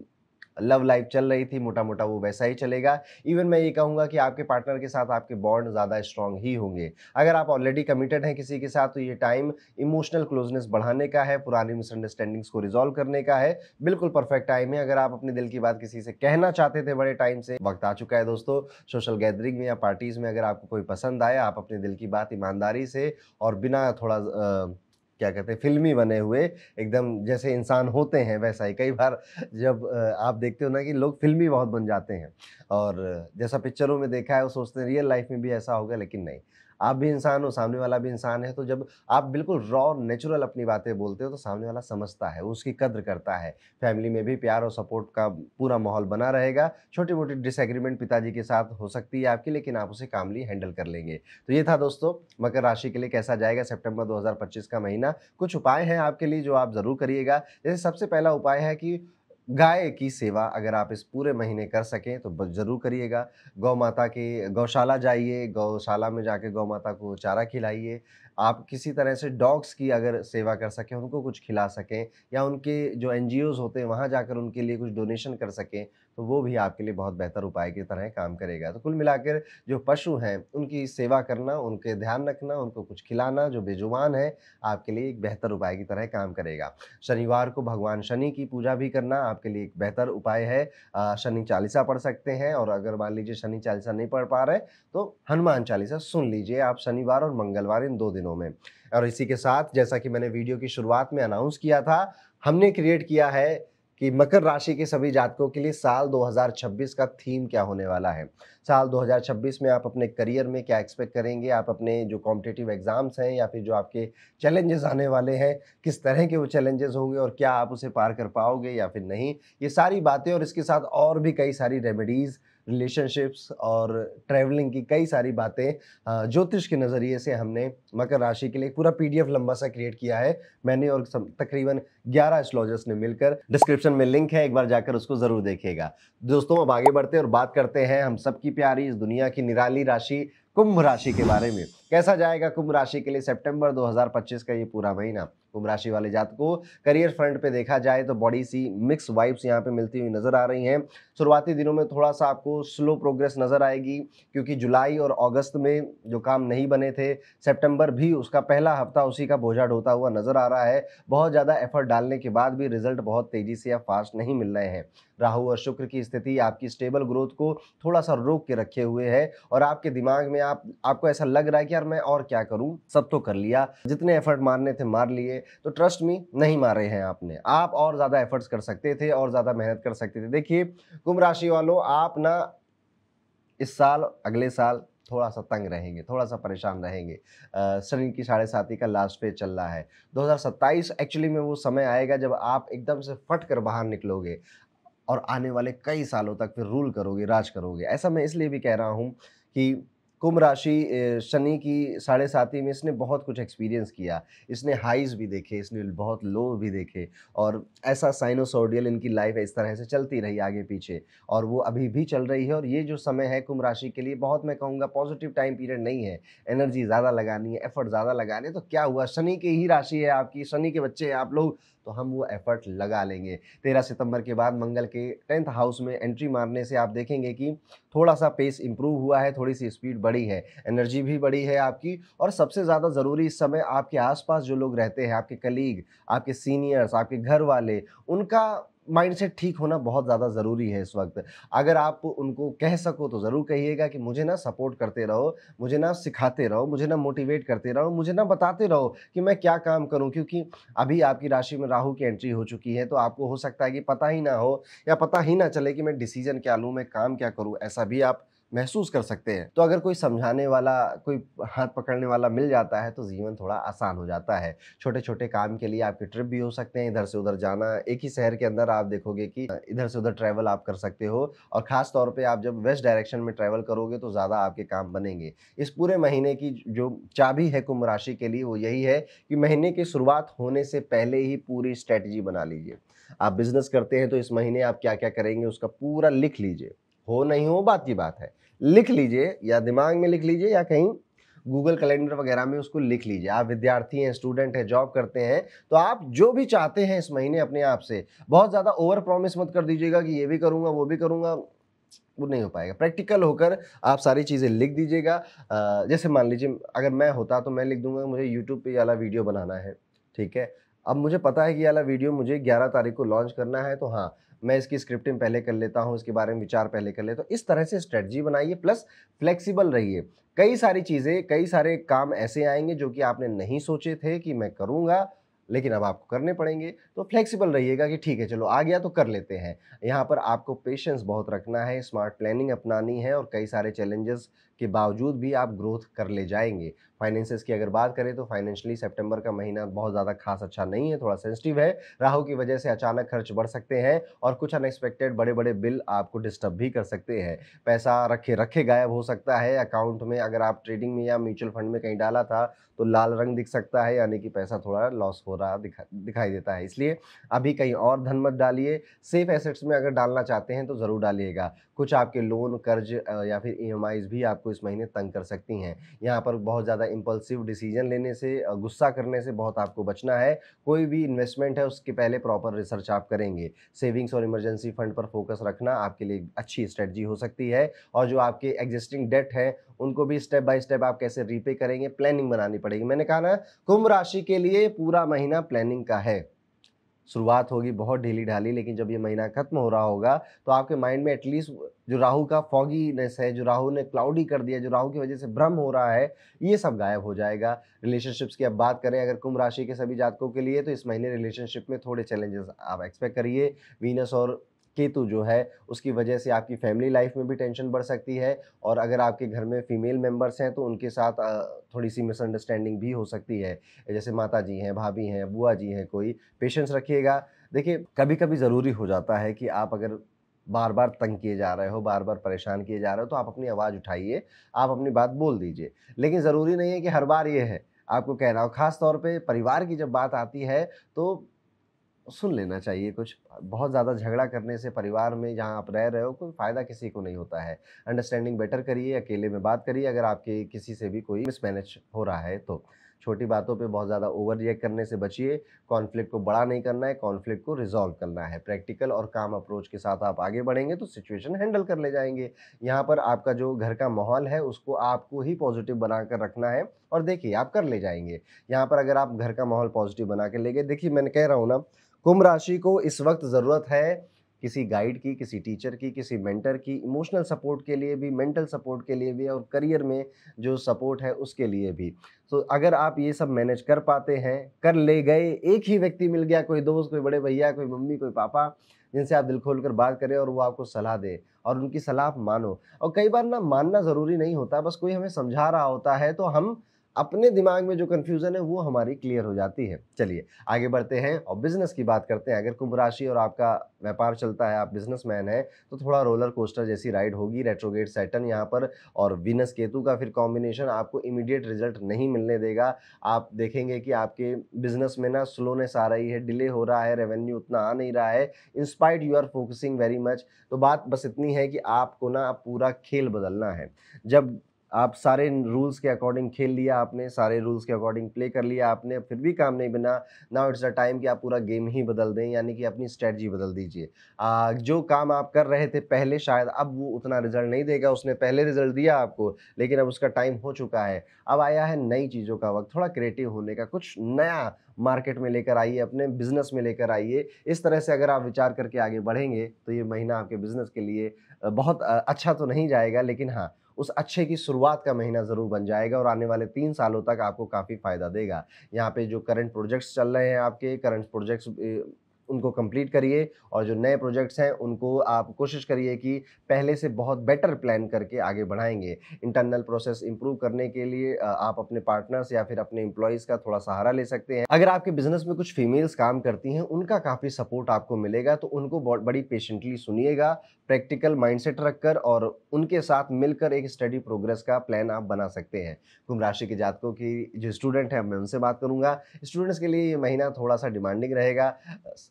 लव लाइफ चल रही थी, मोटा मोटा वो वैसा ही चलेगा। इवन मैं ये कहूँगा कि आपके पार्टनर के साथ आपके बॉन्ड ज़्यादा स्ट्रांग ही होंगे। अगर आप ऑलरेडी कमिटेड हैं किसी के साथ तो ये टाइम इमोशनल क्लोजनेस बढ़ाने का है, पुरानी मिसअंडरस्टैंडिंग्स को रिजॉल्व करने का है। बिल्कुल परफेक्ट टाइम है। अगर आप अपने दिल की बात किसी से कहना चाहते थे बड़े टाइम से, वक्त आ चुका है दोस्तों। सोशल गैदरिंग में या पार्टीज में अगर आपको कोई पसंद आए, आप अपने दिल की बात ईमानदारी से और बिना थोड़ा क्या कहते हैं फिल्मी बने हुए, एकदम जैसे इंसान होते हैं वैसा ही। कई बार जब आप देखते हो ना कि लोग फिल्मी बहुत बन जाते हैं और जैसा पिक्चरों में देखा है वो सोचते हैं रियल लाइफ में भी ऐसा होगा, लेकिन नहीं। आप भी इंसान हो, सामने वाला भी इंसान है, तो जब आप बिल्कुल रॉ नेचुरल अपनी बातें बोलते हो तो सामने वाला समझता है, वो उसकी कद्र करता है। फैमिली में भी प्यार और सपोर्ट का पूरा माहौल बना रहेगा। छोटी मोटी डिसएग्रीमेंट पिताजी के साथ हो सकती है आपकी, लेकिन आप उसे कामली हैंडल कर लेंगे। तो ये था दोस्तों मकर राशि के लिए कैसा जाएगा सितंबर 2025 का महीना। कुछ उपाय हैं आपके लिए जो आप ज़रूर करिएगा। जैसे सबसे पहला उपाय है कि गाय की सेवा अगर आप इस पूरे महीने कर सकें तो ज़रूर करिएगा। गौ माता की गौशाला जाइए, गौशाला में जाके गौ माता को चारा खिलाइए। आप किसी तरह से डॉग्स की अगर सेवा कर सकें, उनको कुछ खिला सकें या उनके जो एनजीओज़ होते हैं वहाँ जाकर उनके लिए कुछ डोनेशन कर सकें, तो वो भी आपके लिए बहुत बेहतर उपाय की तरह काम करेगा। तो कुल मिलाकर जो पशु हैं उनकी सेवा करना, उनके ध्यान रखना, उनको कुछ खिलाना, जो बेजुबान है, आपके लिए एक बेहतर उपाय की तरह काम करेगा। शनिवार को भगवान शनि की पूजा भी करना आपके लिए एक बेहतर उपाय है। शनि चालीसा पढ़ सकते हैं और अगर मान लीजिए शनि चालीसा नहीं पढ़ पा रहे तो हनुमान चालीसा सुन लीजिए आप शनिवार और मंगलवार इन 2 दिनों में। और इसी के साथ जैसा कि मैंने वीडियो की शुरुआत में अनाउंस किया था, हमने क्रिएट किया है कि मकर राशि के सभी जातकों के लिए साल 2026 का थीम क्या होने वाला है। साल 2026 में आप अपने करियर में क्या एक्सपेक्ट करेंगे, आप अपने जो कॉम्पिटिटिव एग्जाम्स हैं या फिर जो आपके चैलेंजेस आने वाले हैं, किस तरह के वो चैलेंजेस होंगे और क्या आप उसे पार कर पाओगे या फिर नहीं। ये सारी बातें और इसके साथ और भी कई सारी रेमेडीज़, रिलेशनशिप्स और ट्रैवलिंग की कई सारी बातें ज्योतिष के नज़रिए से हमने मकर राशि के लिए पूरा पीडीएफ लंबा सा क्रिएट किया है मैंने और तकरीबन 11 एस्ट्रोलॉजर्स ने मिलकर। डिस्क्रिप्शन में लिंक है, एक बार जाकर उसको ज़रूर देखिएगा। दोस्तों अब आगे बढ़ते हैं और बात करते हैं हम सबकी प्यारी इस दुनिया की निराली राशि कुंभ राशि के बारे में। कैसा जाएगा कुंभ राशि के लिए सितंबर 2025 का ये पूरा महीना। कुंभ राशि वाले जातकों को करियर फ्रंट पे देखा जाए तो बड़ी सी मिक्स वाइब्स यहाँ पे मिलती हुई नजर आ रही हैं। शुरुआती दिनों में थोड़ा सा आपको स्लो प्रोग्रेस नजर आएगी क्योंकि जुलाई और अगस्त में जो काम नहीं बने थे, सितंबर भी उसका पहला हफ्ता उसी का बोझा ढोता हुआ नजर आ रहा है। बहुत ज़्यादा एफर्ट डालने के बाद भी रिजल्ट बहुत तेजी से या फास्ट नहीं मिल रहे हैं। राहु और शुक्र की स्थिति आपकी स्टेबल ग्रोथ को थोड़ा सा रोक के रखे हुए है और आपके दिमाग में आपको ऐसा लग रहा है कि यार मैं और क्या करूं, सब तो कर लिया, जितने एफर्ट मारने थे मार लिए। तो ट्रस्ट मी, नहीं मारे हैं आपने, आप और ज्यादा एफर्ट्स कर सकते थे और ज्यादा मेहनत कर सकते थे। देखिए कुंभ राशि वालों, आप ना इस साल अगले साल थोड़ा सा तंग रहेंगे, थोड़ा सा परेशान रहेंगे। शनि की 7.5 का लास्ट फेज चल रहा है। 2027 एक्चुअली में वो समय आएगा जब आप एकदम से फट कर बाहर निकलोगे और आने वाले कई सालों तक फिर रूल करोगे, राज करोगे। ऐसा मैं इसलिए भी कह रहा हूँ कि कुंभ राशि शनि की 7.5 में इसने बहुत कुछ एक्सपीरियंस किया, इसने हाइज भी देखे, इसने बहुत लो भी देखे और ऐसा साइनोसॉइडल इनकी लाइफ इस तरह से चलती रही आगे पीछे और वो अभी भी चल रही है। और ये जो समय है कुंभ राशि के लिए बहुत, मैं कहूँगा, पॉजिटिव टाइम पीरियड नहीं है। एनर्जी ज़्यादा लगानी है, एफर्ट ज़्यादा लगाने, तो क्या हुआ, शनि की ही राशि है आपकी, शनि के बच्चे हैं आप लोग, तो हम वो एफर्ट लगा लेंगे। 13 सितंबर के बाद मंगल के 10th हाउस में एंट्री मारने से आप देखेंगे कि थोड़ा सा पेस इंप्रूव हुआ है, थोड़ी सी स्पीड बढ़ी है, एनर्जी भी बढ़ी है आपकी। और सबसे ज़्यादा ज़रूरी इस समय आपके आसपास जो लोग रहते हैं, आपके कलीग, आपके सीनियर्स, आपके घर वाले, उनका माइंडसेट ठीक होना बहुत ज़्यादा ज़रूरी है इस वक्त। अगर आप उनको कह सको तो ज़रूर कहिएगा कि मुझे ना सपोर्ट करते रहो, मुझे ना सिखाते रहो, मुझे ना मोटिवेट करते रहो, मुझे ना बताते रहो कि मैं क्या काम करूं। क्योंकि अभी आपकी राशि में राहु की एंट्री हो चुकी है, तो आपको हो सकता है कि पता ही ना हो या पता ही ना चले कि मैं डिसीजन क्या लूँ, मैं काम क्या करूँ, ऐसा भी आप महसूस कर सकते हैं। तो अगर कोई समझाने वाला, कोई हाथ पकड़ने वाला मिल जाता है तो जीवन थोड़ा आसान हो जाता है। छोटे छोटे काम के लिए आपके ट्रिप भी हो सकते हैं, इधर से उधर जाना। एक ही शहर के अंदर आप देखोगे कि इधर से उधर ट्रैवल आप कर सकते हो और ख़ास तौर पे आप जब वेस्ट डायरेक्शन में ट्रैवल करोगे तो ज़्यादा आपके काम बनेंगे। इस पूरे महीने की जो चाबी है कुंभ राशि के लिए वो यही है कि महीने की शुरुआत होने से पहले ही पूरी स्ट्रैटेजी बना लीजिए। आप बिजनेस करते हैं तो इस महीने आप क्या क्या करेंगे उसका पूरा लिख लीजिए। हो नहीं हो बात की बात है, लिख लीजिए, या दिमाग में लिख लीजिए या कहीं गूगल कैलेंडर वगैरह में उसको लिख लीजिए। आप विद्यार्थी हैं, स्टूडेंट हैं, जॉब करते हैं, तो आप जो भी चाहते हैं इस महीने अपने आप से, बहुत ज़्यादा ओवर प्रॉमिस मत कर दीजिएगा कि ये भी करूँगा, वो भी करूँगा, वो नहीं हो पाएगा। प्रैक्टिकल होकर आप सारी चीज़ें लिख दीजिएगा। जैसे मान लीजिए अगर मैं होता तो मैं लिख दूँगा मुझे यूट्यूब पे ये वाला वीडियो बनाना है, ठीक है? अब मुझे पता है कि ये वाला वीडियो मुझे 11 तारीख को लॉन्च करना है, तो हाँ, मैं इसकी स्क्रिप्टिंग पहले कर लेता हूँ, इसके बारे में विचार पहले कर लेता हूँ। इस तरह से स्ट्रेटजी बनाइए, प्लस फ्लेक्सिबल रहिए। कई सारी चीज़ें, कई सारे काम ऐसे आएँगे जो कि आपने नहीं सोचे थे कि मैं करूँगा, लेकिन अब आपको करने पड़ेंगे। तो फ्लेक्सिबल रहिएगा कि ठीक है चलो आ गया तो कर लेते हैं। यहाँ पर आपको पेशेंस बहुत रखना है, स्मार्ट प्लानिंग अपनानी है और कई सारे चैलेंजेस के बावजूद भी आप ग्रोथ कर ले जाएँगे। फाइनेंसेस की अगर बात करें तो फाइनेंशियली सितंबर का महीना बहुत ज़्यादा खास अच्छा नहीं है, थोड़ा सेंसिटिव है। राहु की वजह से अचानक खर्च बढ़ सकते हैं और कुछ अनएक्सपेक्टेड बड़े-बड़े बिल आपको डिस्टर्ब भी कर सकते हैं। पैसा रखे-रखे गायब हो सकता है अकाउंट में, अगर आप ट्रेडिंग में या म्यूचुअल फंड में कहीं डाला था तो लाल रंग दिख सकता है, यानी कि पैसा थोड़ा लॉस हो रहा दिखाई देता है। इसलिए अभी कहीं और धन मत डालिए। सेफ एसेट्स में अगर डालना चाहते हैं तो ज़रूर डालिएगा। कुछ आपके लोन, कर्ज या फिर ईएमआईज़ भी आपको इस महीने तंग कर सकती हैं। यहाँ पर बहुत ज़्यादा इम्पल्सिव डिसीजन लेने से, गुस्सा करने से बहुत आपको बचना है। कोई भी इन्वेस्टमेंट है उसके पहले प्रॉपर रिसर्च आप करेंगे। सेविंग्स और इमरजेंसी फंड पर फोकस रखना आपके लिए अच्छी स्ट्रेटजी हो सकती है और जो आपके एग्जिस्टिंग डेट है उनको भी स्टेप बाय स्टेप आप कैसे रीपे करेंगे, प्लानिंग बनानी पड़ेगी। मैंने कहा ना, कुंभ राशि के लिए पूरा महीना प्लानिंग का है। शुरुआत होगी बहुत ढीली-ढाली, लेकिन जब ये महीना खत्म हो रहा होगा तो आपके माइंड में एटलीस्ट जो राहु का फॉगीनेस है, जो राहु ने क्लाउडी कर दिया, जो राहु की वजह से भ्रम हो रहा है, ये सब गायब हो जाएगा। रिलेशनशिप्स की अब बात करें अगर कुंभ राशि के सभी जातकों के लिए, तो इस महीने रिलेशनशिप में थोड़े चैलेंजेस आप एक्सपेक्ट करिए। वीनस और केतु जो है उसकी वजह से आपकी फैमिली लाइफ में भी टेंशन बढ़ सकती है और अगर आपके घर में फीमेल मेंबर्स हैं तो उनके साथ थोड़ी सी मिसअंडरस्टैंडिंग भी हो सकती है। जैसे माता जी हैं, भाभी हैं, बुआ जी हैं, कोई पेशेंस रखिएगा। देखिए कभी-कभी ज़रूरी हो जाता है कि आप अगर बार-बार तंग किए जा रहे हो, बार-बार परेशान किए जा रहे हो, तो आप अपनी आवाज़ उठाइए, आप अपनी बात बोल दीजिए। लेकिन ज़रूरी नहीं है कि हर बार ये है आपको कहना हो। ख़ास तौर पे परिवार की जब बात आती है तो सुन लेना चाहिए कुछ। बहुत ज़्यादा झगड़ा करने से परिवार में जहाँ आप रह रहे हो कोई फ़ायदा किसी को नहीं होता है। अंडरस्टैंडिंग बेटर करिए, अकेले में बात करिए अगर आपके किसी से भी कोई मिसमैनेज हो रहा है तो। छोटी बातों पे बहुत ज़्यादा ओवर रिएक्ट करने से बचिए, कॉन्फ्लिक्ट को बड़ा नहीं करना है, कॉन्फ्लिक्ट को रिज़ॉल्व करना है। प्रैक्टिकल और काम अप्रोच के साथ आप आगे बढ़ेंगे तो सिचुएशन हैंडल कर ले जाएँगे। यहाँ पर आपका जो घर का माहौल है उसको आपको ही पॉज़िटिव बनाकर रखना है और देखिए आप कर ले जाएँगे। यहाँ पर अगर आप घर का माहौल पॉज़िटिव बना के ले गए, देखिए मैंने कह रहा हूँ ना, कुंभ राशि को इस वक्त ज़रूरत है किसी गाइड की, किसी टीचर की, किसी मेंटर की, इमोशनल सपोर्ट के लिए भी, मेंटल सपोर्ट के लिए भी और करियर में जो सपोर्ट है उसके लिए भी। तो अगर आप ये सब मैनेज कर पाते हैं, कर ले गए, एक ही व्यक्ति मिल गया, कोई दोस्त, कोई बड़े भैया, कोई मम्मी, कोई पापा, जिनसे आप दिल खोल कर बात करें और वो आपको सलाह दें और उनकी सलाह आप मानो। और कई बार ना मानना ज़रूरी नहीं होता, बस कोई हमें समझा रहा होता है तो हम अपने दिमाग में जो कन्फ्यूज़न है वो हमारी क्लियर हो जाती है। चलिए आगे बढ़ते हैं और बिज़नेस की बात करते हैं। अगर कुंभ राशि और आपका व्यापार चलता है, आप बिज़नेसमैन हैं, तो थोड़ा रोलर कोस्टर जैसी राइड होगी। रेट्रोग्रेड सैटर्न यहाँ पर और वीनस केतु का फिर कॉम्बिनेशन आपको इमीडिएट रिजल्ट नहीं मिलने देगा। आप देखेंगे कि आपके बिज़नेस में ना स्लोनेस आ रही है, डिले हो रहा है, रेवेन्यू उतना आ नहीं रहा है, in spite you are focusing very much. तो बात बस इतनी है कि आपको ना अब पूरा खेल बदलना है। जब आप सारे रूल्स के अकॉर्डिंग खेल लिया आपने, सारे रूल्स के अकॉर्डिंग प्ले कर लिया आपने, फिर भी काम नहीं बना, नाउ इट्स द टाइम कि आप पूरा गेम ही बदल दें, यानी कि अपनी स्ट्रेटजी बदल दीजिए। जो काम आप कर रहे थे पहले शायद अब वो उतना रिजल्ट नहीं देगा, उसने पहले रिजल्ट दिया आपको, लेकिन अब उसका टाइम हो चुका है। अब आया है नई चीज़ों का वक्त, थोड़ा क्रिएटिव होने का, कुछ नया मार्केट में लेकर आइए, अपने बिजनेस में लेकर आइए। इस तरह से अगर आप विचार करके आगे बढ़ेंगे तो ये महीना आपके बिजनेस के लिए बहुत अच्छा तो नहीं जाएगा, लेकिन हाँ उस अच्छे की शुरुआत का महीना ज़रूर बन जाएगा और आने वाले 3 सालों तक आपको काफ़ी फ़ायदा देगा। यहाँ पे जो करंट प्रोजेक्ट्स चल रहे हैं आपके, करंट प्रोजेक्ट्स उनको कंप्लीट करिए और जो नए प्रोजेक्ट्स हैं उनको आप कोशिश करिए कि पहले से बहुत बेटर प्लान करके आगे बढ़ाएँगे। इंटरनल प्रोसेस इंप्रूव करने के लिए आप अपने पार्टनर्स या फिर अपने एम्प्लॉइज़ का थोड़ा सहारा ले सकते हैं। अगर आपके बिज़नेस में कुछ फीमेल्स काम करती हैं, उनका काफ़ी सपोर्ट आपको मिलेगा, तो उनको बड़ी पेशेंटली सुनिएगा, प्रैक्टिकल माइंडसेट रखकर और उनके साथ मिलकर एक स्टडी प्रोग्रेस का प्लान आप बना सकते हैं। कुंभ राशि के जातकों की जो स्टूडेंट हैं, मैं उनसे बात करूँगा। स्टूडेंट्स के लिए ये महीना थोड़ा-सा डिमांडिंग रहेगा।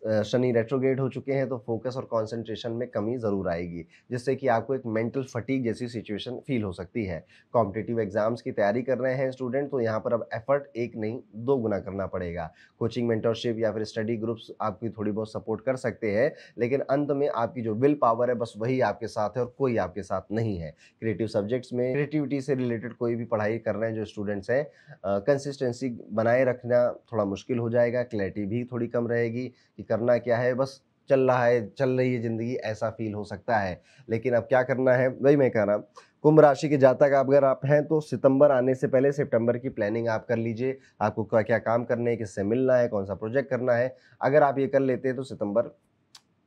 शनि रेट्रोग्रेड हो चुके हैं, तो फोकस और कंसंट्रेशन में कमी ज़रूर आएगी, जिससे कि आपको एक मेंटल फटीग जैसी सिचुएशन फील हो सकती है। कॉम्पिटिटिव एग्जाम्स की तैयारी कर रहे हैं स्टूडेंट, तो यहाँ पर अब एफर्ट एक नहीं 2 गुना करना पड़ेगा। कोचिंग, मेंटरशिप या फिर स्टडी ग्रुप्स आपकी थोड़ी बहुत सपोर्ट कर सकते हैं, लेकिन अंत में आपकी जो विल पावर है बस वही आपके साथ है और कोई आपके साथ नहीं है। क्रिएटिव सब्जेक्ट्स में क्रिएटिविटी से रिलेटेड कोई भी पढ़ाई कर रहे हैं जो स्टूडेंट्स हैं, कंसिस्टेंसी बनाए रखना थोड़ा मुश्किल हो जाएगा, क्लैरिटी भी थोड़ी कम रहेगी कि करना क्या है, बस चल रहा है, चल रही है ज़िंदगी, ऐसा फ़ील हो सकता है। लेकिन अब क्या करना है, वही मैं कह रहा हूँ। कुंभ राशि के जातक अगर आप हैं तो सितंबर आने से पहले सितंबर की प्लानिंग आप कर लीजिए। आपको क्या-क्या काम करने हैं, किससे मिलना है, कौन-सा प्रोजेक्ट करना है। अगर आप ये कर लेते हैं तो सितंबर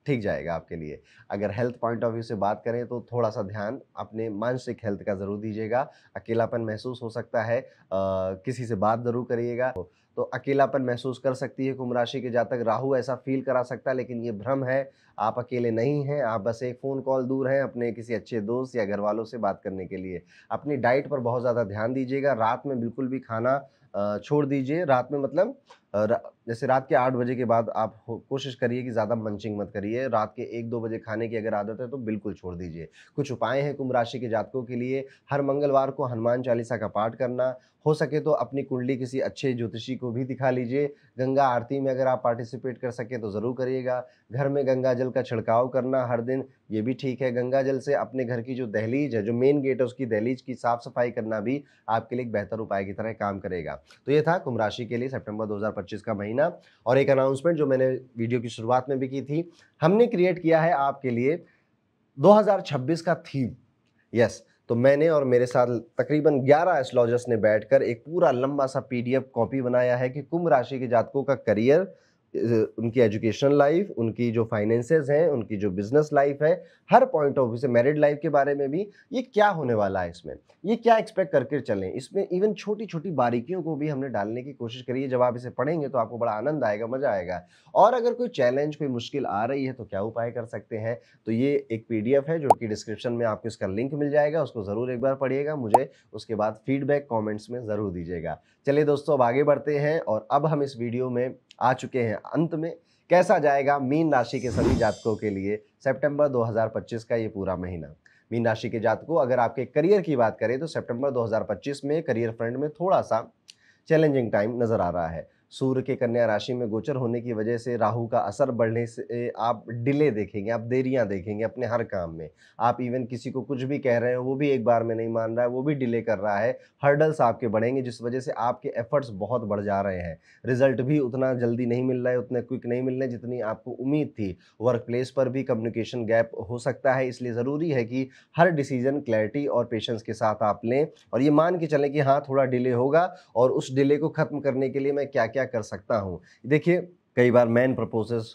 ठीक जाएगा आपके लिए। अगर हेल्थ पॉइंट ऑफ व्यू से बात करें तो थोड़ा-सा ध्यान अपने मानसिक हेल्थ का ज़रूर दीजिएगा। अकेलापन महसूस हो सकता है, किसी से बात ज़रूर करिएगा। तो अकेलापन महसूस कर सकती है कुंभ राशि के जातक, राहु ऐसा फ़ील करा सकता है, लेकिन ये भ्रम है, आप अकेले नहीं हैं, आप बस एक फ़ोन कॉल दूर हैं अपने किसी अच्छे दोस्त या घरवालों से बात करने के लिए। अपनी डाइट पर बहुत ज़्यादा ध्यान दीजिएगा, रात में बिल्कुल भी खाना छोड़ दीजिए। रात में मतलब जैसे रात के 8 बजे के बाद आप कोशिश करिए कि ज़्यादा मंचिंग मत करिए। रात के 1-2 बजे खाने की अगर आदत है तो बिल्कुल छोड़ दीजिए। कुछ उपाय हैं कुंभ राशि के जातकों के लिए, हर मंगलवार को हनुमान चालीसा का पाठ करना, हो सके तो अपनी कुंडली किसी अच्छे ज्योतिषी को भी दिखा लीजिए। गंगा आरती में अगर आप पार्टिसिपेट कर सकें तो ज़रूर करिएगा। घर में गंगा जल का छिड़काव करना हर दिन, ये भी ठीक है। गंगा जल से अपने घर की जो दहलीज है, जो मेन गेट है, उसकी दहलीज की साफ-सफाई करना भी आपके लिए एक बेहतर उपाय की तरह काम करेगा। तो ये था कुंभ राशि के लिए सितंबर 2025 का महीना। और एक अनाउंसमेंट जो मैंने वीडियो की शुरुआत में भी की थी, हमने क्रिएट किया है आपके लिए 2026 का थीम। यस, तो मैंने और मेरे साथ तकरीबन 11 एस्ट्रोलॉजर्स ने बैठकर एक पूरा लंबा सा पीडीएफ कॉपी बनाया है कि कुंभ राशि के जातकों का करियर, उनकी एजुकेशन लाइफ, उनकी जो फाइनेंसेस हैं, उनकी जो बिजनेस लाइफ है, हर पॉइंट ऑफ व्यू से, मैरिड लाइफ के बारे में भी, ये क्या होने वाला है इसमें, ये क्या एक्सपेक्ट करके चलें। इसमें इवन छोटी-छोटी बारीकियों को भी हमने डालने की कोशिश करी है। जब आप इसे पढ़ेंगे तो आपको बड़ा आनंद आएगा, मज़ा आएगा। और अगर कोई चैलेंज, कोई मुश्किल आ रही है तो क्या उपाय कर सकते हैं, तो ये एक पीडीएफ है जो कि डिस्क्रिप्शन में आपको इसका लिंक मिल जाएगा, उसको ज़रूर एक बार पढ़िएगा। मुझे उसके बाद फीडबैक कमेंट्स में ज़रूर दीजिएगा। चलिए दोस्तों, अब आगे बढ़ते हैं और अब हम इस वीडियो में आ चुके हैं अंत में। कैसा जाएगा मीन राशि के सभी जातकों के लिए सितंबर 2025 का ये पूरा महीना। मीन राशि के जातकों, अगर आपके करियर की बात करें तो सितंबर 2025 में करियर फ्रंट में थोड़ा-सा चैलेंजिंग टाइम नज़र आ रहा है। सूर्य के कन्या राशि में गोचर होने की वजह से राहु का असर बढ़ने से आप डिले देखेंगे, आप देरियां देखेंगे अपने हर काम में। आप इवन किसी को कुछ भी कह रहे हैं, वो भी एक बार में नहीं मान रहा है, वो भी डिले कर रहा है। हर्डल्स आपके बढ़ेंगे, जिस वजह से आपके एफर्ट्स बहुत बढ़ जा रहे हैं। रिजल्ट भी उतना जल्दी नहीं मिल रहा है, उतने क्विक नहीं मिल रहे जितनी आपको उम्मीद थी। वर्क प्लेस पर भी कम्युनिकेशन गैप हो सकता है, इसलिए ज़रूरी है कि हर डिसीजन क्लैरिटी और पेशेंस के साथ आप लें और ये मान के चलें कि हाँ, थोड़ा डिले होगा और उस डिले को खत्म करने के लिए मैं क्या-क्या कर सकता हूँ। देखिए, कई बार मैन प्रपोजेस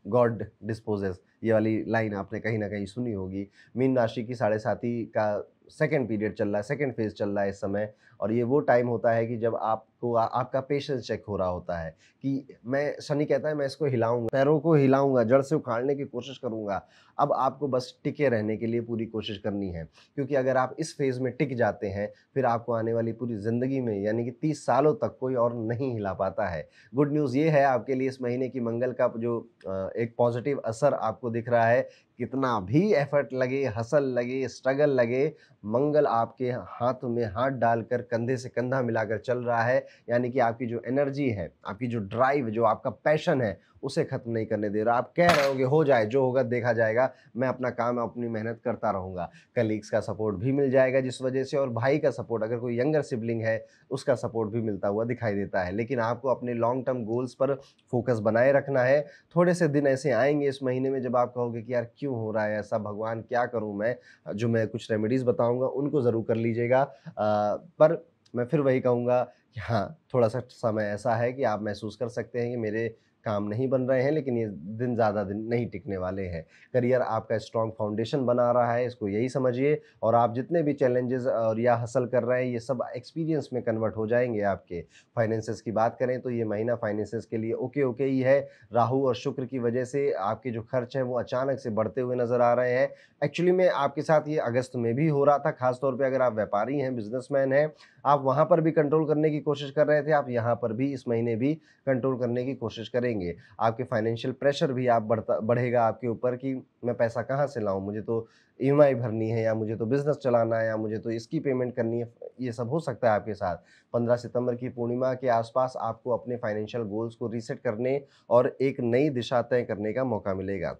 गॉड डिस्पोजेस, ये वाली लाइन आपने कहीं ना कहीं सुनी होगी। मीन राशि की साढ़े साथी का सेकंड पीरियड चल रहा है, सेकंड फेज चल रहा है इस समय, और ये वो टाइम होता है कि जब आपको आपका पेशेंस चेक हो रहा होता है कि मैं, शनि कहता है मैं इसको हिलाऊंगा, पैरों को हिलाऊंगा, जड़ से उखाड़ने की कोशिश करूंगा। अब आपको बस टिके रहने के लिए पूरी कोशिश करनी है, क्योंकि अगर आप इस फेज में टिक जाते हैं फिर आपको आने वाली पूरी जिंदगी में यानी कि 30 सालों तक कोई और नहीं हिला पाता है। गुड न्यूज़ ये है आपके लिए इस महीने की मंगल का जो एक पॉजिटिव असर आपको दिख रहा है। कितना भी एफर्ट लगे, हसल लगे, स्ट्रगल लगे, मंगल आपके हाथ में हाथ डालकर कंधे से कंधा मिलाकर चल रहा है। यानी कि आपकी जो एनर्जी है, आपकी जो ड्राइव, जो आपका पैशन है, उसे खत्म नहीं करने दे रहा। आप कह रहे होगे हो जाए, जो होगा देखा जाएगा, मैं अपना काम, अपनी मेहनत करता रहूँगा। कलीग्स का सपोर्ट भी मिल जाएगा जिस वजह से, और भाई का सपोर्ट, अगर कोई यंगर सिबलिंग है उसका सपोर्ट भी मिलता हुआ दिखाई देता है। लेकिन आपको अपने लॉन्ग टर्म गोल्स पर फोकस बनाए रखना है। थोड़े से दिन ऐसे आएंगे इस महीने में जब आप कहोगे कि यार क्यों हो रहा है ऐसा, भगवान क्या करूं मैं, जो मैं कुछ रेमेडीज़ बताऊंगा उनको ज़रूर कर लीजिएगा। पर मैं फिर वही कहूँगा कि हाँ, थोड़ा सा समय ऐसा है कि आप महसूस कर सकते हैं कि मेरे काम नहीं बन रहे हैं, लेकिन ये दिन ज़्यादा दिन नहीं टिकने वाले हैं। करियर आपका स्ट्रॉन्ग फाउंडेशन बना रहा है, इसको यही समझिए, और आप जितने भी चैलेंजेस और या हसल कर रहे हैं, ये सब एक्सपीरियंस में कन्वर्ट हो जाएंगे आपके। फाइनेंसेस की बात करें तो ये महीना फाइनेंसेस के लिए ओके ही है। राहु और शुक्र की वजह से आपके जो खर्च हैं वो अचानक से बढ़ते हुए नज़र आ रहे हैं। एक्चुअली में आपके साथ ये अगस्त में भी हो रहा था, खासतौर पर अगर आप व्यापारी हैं, बिजनेसमैन हैं, आप वहाँ पर भी कंट्रोल करने की कोशिश कर रहे थे, आप यहाँ पर भी इस महीने भी कंट्रोल करने की कोशिश करेंगे। आपके फाइनेंशियल प्रेशर भी आप बढ़ेगा आपके ऊपर कि मैं पैसा कहाँ से लाऊँ, मुझे तो ईएमआई भरनी है, या मुझे तो बिज़नेस चलाना है, या मुझे तो इसकी पेमेंट करनी है। ये सब हो सकता है आपके साथ। 15 सितंबर की पूर्णिमा के आसपास आपको अपने फाइनेंशियल गोल्स को रीसेट करने और एक नई दिशा तय करने का मौका मिलेगा।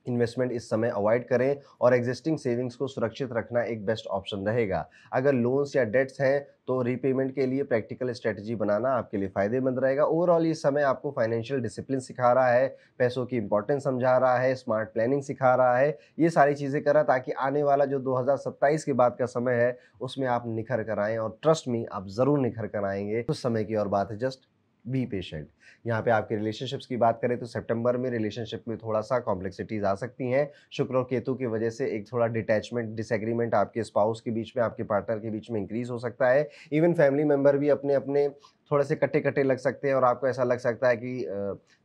इन्वेस्टमेंट इस समय अवॉइड करें और एग्जिस्टिंग सेविंग्स को सुरक्षित रखना एक बेस्ट ऑप्शन रहेगा। अगर लोन्स या डेट्स हैं तो रीपेमेंट के लिए प्रैक्टिकल स्ट्रेटजी बनाना आपके लिए फ़ायदेमंद रहेगा। ओवरऑल ये समय आपको फाइनेंशियल डिसिप्लिन सिखा रहा है, पैसों की इंपॉर्टेंस समझा रहा है, स्मार्ट प्लानिंग सिखा रहा है। ये सारी चीज़ें कर रहा है ताकि आने वाला जो 2027 के बाद का समय है, उसमें आप निखर कर आएँ, और ट्रस्ट मी, आप ज़रूर निखर कर आएँगे। कुछ समय की और बात है, जस्ट बी पेशेंट। यहाँ पे आपके रिलेशनशिप्स की बात करें तो सितंबर में रिलेशनशिप में थोड़ा-सा कॉम्प्लेक्सिटीज़ आ सकती हैं। शुक्र और केतु की वजह से एक थोड़ा डिटैचमेंट, डिसएग्रीमेंट आपके स्पाउस के बीच में, आपके पार्टनर के बीच में इंक्रीज़ हो सकता है। इवन फैमिली मेंबर भी अपने-अपने थोड़े से कटे-कटे लग सकते हैं, और आपको ऐसा लग सकता है कि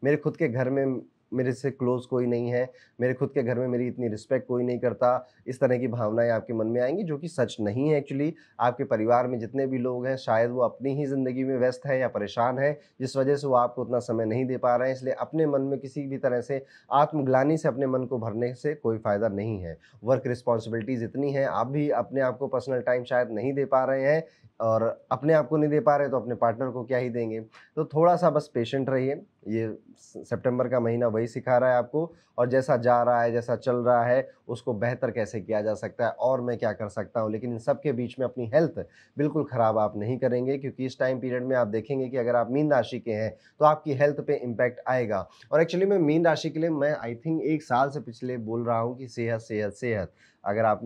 मेरे खुद के घर में मेरे से क्लोज़ कोई नहीं है, मेरे खुद के घर में मेरी इतनी रिस्पेक्ट कोई नहीं करता। इस तरह की भावनाएँ आपके मन में आएँगी, जो कि सच नहीं है एक्चुअली। आपके परिवार में जितने भी लोग हैं, शायद वो अपनी ही ज़िंदगी में व्यस्त हैं या परेशान हैं, जिस वजह से वो आपको उतना समय नहीं दे पा रहे हैं। इसलिए अपने मन में किसी भी तरह से आत्मग्लानि से अपने मन को भरने से कोई फ़ायदा नहीं है। वर्क रिस्पॉन्सिबिलिटीज़ इतनी हैं, आप भी अपने आप को पर्सनल टाइम शायद नहीं दे पा रहे हैं, और अपने आप को नहीं दे पा रहे, तो अपने पार्टनर को क्या ही देंगे। तो थोड़ा-सा बस पेशेंट रहिए। ये सितंबर का महीना वही सिखा रहा है आपको, और जैसा जा रहा है, जैसा चल रहा है, उसको बेहतर कैसे किया जा सकता है और मैं क्या कर सकता हूँ। लेकिन इन सब के बीच में अपनी हेल्थ बिल्कुल ख़राब आप नहीं करेंगे, क्योंकि इस टाइम पीरियड में आप देखेंगे कि अगर आप मीन राशि के हैं तो आपकी हेल्थ पे इम्पैक्ट आएगा। और एक्चुअली मैं मीन राशि के लिए मैं आई थिंक 1 साल से पिछले बोल रहा हूँ कि सेहत, सेहत, सेहत। अगर आप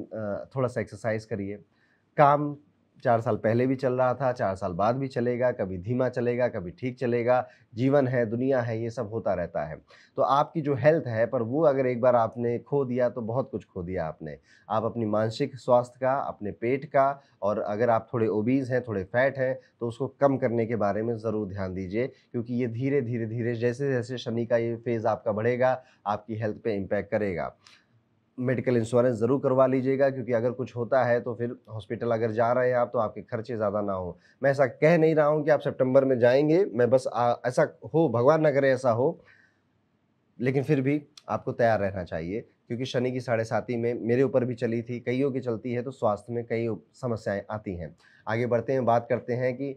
थोड़ा-सा एक्सरसाइज़ करिए। काम 4 साल पहले भी चल रहा था, 4 साल बाद भी चलेगा, कभी धीमा चलेगा, कभी ठीक चलेगा। जीवन है, दुनिया है, ये सब होता रहता है। तो आपकी जो हेल्थ है, पर वो अगर एक बार आपने खो दिया तो बहुत कुछ खो दिया आपने। आप अपनी मानसिक स्वास्थ्य का, अपने पेट का, और अगर आप थोड़े ओबीज़ हैं, थोड़े फैट हैं, तो उसको कम करने के बारे में ज़रूर ध्यान दीजिए, क्योंकि ये धीरे-धीरे जैसे-जैसे शनि का ये फ़ेज़ आपका बढ़ेगा, आपकी हेल्थ पे इम्पैक्ट करेगा। मेडिकल इंश्योरेंस ज़रूर करवा लीजिएगा, क्योंकि अगर कुछ होता है तो फिर हॉस्पिटल अगर जा रहे हैं आप, तो आपके खर्चे ज़्यादा ना हो। मैं ऐसा कह नहीं रहा हूँ कि आप सितंबर में जाएँगे, मैं बस ऐसा हो, भगवान ना करे ऐसा हो, लेकिन फिर भी आपको तैयार रहना चाहिए, क्योंकि शनि की साढ़े साती में मेरे ऊपर भी चली थी, कइयों की चलती है, तो स्वास्थ्य में कई समस्याएँ आती हैं। आगे बढ़ते हैं, बात करते हैं कि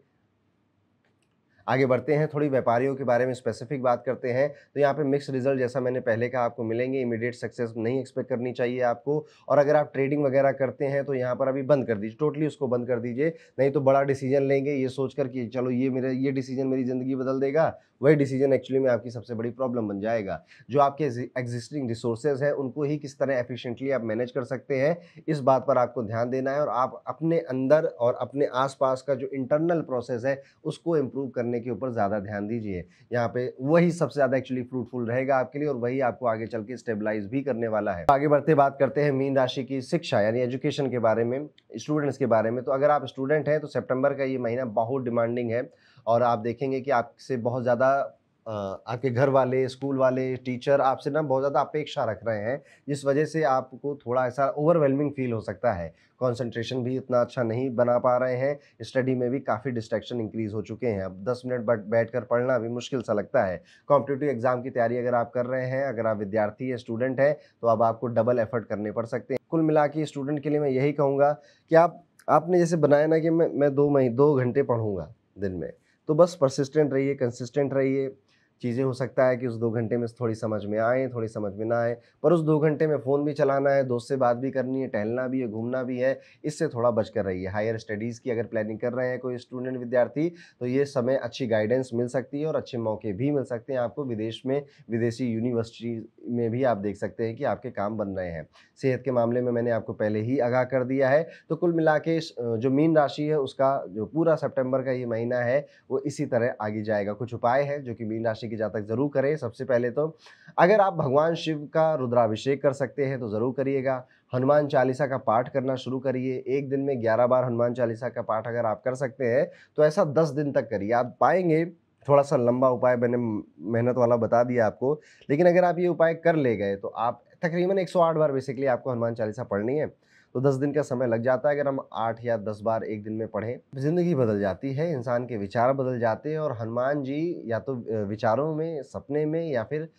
आगे बढ़ते हैं, थोड़ी व्यापारियों के बारे में स्पेसिफिक बात करते हैं। तो यहाँ पे मिक्स्ड रिजल्ट, जैसा मैंने पहले कहा, आपको मिलेंगे। इमीडिएट सक्सेस नहीं एक्सपेक्ट करनी चाहिए आपको। और अगर आप ट्रेडिंग वगैरह करते हैं तो यहाँ पर अभी बंद कर दीजिए, टोटली उसको बंद कर दीजिए। नहीं तो बड़ा डिसीजन लेंगे ये सोचकर कि चलो ये डिसीजन मेरी ज़िंदगी बदल देगा, वही डिसीजन एक्चुअली में आपकी सबसे बड़ी प्रॉब्लम बन जाएगा। जो आपके एग्जिस्टिंग रिसोर्सेज हैं, उनको ही किस तरह एफिशिएंटली आप मैनेज कर सकते हैं, इस बात पर आपको ध्यान देना है। और आप अपने अंदर और अपने आसपास का जो इंटरनल प्रोसेस है, उसको इम्प्रूव करने के ऊपर ज़्यादा ध्यान दीजिए। यहाँ पे वही सबसे ज़्यादा एक्चुअली फ्रूटफुल रहेगा आपके लिए, और वही आपको आगे चल के स्टेबलाइज भी करने वाला है। आगे बढ़ते बात करते हैं मीन राशि की शिक्षा यानी एजुकेशन के बारे में, स्टूडेंट्स के बारे में। तो अगर आप स्टूडेंट हैं तो सितंबर का ये महीना बहुत डिमांडिंग है, और आप देखेंगे कि आपसे बहुत ज़्यादा आपके घर वाले, स्कूल वाले, टीचर आपसे ना बहुत ज़्यादा अपेक्षा रख रहे हैं, जिस वजह से आपको थोड़ा ऐसा ओवरवेलमिंग फील हो सकता है। कंसंट्रेशन भी इतना अच्छा नहीं बना पा रहे हैं, स्टडी में भी काफ़ी डिस्ट्रैक्शन इंक्रीज़ हो चुके हैं। अब 10 मिनट बैठकर पढ़ना भी मुश्किल सा लगता है। कॉम्पिटिटिव एग्ज़ाम की तैयारी अगर आप कर रहे हैं, अगर आप विद्यार्थी या स्टूडेंट हैं, तो अब आपको डबल एफर्ट करने पड़ सकते हैं। कुल मिला के स्टूडेंट के लिए मैं यही कहूँगा कि आपने जैसे बनाया ना कि मैं 2 घंटे पढ़ूँगा दिन में, तो बस परसिस्टेंट रहिए, कंसिस्टेंट रहिए। चीज़ें हो सकता है कि उस 2 घंटे में थोड़ी समझ में आएँ, थोड़ी समझ में ना आए, पर उस 2 घंटे में फ़ोन भी चलाना है, दोस्त से बात भी करनी है, टहलना भी है, घूमना भी है, इससे थोड़ा बच कर रहिए। हायर स्टडीज़ की अगर प्लानिंग कर रहे हैं कोई स्टूडेंट विद्यार्थी, तो ये समय अच्छी गाइडेंस मिल सकती है और अच्छे मौके भी मिल सकते हैं आपको। विदेश में, विदेशी यूनिवर्सिटी में भी आप देख सकते हैं कि आपके काम बन रहे हैं। सेहत के मामले में मैंने आपको पहले ही आगाह कर दिया है। तो कुल मिला के जो मीन राशि है, उसका जो पूरा सितंबर का ये महीना है, वो इसी तरह आगे जाएगा। कुछ उपाय हैं जो कि मीन राशि के जातक ज़रूर करें। सबसे पहले तो अगर आप भगवान शिव का रुद्राभिषेक कर सकते हैं तो ज़रूर करिएगा। हनुमान चालीसा का पाठ करना शुरू करिए। एक दिन में 11 बार हनुमान चालीसा का पाठ अगर आप कर सकते हैं तो ऐसा 10 दिन तक करिए, आप पाएंगे। थोड़ा-सा लंबा उपाय मैंने मेहनत वाला बता दिया आपको, लेकिन अगर आप ये उपाय कर ले गए तो आप तकरीबन 108 बार बेसिकली आपको हनुमान चालीसा पढ़नी है। तो 10 दिन का समय लग जाता है। अगर हम 8 या 10 बार एक दिन में पढ़ें, जिंदगी बदल जाती है, इंसान के विचार बदल जाते हैं और हनुमान जी या तो विचारों में, सपने में या फिर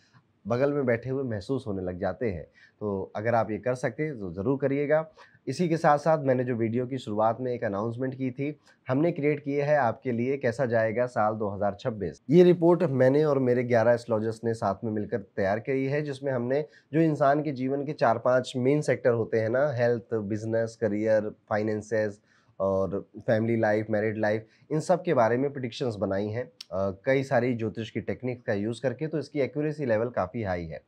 बगल में बैठे हुए महसूस होने लग जाते हैं। तो अगर आप ये कर सकते हैं तो ज़रूर करिएगा। इसी के साथ-साथ मैंने जो वीडियो की शुरुआत में एक अनाउंसमेंट की थी, हमने क्रिएट किए है आपके लिए कैसा जाएगा साल 2026। ये रिपोर्ट मैंने और मेरे 11 एस्ट्रोलॉजर्स ने साथ में मिलकर तैयार करी है, जिसमें हमने जो इंसान के जीवन के 4-5 मेन सेक्टर होते हैं ना, हेल्थ, बिज़नेस, करियर, फाइनेंसेस और फैमिली लाइफ, मैरिड लाइफ, इन सब के बारे में प्रेडिक्शंस बनाई हैं कई सारी ज्योतिष की टेक्निक्स का यूज़ करके, तो इसकी एक्यूरेसी लेवल काफ़ी हाई है।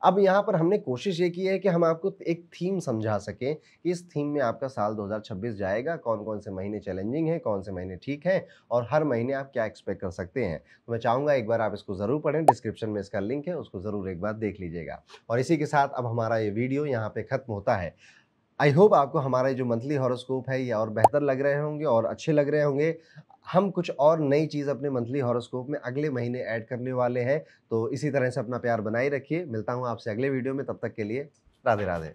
अब यहाँ पर हमने कोशिश ये की है कि हम आपको एक थीम समझा सकें कि इस थीम में आपका साल 2026 जाएगा, कौन-कौन से महीने चैलेंजिंग हैं, कौन से महीने ठीक हैं और हर महीने आप क्या एक्सपेक्ट कर सकते हैं। तो मैं चाहूँगा एक बार आप इसको ज़रूर पढ़ें, डिस्क्रिप्शन में इसका लिंक है, उसको ज़रूर एक बार देख लीजिएगा। और इसी के साथ अब हमारा ये वीडियो यहाँ पे खत्म होता है। आई होप आपको हमारे जो मंथली हॉरोस्कोप है ये और बेहतर लग रहे होंगे और अच्छे लग रहे होंगे। हम कुछ और नई चीज़ अपने मंथली हॉरोस्कोप में अगले महीने ऐड करने वाले हैं, तो इसी तरह से अपना प्यार बनाए रखिए। मिलता हूँ आपसे अगले वीडियो में, तब तक के लिए राधे राधे।